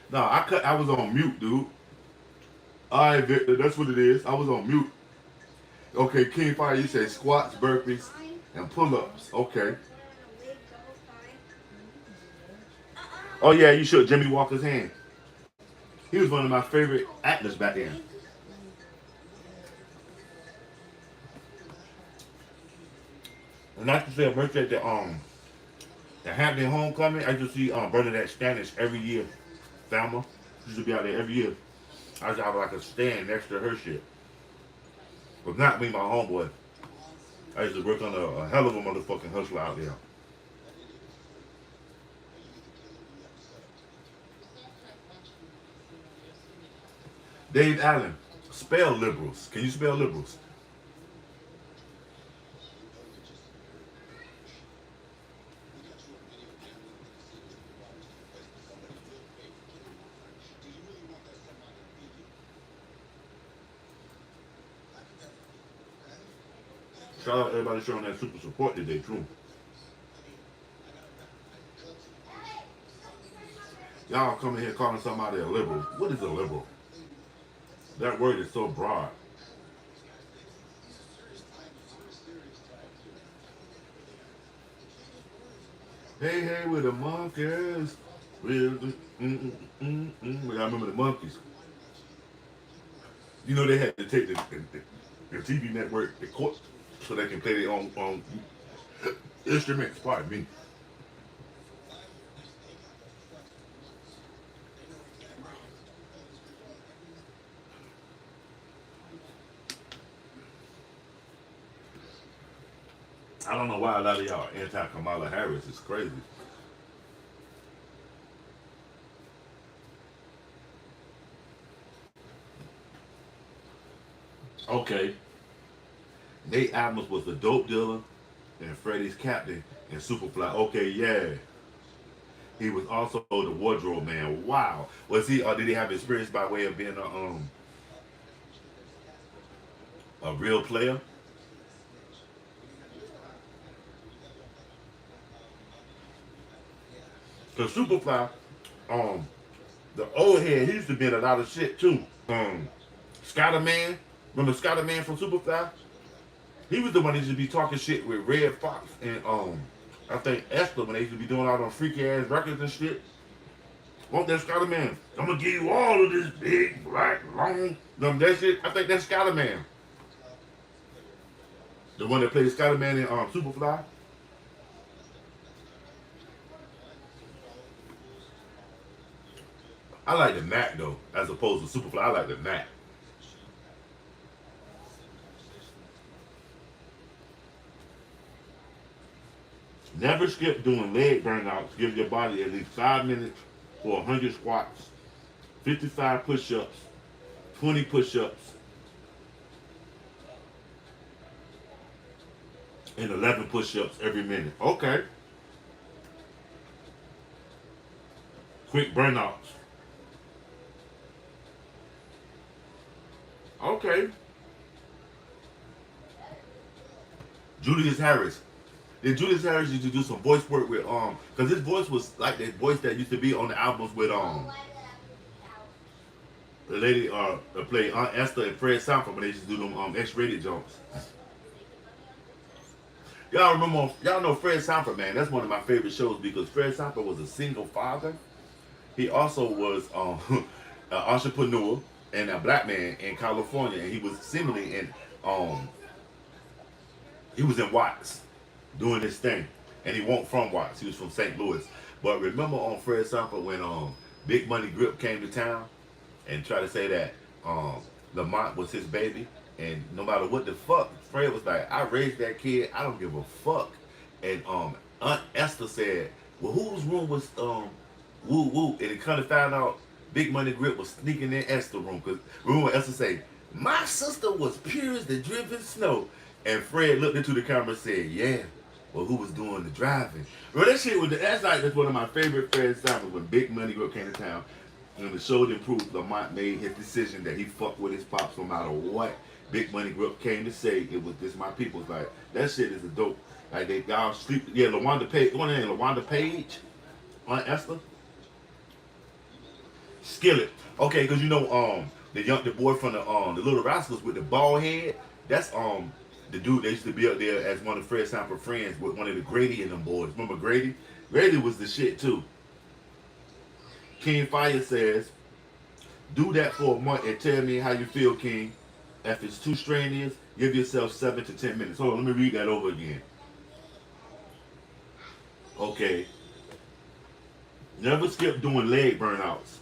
No, I was on mute, dude. Alright, Victor, that's what it is. I was on mute. Okay, King Fire, you say squats, burpees, and pull-ups. Okay. Oh yeah, you shook Jimmy Walker's hand. He was one of my favorite actors back then. And I can say a birthday at the Hampton Homecoming. I used to see Bernadette Stanish every year. Thelma used to be out there every year. I used to have like a stand next to her shit. But not me, my homeboy. I used to work on a hell of a motherfucking hustler out there. Dave Allen, spell liberals. Can you spell liberals? Shout out everybody showing that super support today, too. Y'all coming here calling somebody a liberal. What is a liberal? That word is so broad. Hey, hey, with the monkeys. With the, I remember the monkeys. You know they had to take the TV network to court so they can play their own instruments. Pardon me. I don't know why a lot of y'all are anti-Kamala Harris. It's crazy. Okay. Nate Adams was the dope dealer and Freddie's captain in Superfly. Okay, yeah. He was also the wardrobe man. Wow. Was he? Did he have experience by way of being a real player? Cause Superfly, the old head, he used to be in a lot of shit too. Scatter Man, remember Scatter Man from Superfly? He was the one that used to be talking shit with Red Fox and I think Esther when they used to be doing all those freaky ass records and shit. Want that Scatter Man? I'm gonna give you all of this big black long that shit. I think that's Scatter Man. The one that played Scatter Man in Superfly. I like the Mac though, as opposed to Superfly. I like the Mac. Never skip doing leg burnouts. Give your body at least 5 minutes for 100 squats, 55 push-ups, 20 push-ups, and 11 push-ups every minute. Okay. Quick burnouts. Okay. Julius Harris. Did Julius Harris used to do some voice work with because his voice was like that voice that used to be on the albums with the lady that played Aunt Esther and Fred Sanford when they used to do them X-rated jumps. Y'all know Fred Sanford, man. That's one of my favorite shows because Fred Sanford was a single father. He also was an entrepreneur and a black man in California, and he was seemingly in he was in Watts doing this thing, and he wasn't from Watts. He was from St. Louis. But remember on Fred Sanford when Big Money Grip came to town and tried to say that Lamont was his baby, and no matter what the fuck, Fred was like, I raised that kid, I don't give a fuck. And Aunt Esther said, well, whose room was woo woo? And it kind of found out Big Money Grip was sneaking in Esther's room. Because remember Esther say, my sister was pure as the driven snow. And Fred looked into the camera and said, yeah, well, who was doing the driving? Well, that shit was, that's one of my favorite Fred Sanford when Big Money Grip came to town. And the show didn't prove Lamont made his decision that he fucked with his pops no matter what Big Money Grip came to say. It was this my people's like, that shit is a dope. Like they y'all sleep, yeah, LaWanda Page, one name, LaWanda Page, Aunt Esther. Skillet. Okay, because you know the boy from the Little Rascals with the bald head, that's the dude that used to be up there as one of Fred Sanford friends with one of the Grady and them boys. Remember Grady? Grady was the shit too. King Fire says, do that for a month and tell me how you feel, King. If it's too strenuous, give yourself 7 to 10 minutes. Hold on, let me read that over again. Okay. Never skip doing leg burnouts.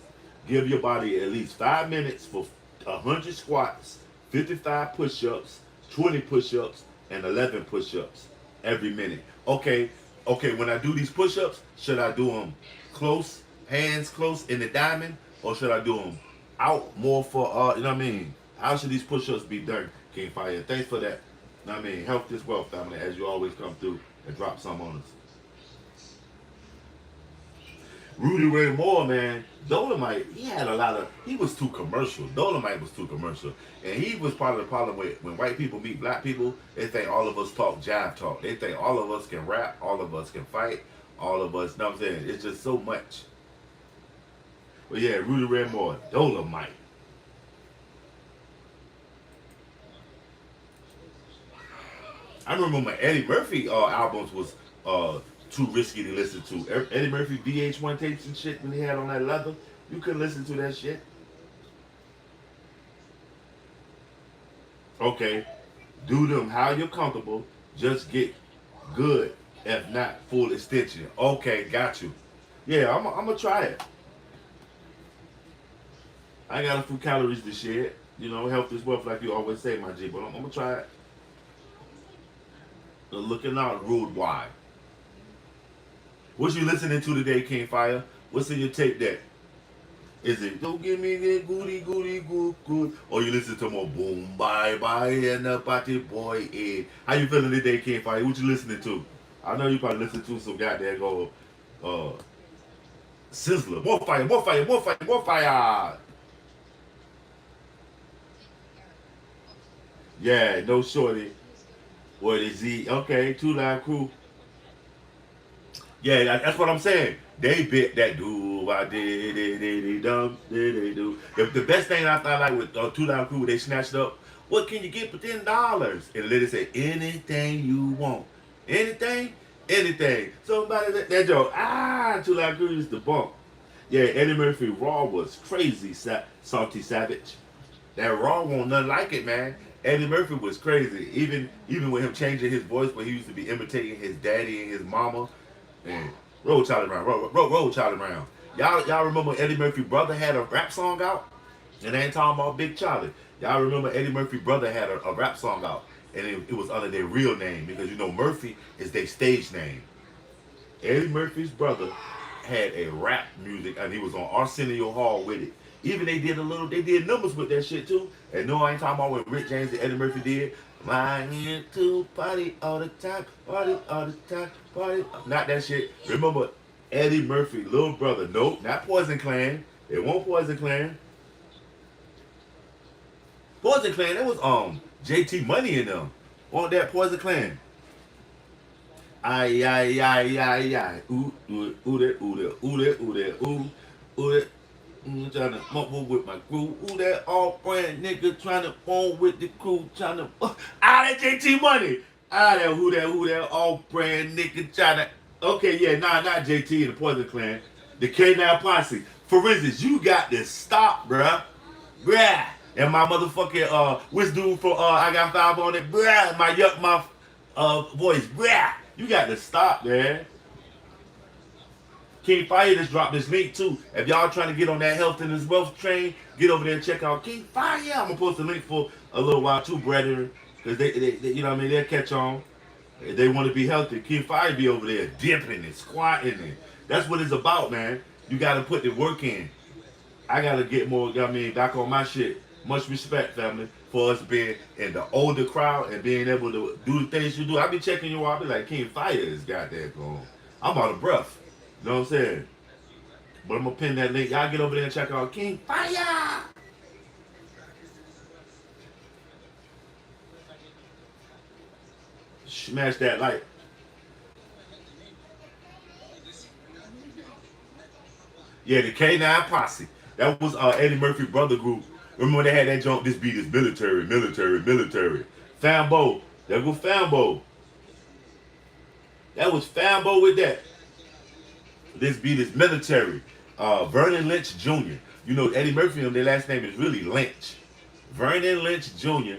Give your body at least 5 minutes for 100 squats, 55 push-ups, 20 push-ups, and 11 push-ups every minute. Okay, when I do these push-ups, should I do them close, hands close in the diamond, or should I do them out more for, you know what I mean? How should these push-ups be done, King Fire? Thanks for that. You know what I mean? Health is wealth, family, as you always come through and drop some on us. Rudy Ray Moore, man, Dolomite, he was too commercial. Dolomite was too commercial. And he was part of the problem with when white people meet black people, they think all of us talk jive talk. They think all of us can rap, all of us can fight, all of us, you know what I'm saying? It's just so much. But yeah, Rudy Ray Moore, Dolomite. I remember my Eddie Murphy albums was too risky to listen to. Eddie Murphy VH1 tapes and shit when he had on that leather, you couldn't listen to that shit. Okay, do them how you're comfortable. Just get good, if not full extension. Okay, got you. Yeah, I'm gonna try it. I got a few calories to share. You know, health is wealth, like you always say, my G. But I'm gonna try it. Looking out, rude wide. What you listening to today, King Fire? What's in your tape deck? Is it don't give me that goody goody good good, or you listen to more boom bye bye and the party boy? How you feeling today, King Fire? What you listening to? I know you probably listen to some goddamn go Sizzler. More fire, more fire, more fire, more fire. Yeah, no shorty. What is he? Okay, 2 Live Crew. Yeah, that's what I'm saying. They bit that do I did dum did do. The best thing I like with 2 Live Crew, they snatched up. What can you get for $10? And they say anything you want, anything, anything. Somebody that joke 2 Live Crew is the bump. Yeah, Eddie Murphy Raw was crazy, Salty Savage. That Raw won't nothing like it, man. Eddie Murphy was crazy. Even with him changing his voice, when he used to be imitating his daddy and his mama. And roll Charlie Brown, roll Charlie Brown. Y'all remember Eddie Murphy brother had a rap song out? And I ain't talking about Big Charlie. Y'all remember Eddie Murphy brother had a rap song out, and it was under their real name because you know Murphy is their stage name. Eddie Murphy's brother had a rap music, and he was on Arsenio Hall with it. Even they did numbers with that shit too. And no, I ain't talking about what Rick James and Eddie Murphy did. My to party all the time, party all the time, party. Not that shit. Remember Eddie Murphy, little brother. Nope, not Poison Clan. It won't Poison Clan. Poison Clan, that was JT Money in them. Want that Poison Clan? Ay ay ay ay ay. Ooh ooh ooh that ooh that ooh that ooh that ooh ooh that. Trying to mumble with my crew. Ooh, that all brand nigga trying to phone with the crew. Trying to that JT Money. That all brand nigga trying to. Okay, yeah, not JT and the Poison Clan. The K9 Posse. For instance, you got to stop, bruh. Bruh. And my motherfucking which dude for I got 5 on it, bruh. My yuck mouth voice, bruh. You got to stop, man. King Fire just dropped this link too. If y'all trying to get on that health and his wealth train, get over there and check out King Fire. I'm gonna post a link for a little while too, brethren, because they you know what I mean, they'll catch on. If they want to be healthy, King Fire be over there dipping and squatting and that's what it's about, man. You gotta put the work in. I gotta get more, you know what I mean, back on my shit. Much respect, family, for us being in the older crowd and being able to do the things you do. I be checking you out, I be like, King Fire is goddamn going. I'm out of breath. You know what I'm saying? But I'm gonna pin that link. Y'all get over there and check out King Fire. Smash that like. Yeah, the K9 Posse. That was Eddie Murphy brother group. Remember when they had that joint? This beat is military, military, military. Fambo. There go Fambo. That was Fambo with that. This beat is military. Vernon Lynch Jr. You know Eddie Murphy, their last name is really Lynch. Vernon Lynch Jr. You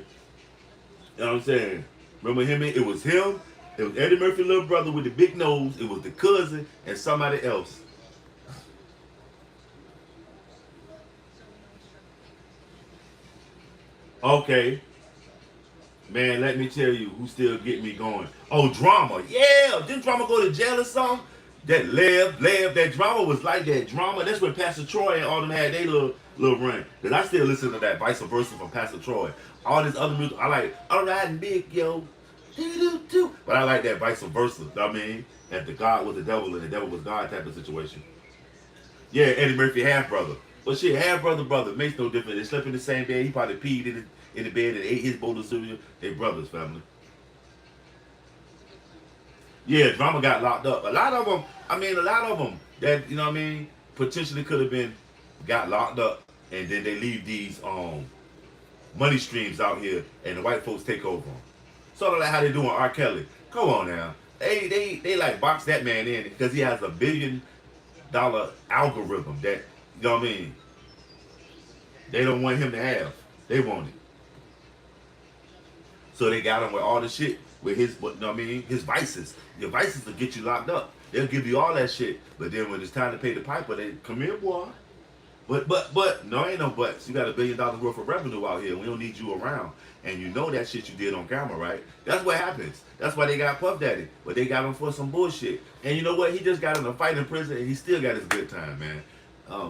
know what I'm saying? Remember him? It was him. It was Eddie Murphy, little brother with the big nose. It was the cousin and somebody else. Okay. Man, let me tell you who still get me going. Oh, Drama. Yeah. Didn't Drama go to jail or something? That that Drama was like that. Drama. That's when Pastor Troy and all them had their little run. Cause I still listen to that vice versa from Pastor Troy. All this other music, I like. I'm riding big, yo. But I like that vice versa. You know what I mean, that the God was the devil and the devil was God type of situation. Yeah, Eddie Murphy half brother. But shit, half brother makes no difference. They slept in the same bed. He probably peed in the bed and ate his bowl of cereal. They brothers, family. Yeah, drama got locked up. A lot of them. I mean, a lot of them that you know what I mean potentially could have been got locked up, and then they leave these money streams out here, and the white folks take over them. Sort of like how they doing R. Kelly. Come on now. They like box that man in because he has $1 billion algorithm that you know what I mean. They don't want him to have. They want it. So they got him with all the shit with his, what you know what I mean, his vices. Your vices will get you locked up. They'll give you all that shit, but then when it's time to pay the piper, they come here, boy. But no, ain't no buts. You got $1 billion worth of revenue out here. We don't need you around, and you know that shit you did on camera, right? That's what happens. That's why they got Puff Daddy, but they got him for some bullshit. And you know what? He just got in a fight in prison, and he still got his good time, man.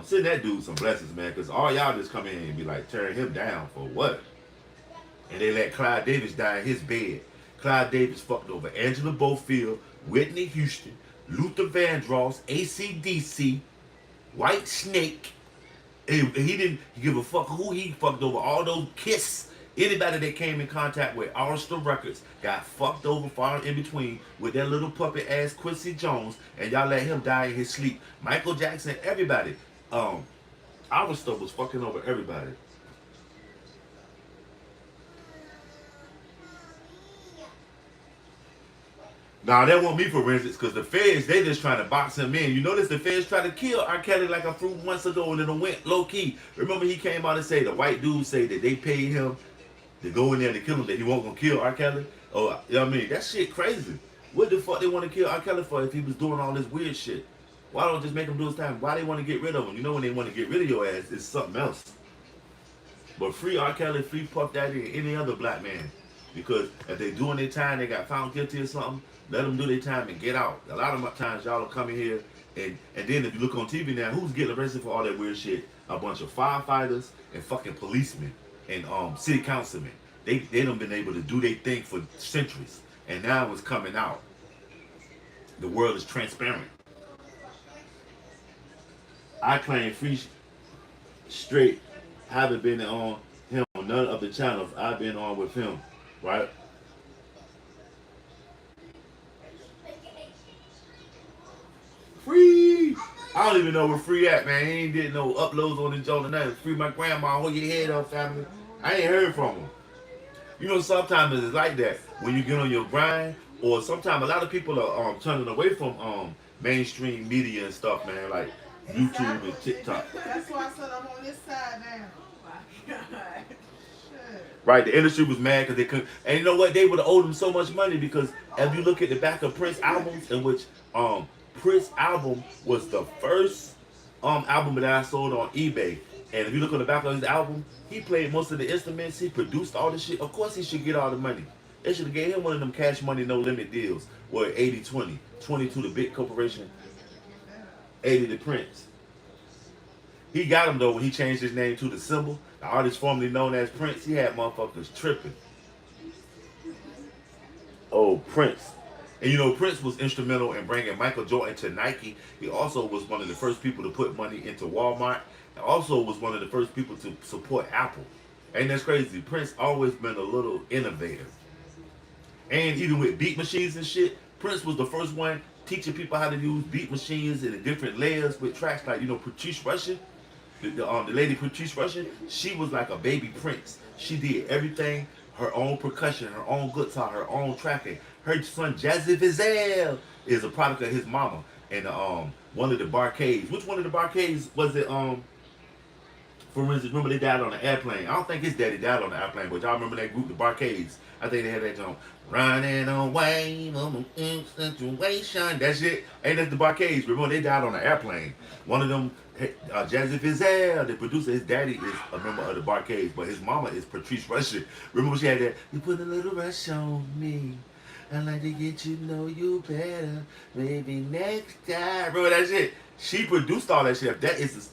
Send that dude some blessings, man, because all y'all just come in and be like tearing him down for what? And they let Clyde Davis die in his bed. Clyde Davis fucked over Angela Bofield, Whitney Houston, Luther Vandross, AC/DC, White Snake. And he didn't give a fuck who he fucked over. All those Kiss, anybody that came in contact with Arista Records got fucked over far in between with that little puppet ass Quincy Jones, and y'all let him die in his sleep. Michael Jackson, everybody. Arista was fucking over everybody. Now that won't be forensics because the feds they just trying to box him in. You notice the feds tried to kill R. Kelly like a few months ago and it went low key. Remember he came out and said the white dude say that they paid him to go in there to kill him, that he won't gonna kill R. Kelly. Oh, you know what I mean? That shit crazy. What the fuck they want to kill R. Kelly for if he was doing all this weird shit? Why don't just make him do his time? Why they want to get rid of him? You know when they want to get rid of your ass, it's something else. But free R. Kelly, free Puff Daddy, and any other black man. Because if they doing their time, they got found guilty or something, let them do their time and get out. A lot of times y'all will come in here and then if you look on TV now, who's getting arrested for all that weird shit? A bunch of firefighters and fucking policemen and city councilmen. They done been able to do their thing for centuries. And now it's coming out. The world is transparent. I claim free straight. Haven't been on him on none of the channels I've been on with him, right? Free. I don't even know where Free at, man. He ain't did no uploads on his joint tonight. Free my grandma. Hold your head up, family. I ain't heard from him. You know, sometimes it's like that when you get on your grind, or sometimes a lot of people are turning away from mainstream media and stuff, man, like YouTube and TikTok. That's why I said I'm on this side now. Oh my God. Shit. Right, the industry was mad because they couldn't. And you know what? They would have owed him so much money because if you look at the back of Prince albums, in which Prince album was the first album that I sold on eBay. And if you look on the back of his album, he played most of the instruments. He produced all the shit. Of course, he should get all the money. They should have gave him one of them cash money, no limit deals where 80-20, 20 to the big corporation, 80 to Prince. He got him though when he changed his name to the symbol. The artist formerly known as Prince, he had motherfuckers tripping. Oh, Prince. And you know, Prince was instrumental in bringing Michael Jordan to Nike. He also was one of the first people to put money into Walmart. And also was one of the first people to support Apple. Ain't that crazy? Prince always been a little innovative. And even with beat machines and shit, Prince was the first one teaching people how to use beat machines in the different layers with tracks like, you know, Patrice Rushen. The lady Patrice Rushen, she was like a baby Prince. She did everything, her own percussion, her own guitar, her own tracking. Her son Jazzy Vizelle is a product of his mama. And one of the Barcades. Which one of the Barcades was it? For instance, remember they died on an airplane. I don't think his daddy died on the airplane, but y'all remember that group, the Barcades. I think they had that song, running away from a situation. That shit, ain't that the Barcades? Remember they died on an airplane. One of them, Jazzy Vizelle, the producer, his daddy is a member of the Barcades, but his mama is Patrice Rushen. Remember she had that, you put a little rush on me. I like to get you know you better. Maybe next time. Remember that shit? She produced all that shit. That is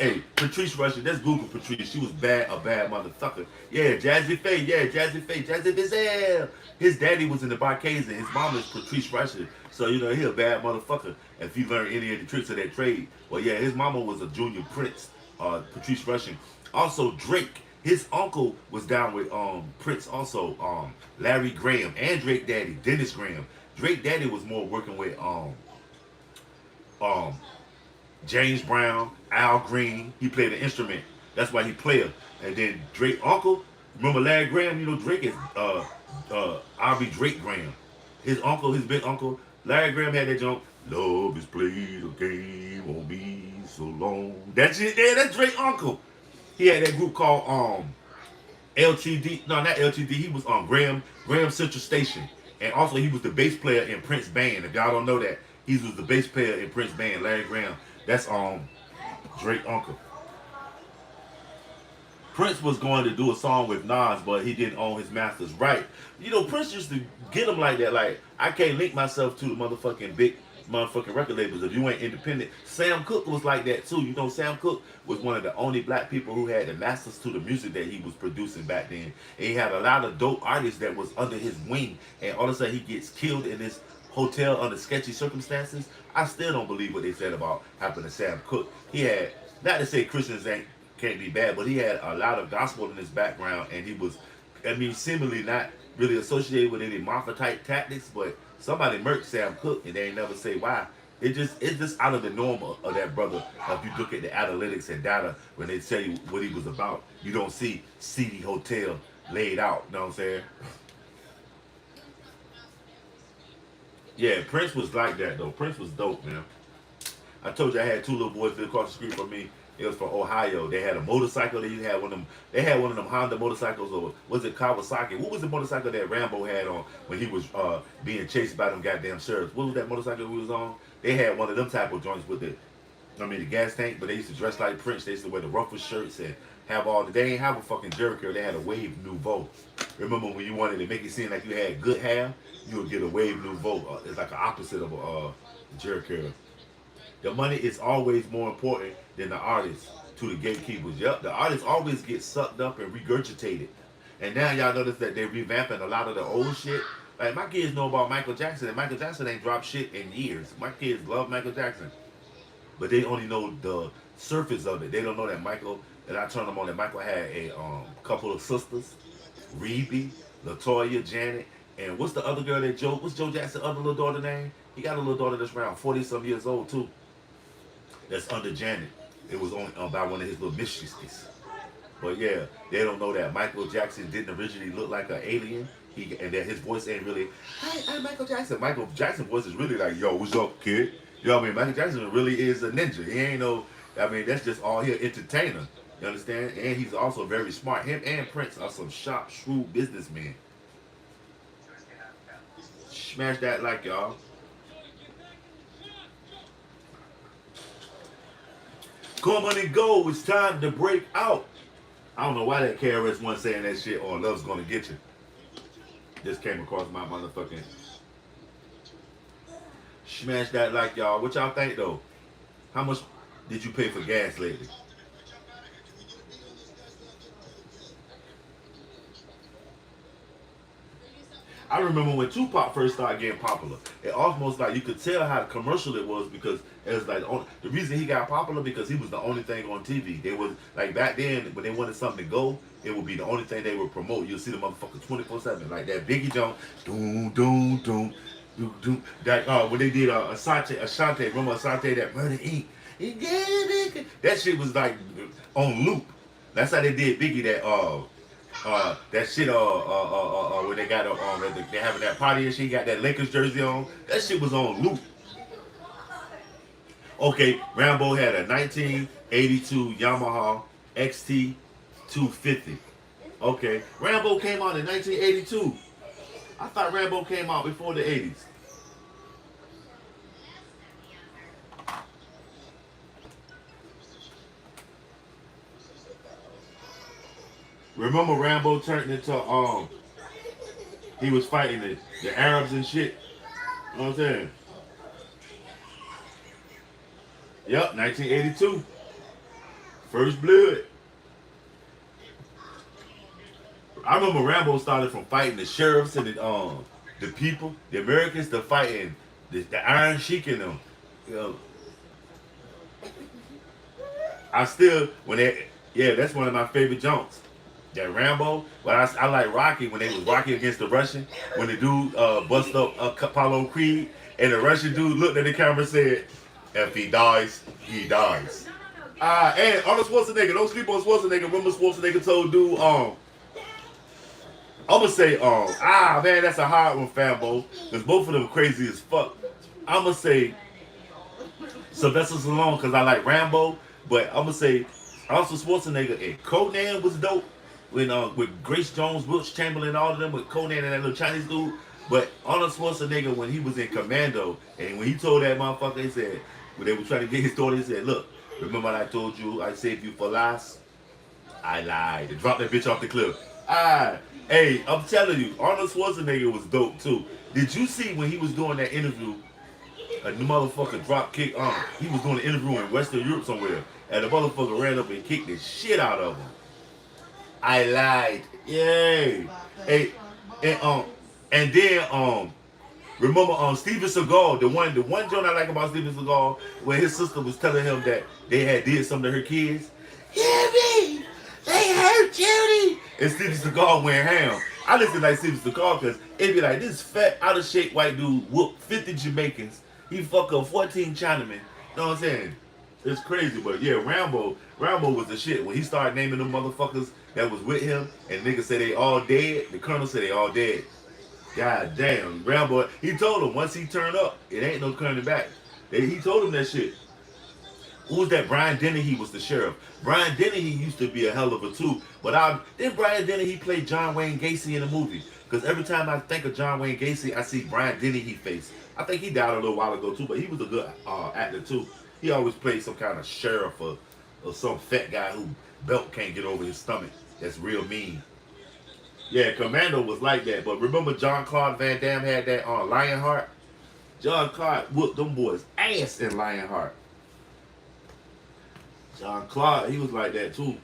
Hey, Patrice Rushen, let's Google Patrice. She was a bad motherfucker. Yeah, Jazzy Faye, Jazzy Fizzle. His daddy was in the Barcades and his mom is Patrice Rushen. So, you know, he a bad motherfucker. If you learn any of the tricks of that trade. Well, yeah, his mama was a junior prince, Patrice Rushen. Also, Drake, his uncle was down with Prince also, Larry Graham and Drake daddy, Dennis Graham. Drake daddy was more working with um, James Brown, Al Green. He played an instrument. That's why he played. And then Drake uncle, remember Larry Graham? You know Drake is R.B. Drake Graham. His uncle, his big uncle, Larry Graham had that jump. Love is played a game on me so long. That shit there, that's Drake uncle. He had that group called LTD. No, not LTD. He was on Graham Central Station. And also he was the bass player in Prince Band. If y'all don't know that, he was the bass player in Prince Band, Larry Graham. That's Drake uncle. Prince was going to do a song with Nas, but he didn't own his master's right. You know, Prince used to get him like that. Like, I can't link myself to the motherfucking big motherfucking record labels if you ain't independent. Sam Cooke was like that too. You know, Sam Cooke was one of the only black people who had the masters to the music that he was producing back then. And he had a lot of dope artists that was under his wing. And all of a sudden he gets killed in this hotel under sketchy circumstances. I still don't believe what they said about happening to Sam Cooke. He had, not to say Christians can't be bad, but he had a lot of gospel in his background, and he was, I mean, seemingly not really associated with any mafia type tactics, but somebody murked Sam Cooke and they ain't never say why. It's just out of the norm of that brother. If you look at the analytics and data when they tell you what he was about, you don't see seedy hotel laid out. You know what I'm saying? Yeah, Prince was like that though. Prince was dope, man. I told you I had two little boys that across the street from me. It was from Ohio. They had a motorcycle. They had one of them. They had one of them Honda motorcycles, or was it Kawasaki? What was the motorcycle that Rambo had on when he was being chased by them goddamn sheriffs? What was that motorcycle we was on? They had one of them type of joints with the gas tank. But they used to dress like Prince. They used to wear the ruffled shirts and have all. They ain't have a fucking Jericho. They had a Wave Nouveau. Remember when you wanted to make it seem like you had good hair, you would get a Wave Nouveau. It's like an opposite of a Jericho. The money is always more important than the artist to the gatekeepers. Yep, the artists always get sucked up and regurgitated. And now y'all notice that they're revamping a lot of the old shit. Like, my kids know about Michael Jackson, and Michael Jackson ain't dropped shit in years. My kids love Michael Jackson. But they only know the surface of it. They don't know that I turned them on, that Michael had a couple of sisters, Rebe, LaToya, Janet, and what's the other girl what's Joe Jackson's other little daughter name? He got a little daughter that's around 40-some years old, too. That's under Janet. It was on by one of his little mistresses. But yeah, they don't know that Michael Jackson didn't originally look like an alien. And that his voice ain't really, hey, I'm Michael Jackson. Michael Jackson's voice is really like, yo, what's up, kid? You know what I mean? Michael Jackson really is a ninja. He ain't no, I mean, that's just all he an entertainer. You understand? And he's also very smart. Him and Prince are some sharp, shrewd businessmen. Smash that like, y'all. Come on and go. It's time to break out. I don't know why that KRS-One saying that shit on Love's Gonna Get You. Just came across my motherfucking. Smash that like, y'all. What y'all think though? How much did you pay for gas lately? I remember when Tupac first started getting popular. It almost like you could tell how commercial it was, because it was like the reason he got popular because he was the only thing on TV. They was like back then when they wanted something to go, it would be the only thing they would promote. You'll see the motherfucker 24/7 like that Biggie Jones, doom doom doom doom doom. That when they did Ashanti, remember Ashanti, that Murder Inc. That shit was like on loop. That's how they did Biggie. That shit when they got they having that party and she got that Lakers jersey on. That shit was on loop. Okay, Rambo had a 1982 Yamaha XT 250. Okay, Rambo came out in 1982. I thought Rambo came out before the 80s. Remember Rambo turned into he was fighting the Arabs and shit. You know what I'm saying? Yep, 1982. First Blood. I remember Rambo started from fighting the sheriffs and the people, the Americans, to fighting the Iron Sheik and them. You know, I still when they yeah, that's one of my favorite jumps. That Rambo, but I like Rocky when they was Rocky against the Russian when the dude bust up Apollo Creed and the Russian dude looked at the camera and said, "If he dies, he dies." And Arnold Schwarzenegger, don't sleep on Schwarzenegger. Remember Schwarzenegger told dude, I'm gonna say, man, that's a hard one, Fambo, because both of them crazy as fuck. I'm gonna say Sylvester Stallone because I like Rambo, but I'm gonna say also Schwarzenegger and Conan was dope when with Grace Jones, Wilt Chamberlain, all of them with Conan and that little Chinese dude. But Arnold Schwarzenegger when he was in Commando and when he told that motherfucker, he said when they were trying to get his daughter, he said, "Look, remember what I told you? I saved you for last. I lied. And dropped that bitch off the cliff." Hey, I'm telling you, Arnold Schwarzenegger was dope too. Did you see when he was doing that interview? A motherfucker drop kick. He was doing an interview in Western Europe somewhere, and the motherfucker ran up and kicked the shit out of him. I lied. Yay. Hey, and then remember Steven Seagal, the one joint I like about Steven Seagal, where his sister was telling him that they had did something to her kids. Jimmy, they hurt Judy. And Steven Seagal went ham. I listen like Steven Seagal because it'd be like this fat, out of shape white dude whooped 50 Jamaicans. He fuck up 14 Chinamen. You know what I'm saying? It's crazy, but yeah, Rambo was the shit. When he started naming them motherfuckers that was with him, and niggas say they all dead, the colonel said they all dead. God damn, Rambo, he told him once he turned up, it ain't no turning back. He told him that shit. Who was that? Brian Dennehy was the sheriff. Brian Dennehy used to be a hell of a two, but then Brian Dennehy played John Wayne Gacy in the movie. Because every time I think of John Wayne Gacy, I see Brian Dennehy face. I think he died a little while ago too, but he was a good actor too. He always played some kind of sheriff or some fat guy who belt can't get over his stomach. That's real mean. Yeah, Commando was like that. But remember John Claude Van Damme had that on Lionheart? John Claude whooped them boys ass in Lionheart. John Claude, he was like that too.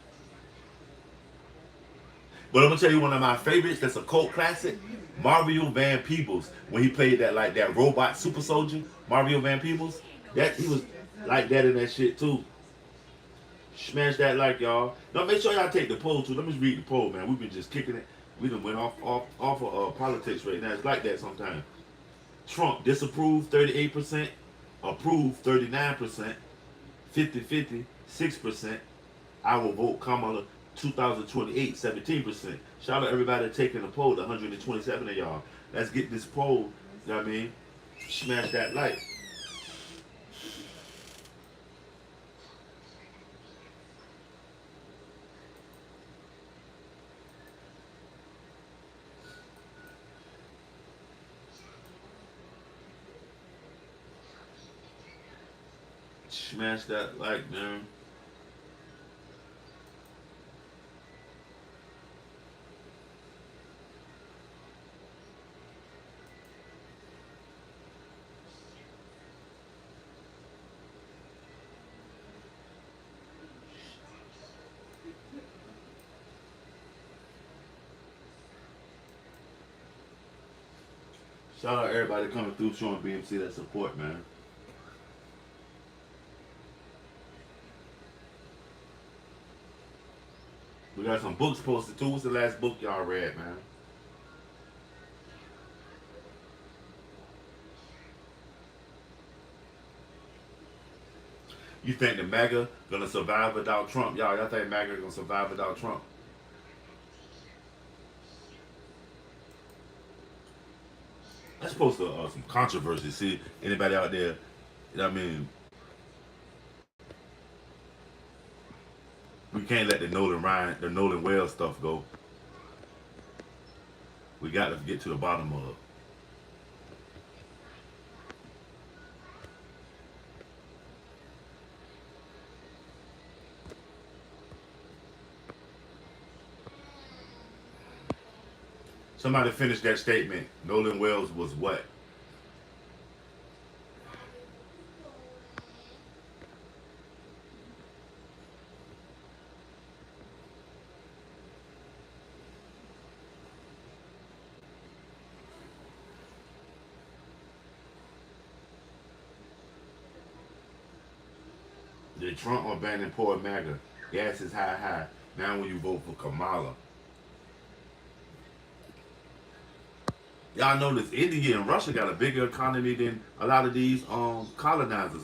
But I'm gonna tell you one of my favorites that's a cult classic, Mario Van Peebles. When he played that robot super soldier, Mario Van Peebles. That he was like that in that shit too. Smash that like y'all. Now make sure y'all take the poll too. Let me read the poll, man. We've been just kicking it. We done went off of politics right now. It's like that sometimes. Trump disapprove 38%, approve 39%, 50-50, 6%. I will vote Kamala 2028, 17%. Shout out everybody taking the poll, the 127 of y'all. Let's get this poll, you know what I mean? Smash that like. Smash that like, man. Shout out everybody coming through showing BMC that support, man. We got some books posted too. What's the last book y'all read, man? You think the MAGA gonna survive without Trump? Y'all think MAGA gonna survive without Trump? That's supposed to some controversy. See, anybody out there, you know what I mean? We can't let the Nolan Wells stuff go. We got to get to the bottom of it. Somebody finished that statement. Nolan Wells was what? The Trump or banning poor MAGA. Gas is high, high. Now when you vote for Kamala. Y'all notice India and Russia got a bigger economy than a lot of these colonizers.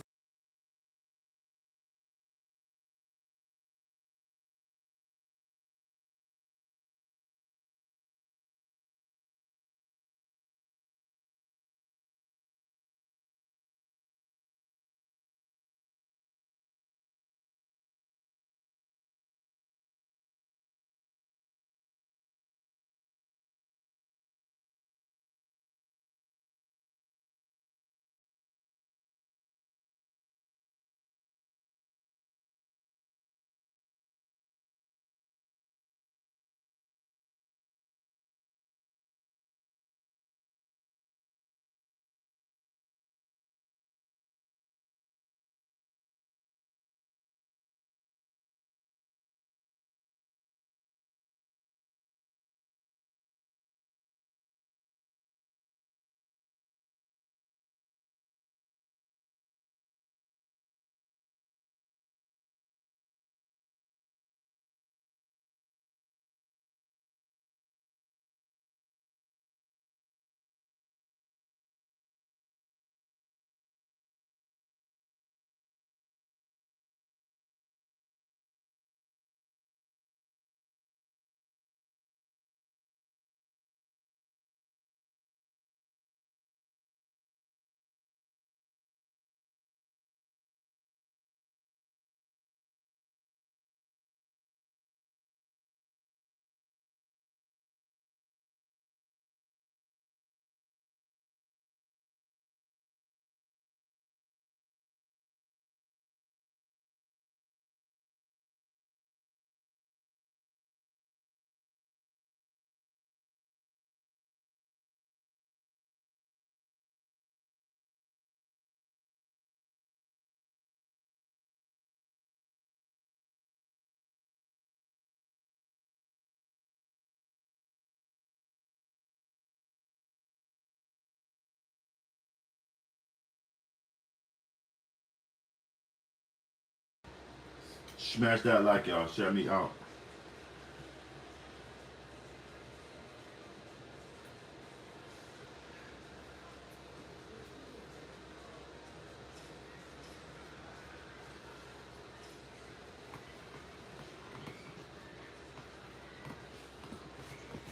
Smash that like, y'all. Share me out.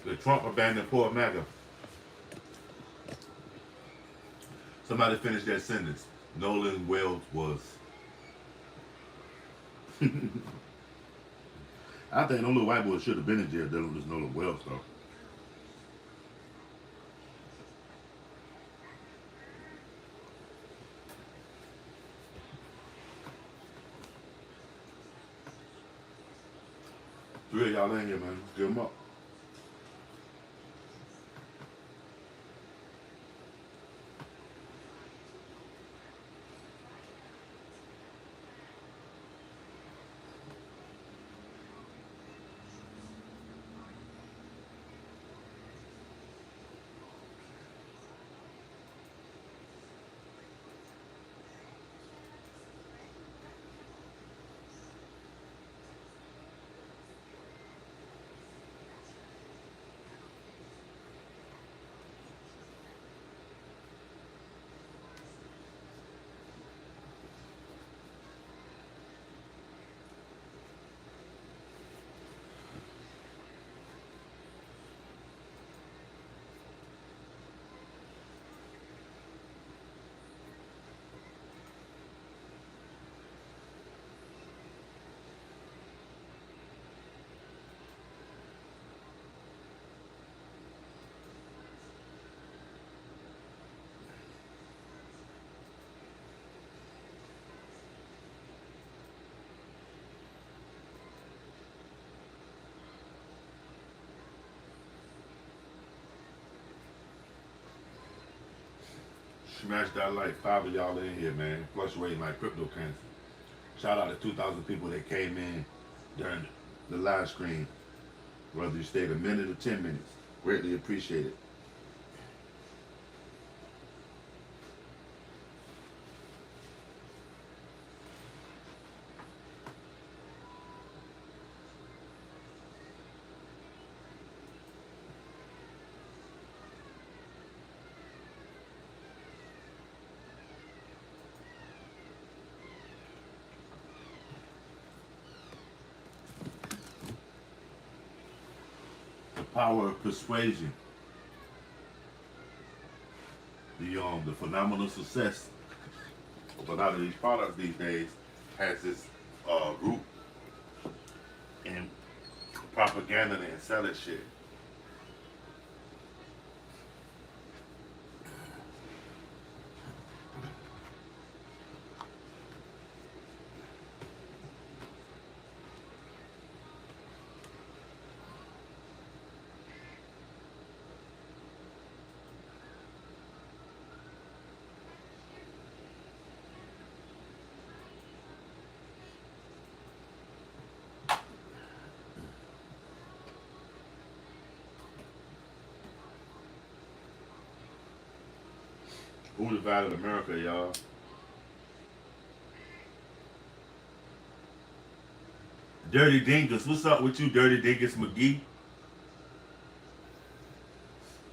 The Trump abandoned poor MAGA. Somebody finish that sentence. Nolan Wells was. I think no little white boy should have been in jail dealing with this Nolan Wells stuff. Three of y'all in here, man. Give them up. Smash that like. Five of y'all in here, man. Fluctuating like crypto currency. Shout out to 2,000 people that came in during the live stream. Whether you stayed a minute or 10 minutes. Greatly appreciate it. Power of persuasion. The phenomenal success of a lot of these products these days has this root in propaganda and selling shit. Who divided America, y'all? Dirty Dingus. What's up with you, Dirty Dingus McGee?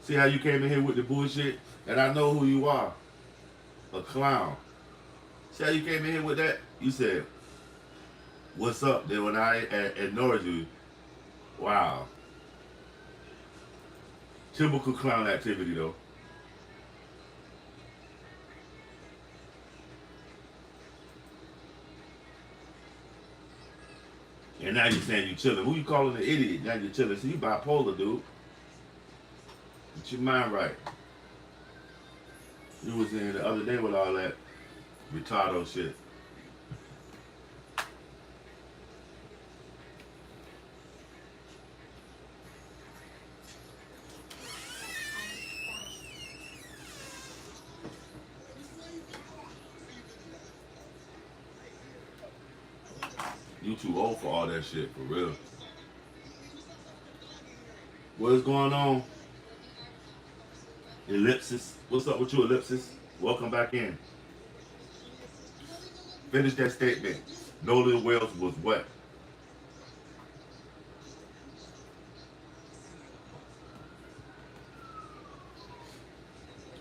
See how you came in here with the bullshit? And I know who you are. A clown. See how you came in here with that? You said, what's up? Then when I ignored you, wow. Typical clown activity, though. And now you're saying you chilling. Who you calling an idiot? Now you're chilling. So you bipolar, dude. Get your mind right. You was in the other day with all that retardo shit. You too old for all that shit, for real. What is going on? Ellipsis. What's up with you, Ellipsis? Welcome back in. Finish that statement. Nolan Wells was what?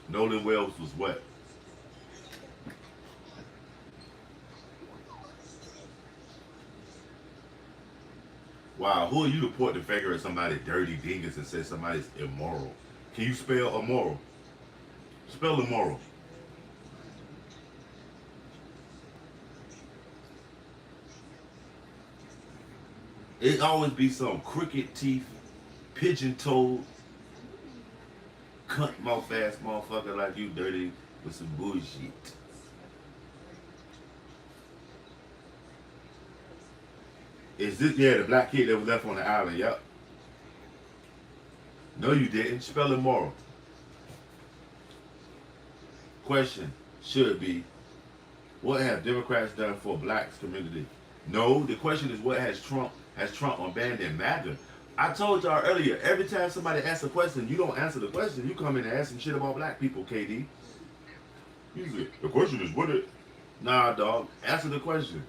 Nolan Wells was what? Wow, who are you to point the finger at somebody dirty dingus and say somebody's immoral? Can you spell immoral? Spell immoral. It always be some crooked teeth, pigeon toed, cunt mouth ass motherfucker like you dirty with some bullshit. Is this, yeah, the black kid that was left on the island, yep. No, you didn't. Spell immoral. Question should be, what have Democrats done for blacks community? No, the question is, what has Trump abandoned MAGA? I told y'all earlier, every time somebody asks a question, you don't answer the question. You come in and ask some shit about black people, KD. You say, the question is, what it? Nah, dog. Answer the question.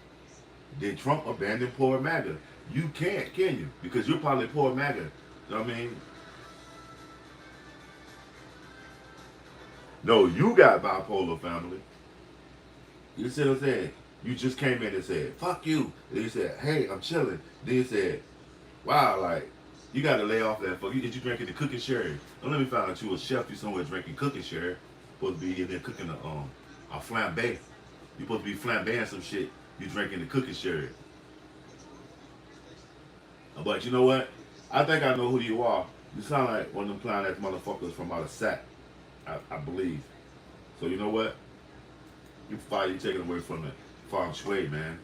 Did Trump abandon poor MAGA? You can't, can you? Because you're probably poor MAGA. You know what I mean? No, you got bipolar, family. You see what I'm saying? You just came in and said, fuck you. Then you said, hey, I'm chilling. Then you said, wow, like, you got to lay off that fuck. Is you drinking the cooking sherry? Don't let me find out you a chef. You somewhere drinking cooking sherry. Supposed to be in there cooking a flambe. You supposed to be flambeing some shit. You drinking the cooking sherry. But you know what? I think I know who you are. You sound like one of them clown ass motherfuckers from out of Sac, I believe. So you know what? You fire, you taking away from the farm shui, man.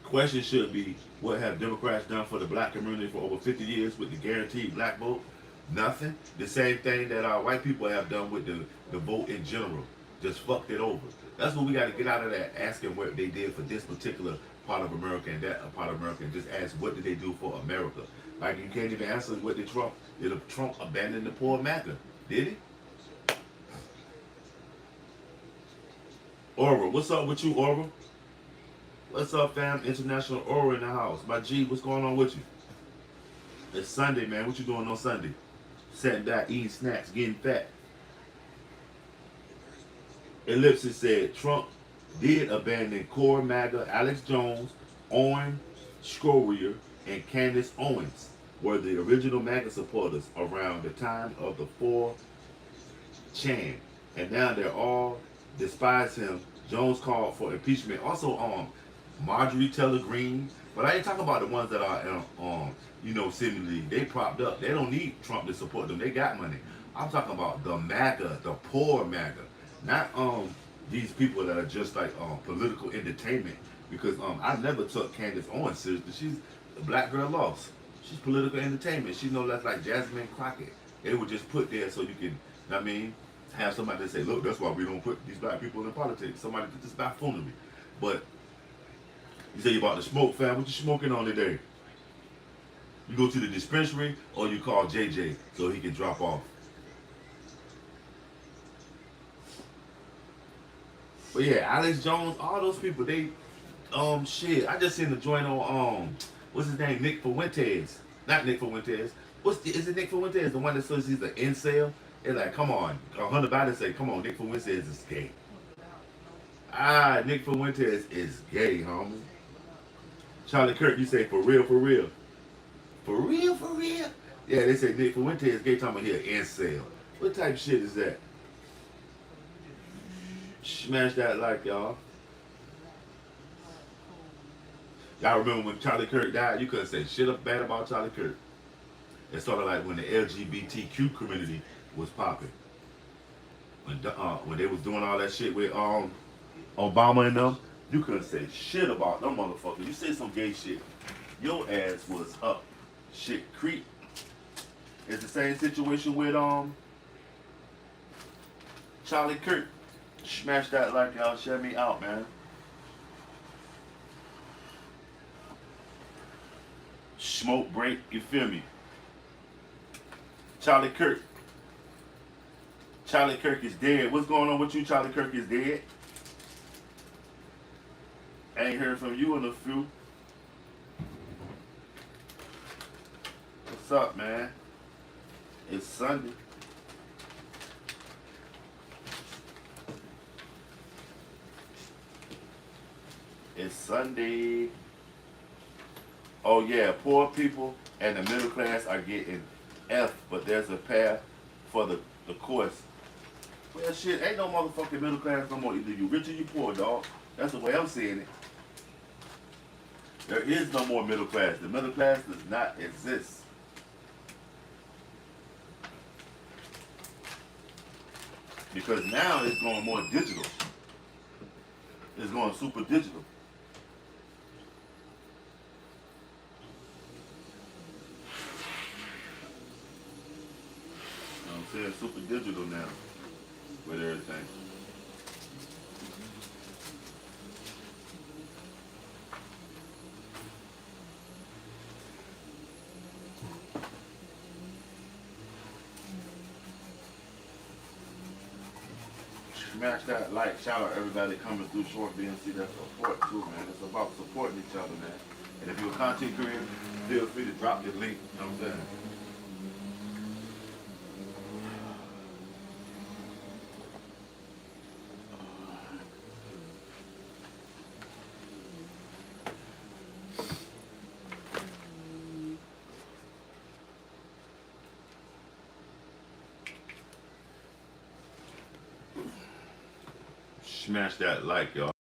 Question should be, what have Democrats done for the black community for over 50 years with the guaranteed black vote? Nothing. The same thing that our white people have done with the vote in general. Just fucked it over. That's what we got to get out of that, asking what they did for this particular part of America and that part of America, and just ask what did they do for America. Like you can't even answer what did Trump abandon the poor MAGA? Did he? Aura, what's up with you, Aura? What's up, fam? International Aura in the house. My G, what's going on with you? It's Sunday, man. What you doing on Sunday? Sitting back, eating snacks, getting fat. Ellipsis said Trump did abandon core MAGA, Alex Jones, Owen Schroyer, and Candace Owens were the original MAGA supporters around the time of the 4chan, and now they're all despise him. Jones called for impeachment. Also, Marjorie Taylor Greene, but I ain't talking about the ones that are, seemingly they propped up. They don't need Trump to support them. They got money. I'm talking about the MAGA, the poor MAGA, not these people that are just like political entertainment. Because I never took Candace Owens seriously. She's a black girl lost. She's political entertainment. She's no less like Jasmine Crockett. They were just put there so you can, you know what I mean, have somebody to say, look, that's why we don't put these black people in politics. Somebody to just not fooling me. But you say you about to smoke, fam. What you smoking on today? You go to the dispensary or you call JJ so he can drop off. But yeah, Alex Jones, all those people, they shit. I just seen the joint on what's his name? Nick Fuentes. Not Nick Fuentes. Is it Nick Fuentes? The one that says he's an incel? They're like, come on. Hunter Biden say, come on, Nick Fuentes is gay. Ah, Nick Fuentes is gay, homie. Charlie Kirk, you say for real, for real. For real, for real? Yeah, they say Nick Fuentes is gay, talking about here, incel. What type of shit is that? Smash that like, y'all. Y'all remember when Charlie Kirk died? You couldn't say shit up bad about Charlie Kirk. It's sort of like when the LGBTQ community was popping. When they was doing all that shit with Obama and them, you couldn't say shit about them motherfuckers. You say some gay shit, your ass was up. Shit creep. It's the same situation with Charlie Kirk. Smash that like y'all, shut me out, man. Smoke break, you feel me? Charlie Kirk. Charlie Kirk is dead. What's going on with you? Charlie Kirk is dead. I ain't heard from you in a few. What's up, man? It's Sunday. It's Sunday. Oh yeah, poor people and the middle class are getting F, but there's a path for the course. Well, shit, ain't no motherfucking middle class no more. Either you rich or you poor, dog. That's the way I'm seeing it. There is no more middle class. The middle class does not exist. Because now it's going more digital. It's going super digital. You know what I'm saying? Super digital now with everything. Smash that like, shout out everybody coming through Short BNC. That support too, man. It's about supporting each other, man. And if you're a content creator, feel free to drop your link. You know what I'm saying? Smash that like, y'all.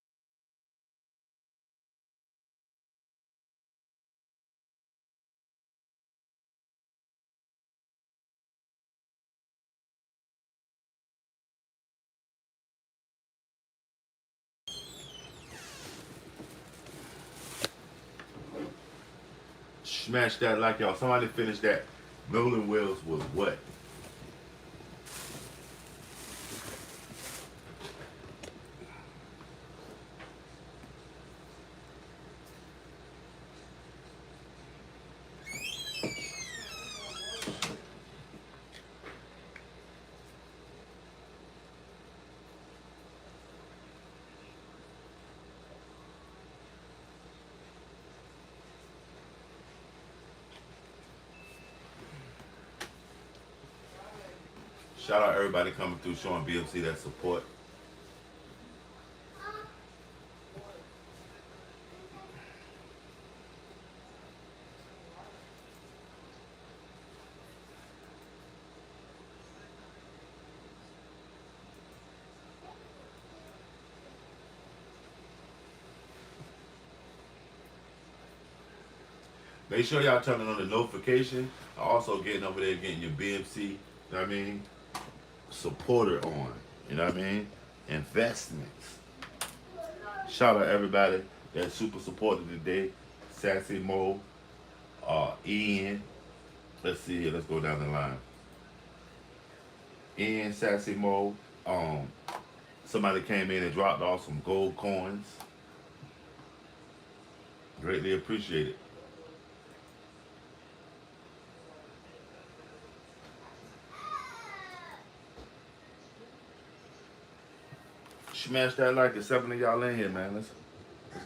Smash that like, y'all. Somebody finish that. Nolan Wells was what? Shout out everybody coming through showing BMC that support. Make sure y'all turning on the notification. Also getting over there, getting your BMC, you know what I mean, supporter on. You know what I mean? Investments. Shout out everybody that super supported today. Sassy Mo, Ian. Let's see here. Let's go down the line. Ian, Sassy Mo. Um, Somebody came in and dropped off some gold coins. Greatly appreciated. Smash that like. There's 7 of y'all in here, man. Let's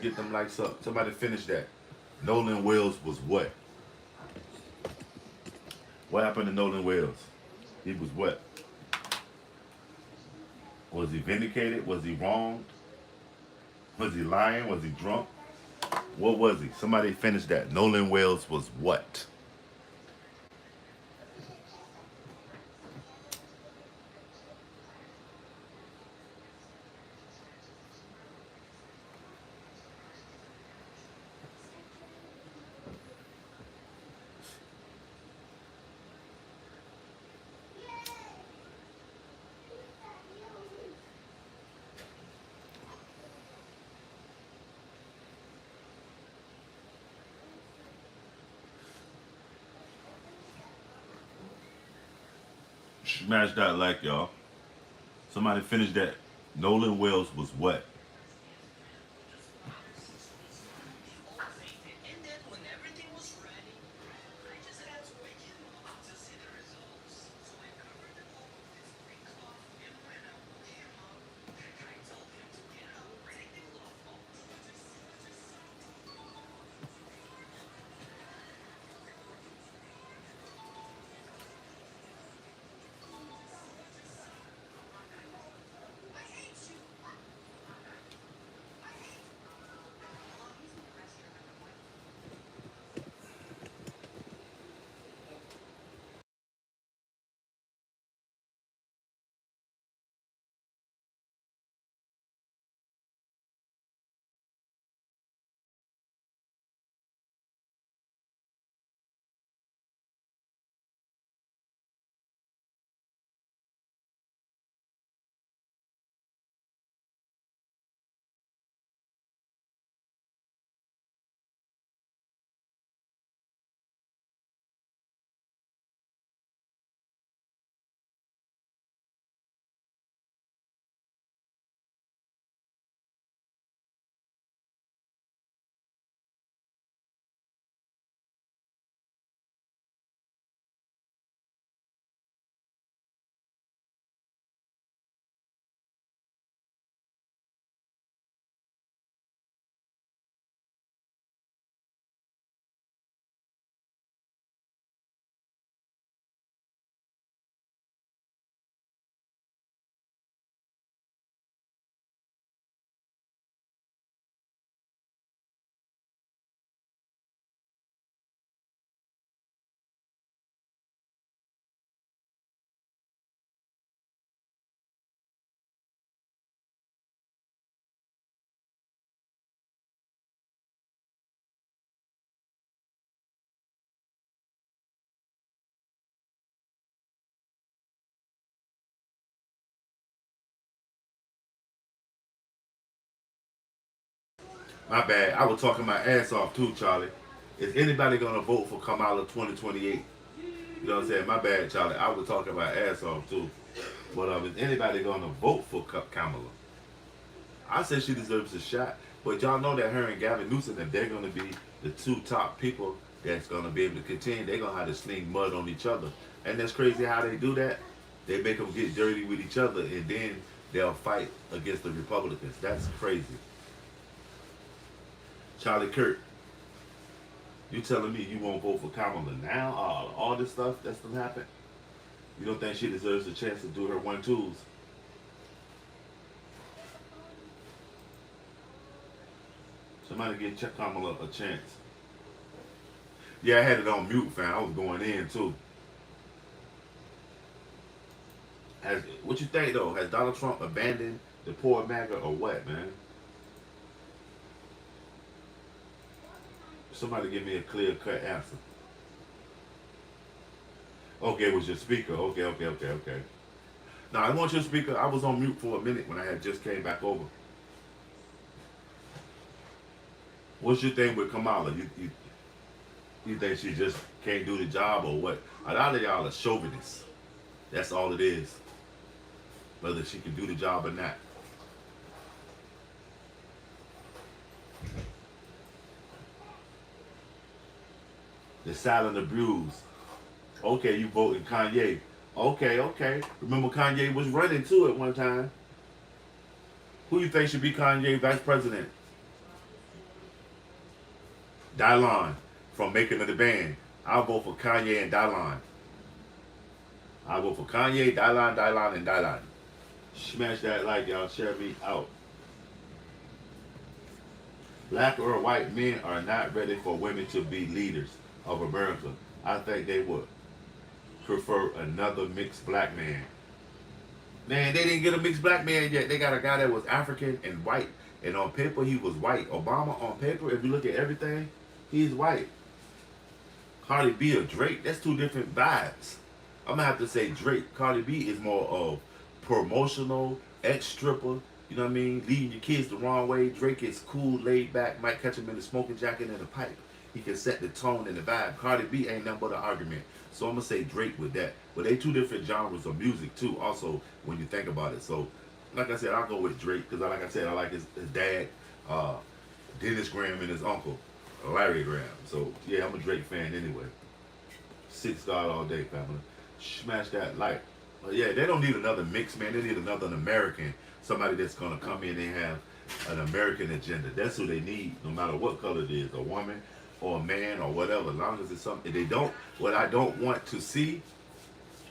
get them likes up. Somebody finish that. Nolan Wells was what? What happened to Nolan Wells? He was what? Was he vindicated? Was he wronged? Was he lying? Was he drunk? What was he? Somebody finish that. Nolan Wells was what? Smash that like, y'all. Somebody finish that. Nolan Wells was what? My bad. I was talking my ass off too, Charlie. Is anybody gonna vote for Kamala 2028? You know what I'm saying? My bad, Charlie. I was talking my ass off too. But is anybody gonna vote for Kamala? I said she deserves a shot. But y'all know that her and Gavin Newsom, that they're gonna be the two top people that's gonna be able to contend. They're gonna have to sling mud on each other. And that's crazy how they do that. They make them get dirty with each other and then they'll fight against the Republicans. That's crazy. Charlie Kirk, you telling me you won't vote for Kamala now? All this stuff that's gonna happen? You don't think she deserves a chance to do her 1-2s? Somebody give Kamala a chance. Yeah, I had it on mute, fam. I was going in too. What you think though? Has Donald Trump abandoned the poor MAGA or what, man? Somebody give me a clear cut answer. Okay, it was your speaker. Okay. Now I want your speaker. I was on mute for a minute when I had just came back over. What's your thing with Kamala? You think she just can't do the job or what? A lot of y'all are chauvinists. That's all it is. Whether she can do the job or not. The silent abuse. Okay, you voting Kanye. Okay. Remember Kanye was running too at one time. Who you think should be Kanye vice president? Dylon from Making of the Band. I'll vote for Kanye and Dylon. I'll vote for Kanye, Dylon, and Dylon. Smash that like, y'all. Share me out. Black or white men are not ready for women to be leaders of America. I think they would prefer another mixed black man. Man, they didn't get a mixed black man yet. They got a guy that was African and white. And on paper, he was white. Obama, on paper, if you look at everything, he's white. Cardi B or Drake, that's two different vibes. I'm going to have to say Drake. Cardi B is more of promotional, ex-stripper, you know what I mean? Leading your kids the wrong way. Drake is cool, laid back, might catch him in the smoking jacket and a pipe. He can set the tone and the vibe. Cardi B ain't nothing but an argument. So I'm going to say Drake with that. But they two different genres of music too, also, when you think about it. So, like I said, I'll go with Drake, because like I said, I like his dad, Dennis Graham, and his uncle, Larry Graham. So, yeah, I'm a Drake fan anyway. 6 God all day, family. Smash that like. But yeah, they don't need another mix, man. They need another American. Somebody that's going to come in and have an American agenda. That's who they need, no matter what color it is. A woman or a man or whatever. As long as it's something. They don't. What I don't want to see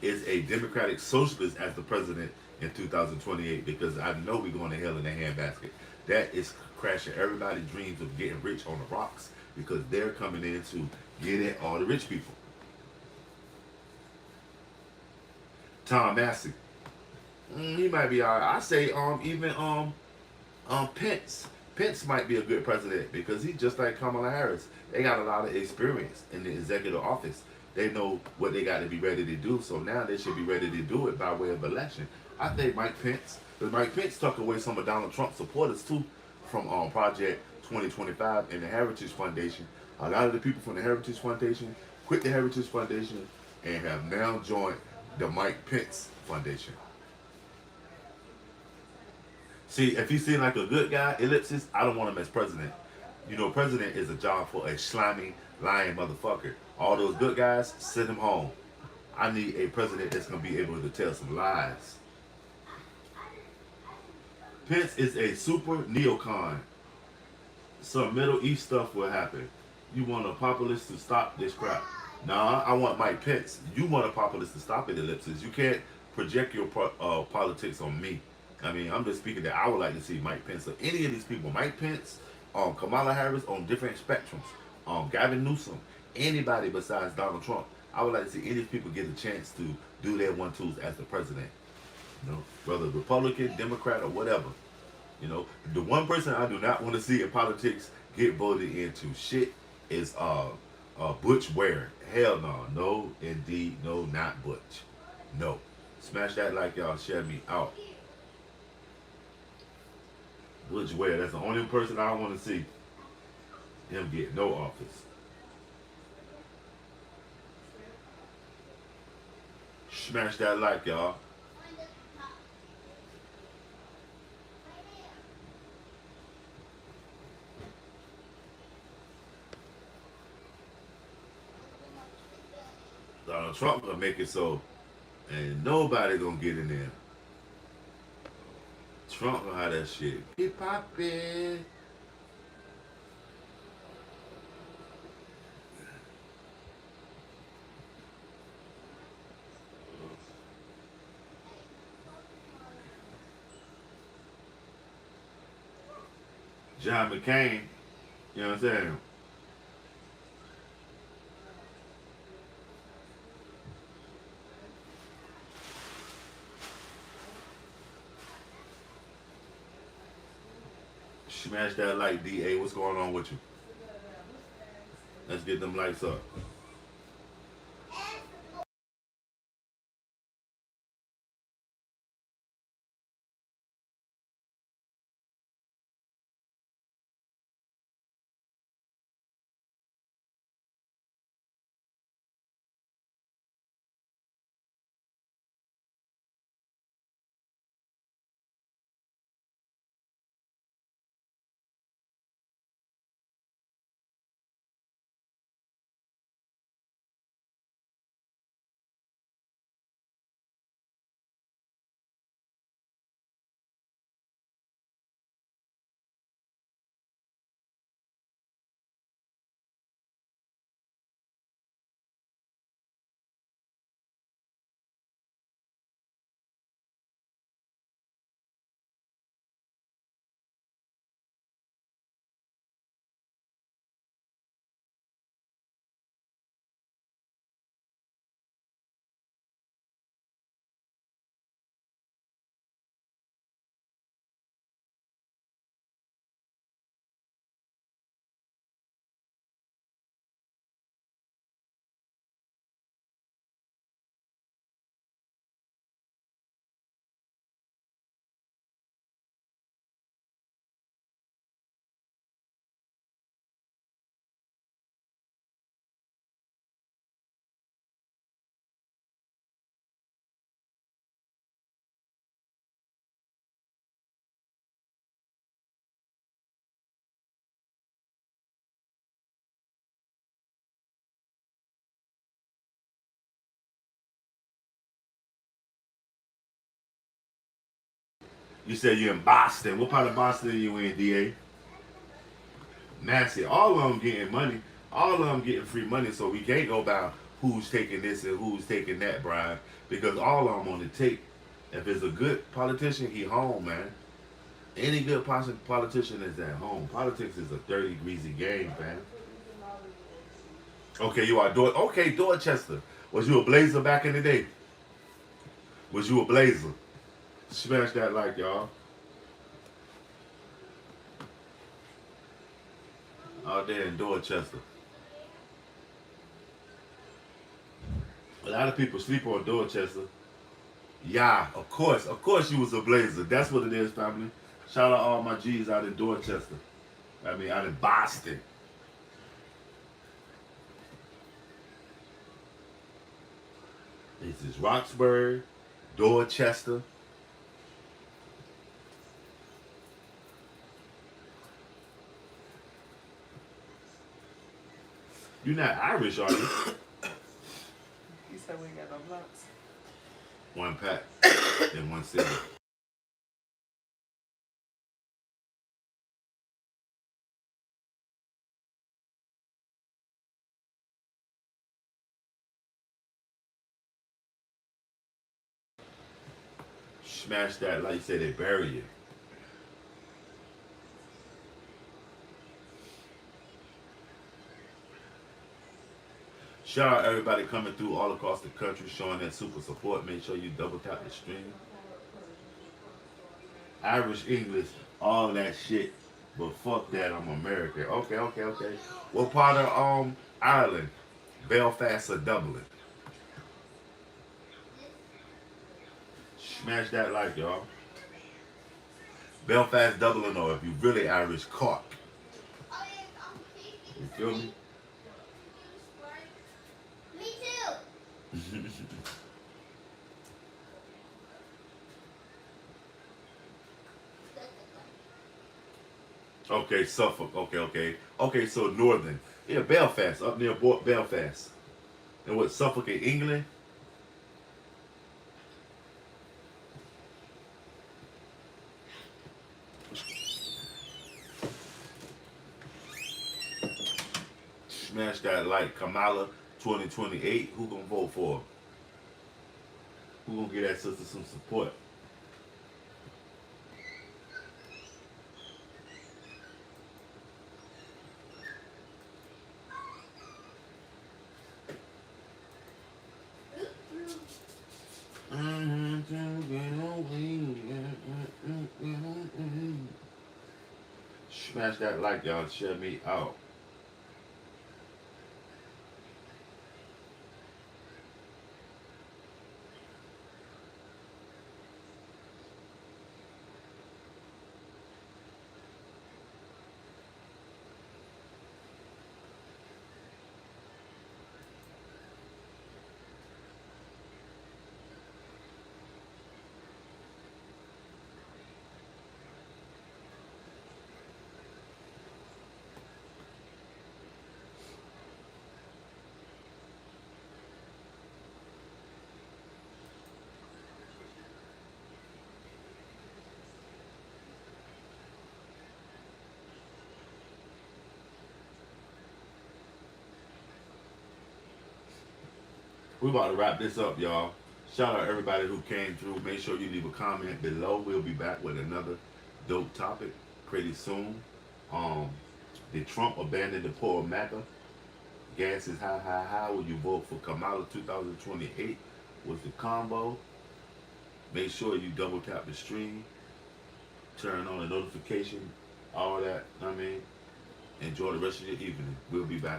is a Democratic socialist as the president in 2028, because I know we're going to hell in a handbasket. That is crashing everybody's dreams of getting rich on the rocks, because they're coming in to get at all the rich people. Tom Massey. He might be alright. I say even Pence. Pence might be a good president, because he's just like Kamala Harris. They got a lot of experience in the executive office. They know what they got to be ready to do. So now they should be ready to do it by way of election. I think Mike Pence, because Mike Pence took away some of Donald Trump's supporters too from Project 2025 and the Heritage Foundation. A lot of the people from the Heritage Foundation quit the Heritage Foundation and have now joined the Mike Pence Foundation. See, if he seems like a good guy, ellipsis, I don't want him as president. You know, president is a job for a slimy, lying motherfucker. All those good guys, send them home. I need a president that's going to be able to tell some lies. Pence is a super neocon. Some Middle East stuff will happen. You want a populist to stop this crap. Nah, I want Mike Pence. You want a populist to stop it, ellipsis. You can't project your politics on me. I mean, I'm just speaking that I would like to see Mike Pence or any of these people. Mike Pence, Kamala Harris on different spectrums. Gavin Newsom, anybody besides Donald Trump. I would like to see any of these people get a chance to do their one-twos as the president. You know, whether Republican, Democrat, or whatever. You know, the one person I do not want to see in politics get voted into shit is Butch Ware. Hell no. No, indeed. No, not Butch. No. Smash that like, y'all. Share me out. Butch Ware. That's the only person I want to see him get no office. Smash that like, y'all. Donald Trump gonna make it so ain't nobody gonna get in there. Trump gonna have that shit. Be poppin'. John McCain, you know what I'm saying? Smash that like, DA. What's going on with you? Let's get them lights up. You said you're in Boston. What part of Boston are you in, DA? Nancy. All of them getting money. All of them getting free money. So we can't go by who's taking this and who's taking that, Brian. Because all of them on the take. If it's a good politician, he home, man. Any good politician is at home. Politics is a dirty, greasy game, man. Okay, you are okay, Dorchester. Was you a blazer back in the day? Was you a blazer? Smash that like, y'all. Out there in Dorchester. A lot of people sleep on Dorchester. Yeah, of course. Of course you was a blazer. That's what it is, family. Shout out all my G's out in Dorchester. I mean, out in Boston. This is Roxbury, Dorchester. You're not Irish, are you? You said we ain't got no blunts. One pack and one city. Smash that like you say they bury you. Shout out everybody coming through all across the country showing that super support. Make sure you double tap the stream. Irish, English, all that shit. But fuck that, I'm American. Okay, okay, okay. What part of Ireland? Belfast or Dublin? Smash that like, y'all. Belfast, Dublin, or if you really Irish, Cork. You feel me? Me too. Okay, Suffolk. Okay, okay. Okay, so northern. Yeah, Belfast, up near Belfast. And what, Suffolk in England? Smash that like Kamala 2028. Who gonna vote for her? Who gonna give that sister some support? Smash that like, y'all. Share me out. We're about to wrap this up, y'all. Shout out everybody who came through. Make sure you leave a comment below. We'll be back with another dope topic pretty soon. Um, did Trump abandon the poor MAGA? Gas is high, high, high. Will you vote for Kamala 2028? Was the combo? Make sure you double tap the stream, turn on the notification, all that. I mean, enjoy the rest of your evening. We'll be back.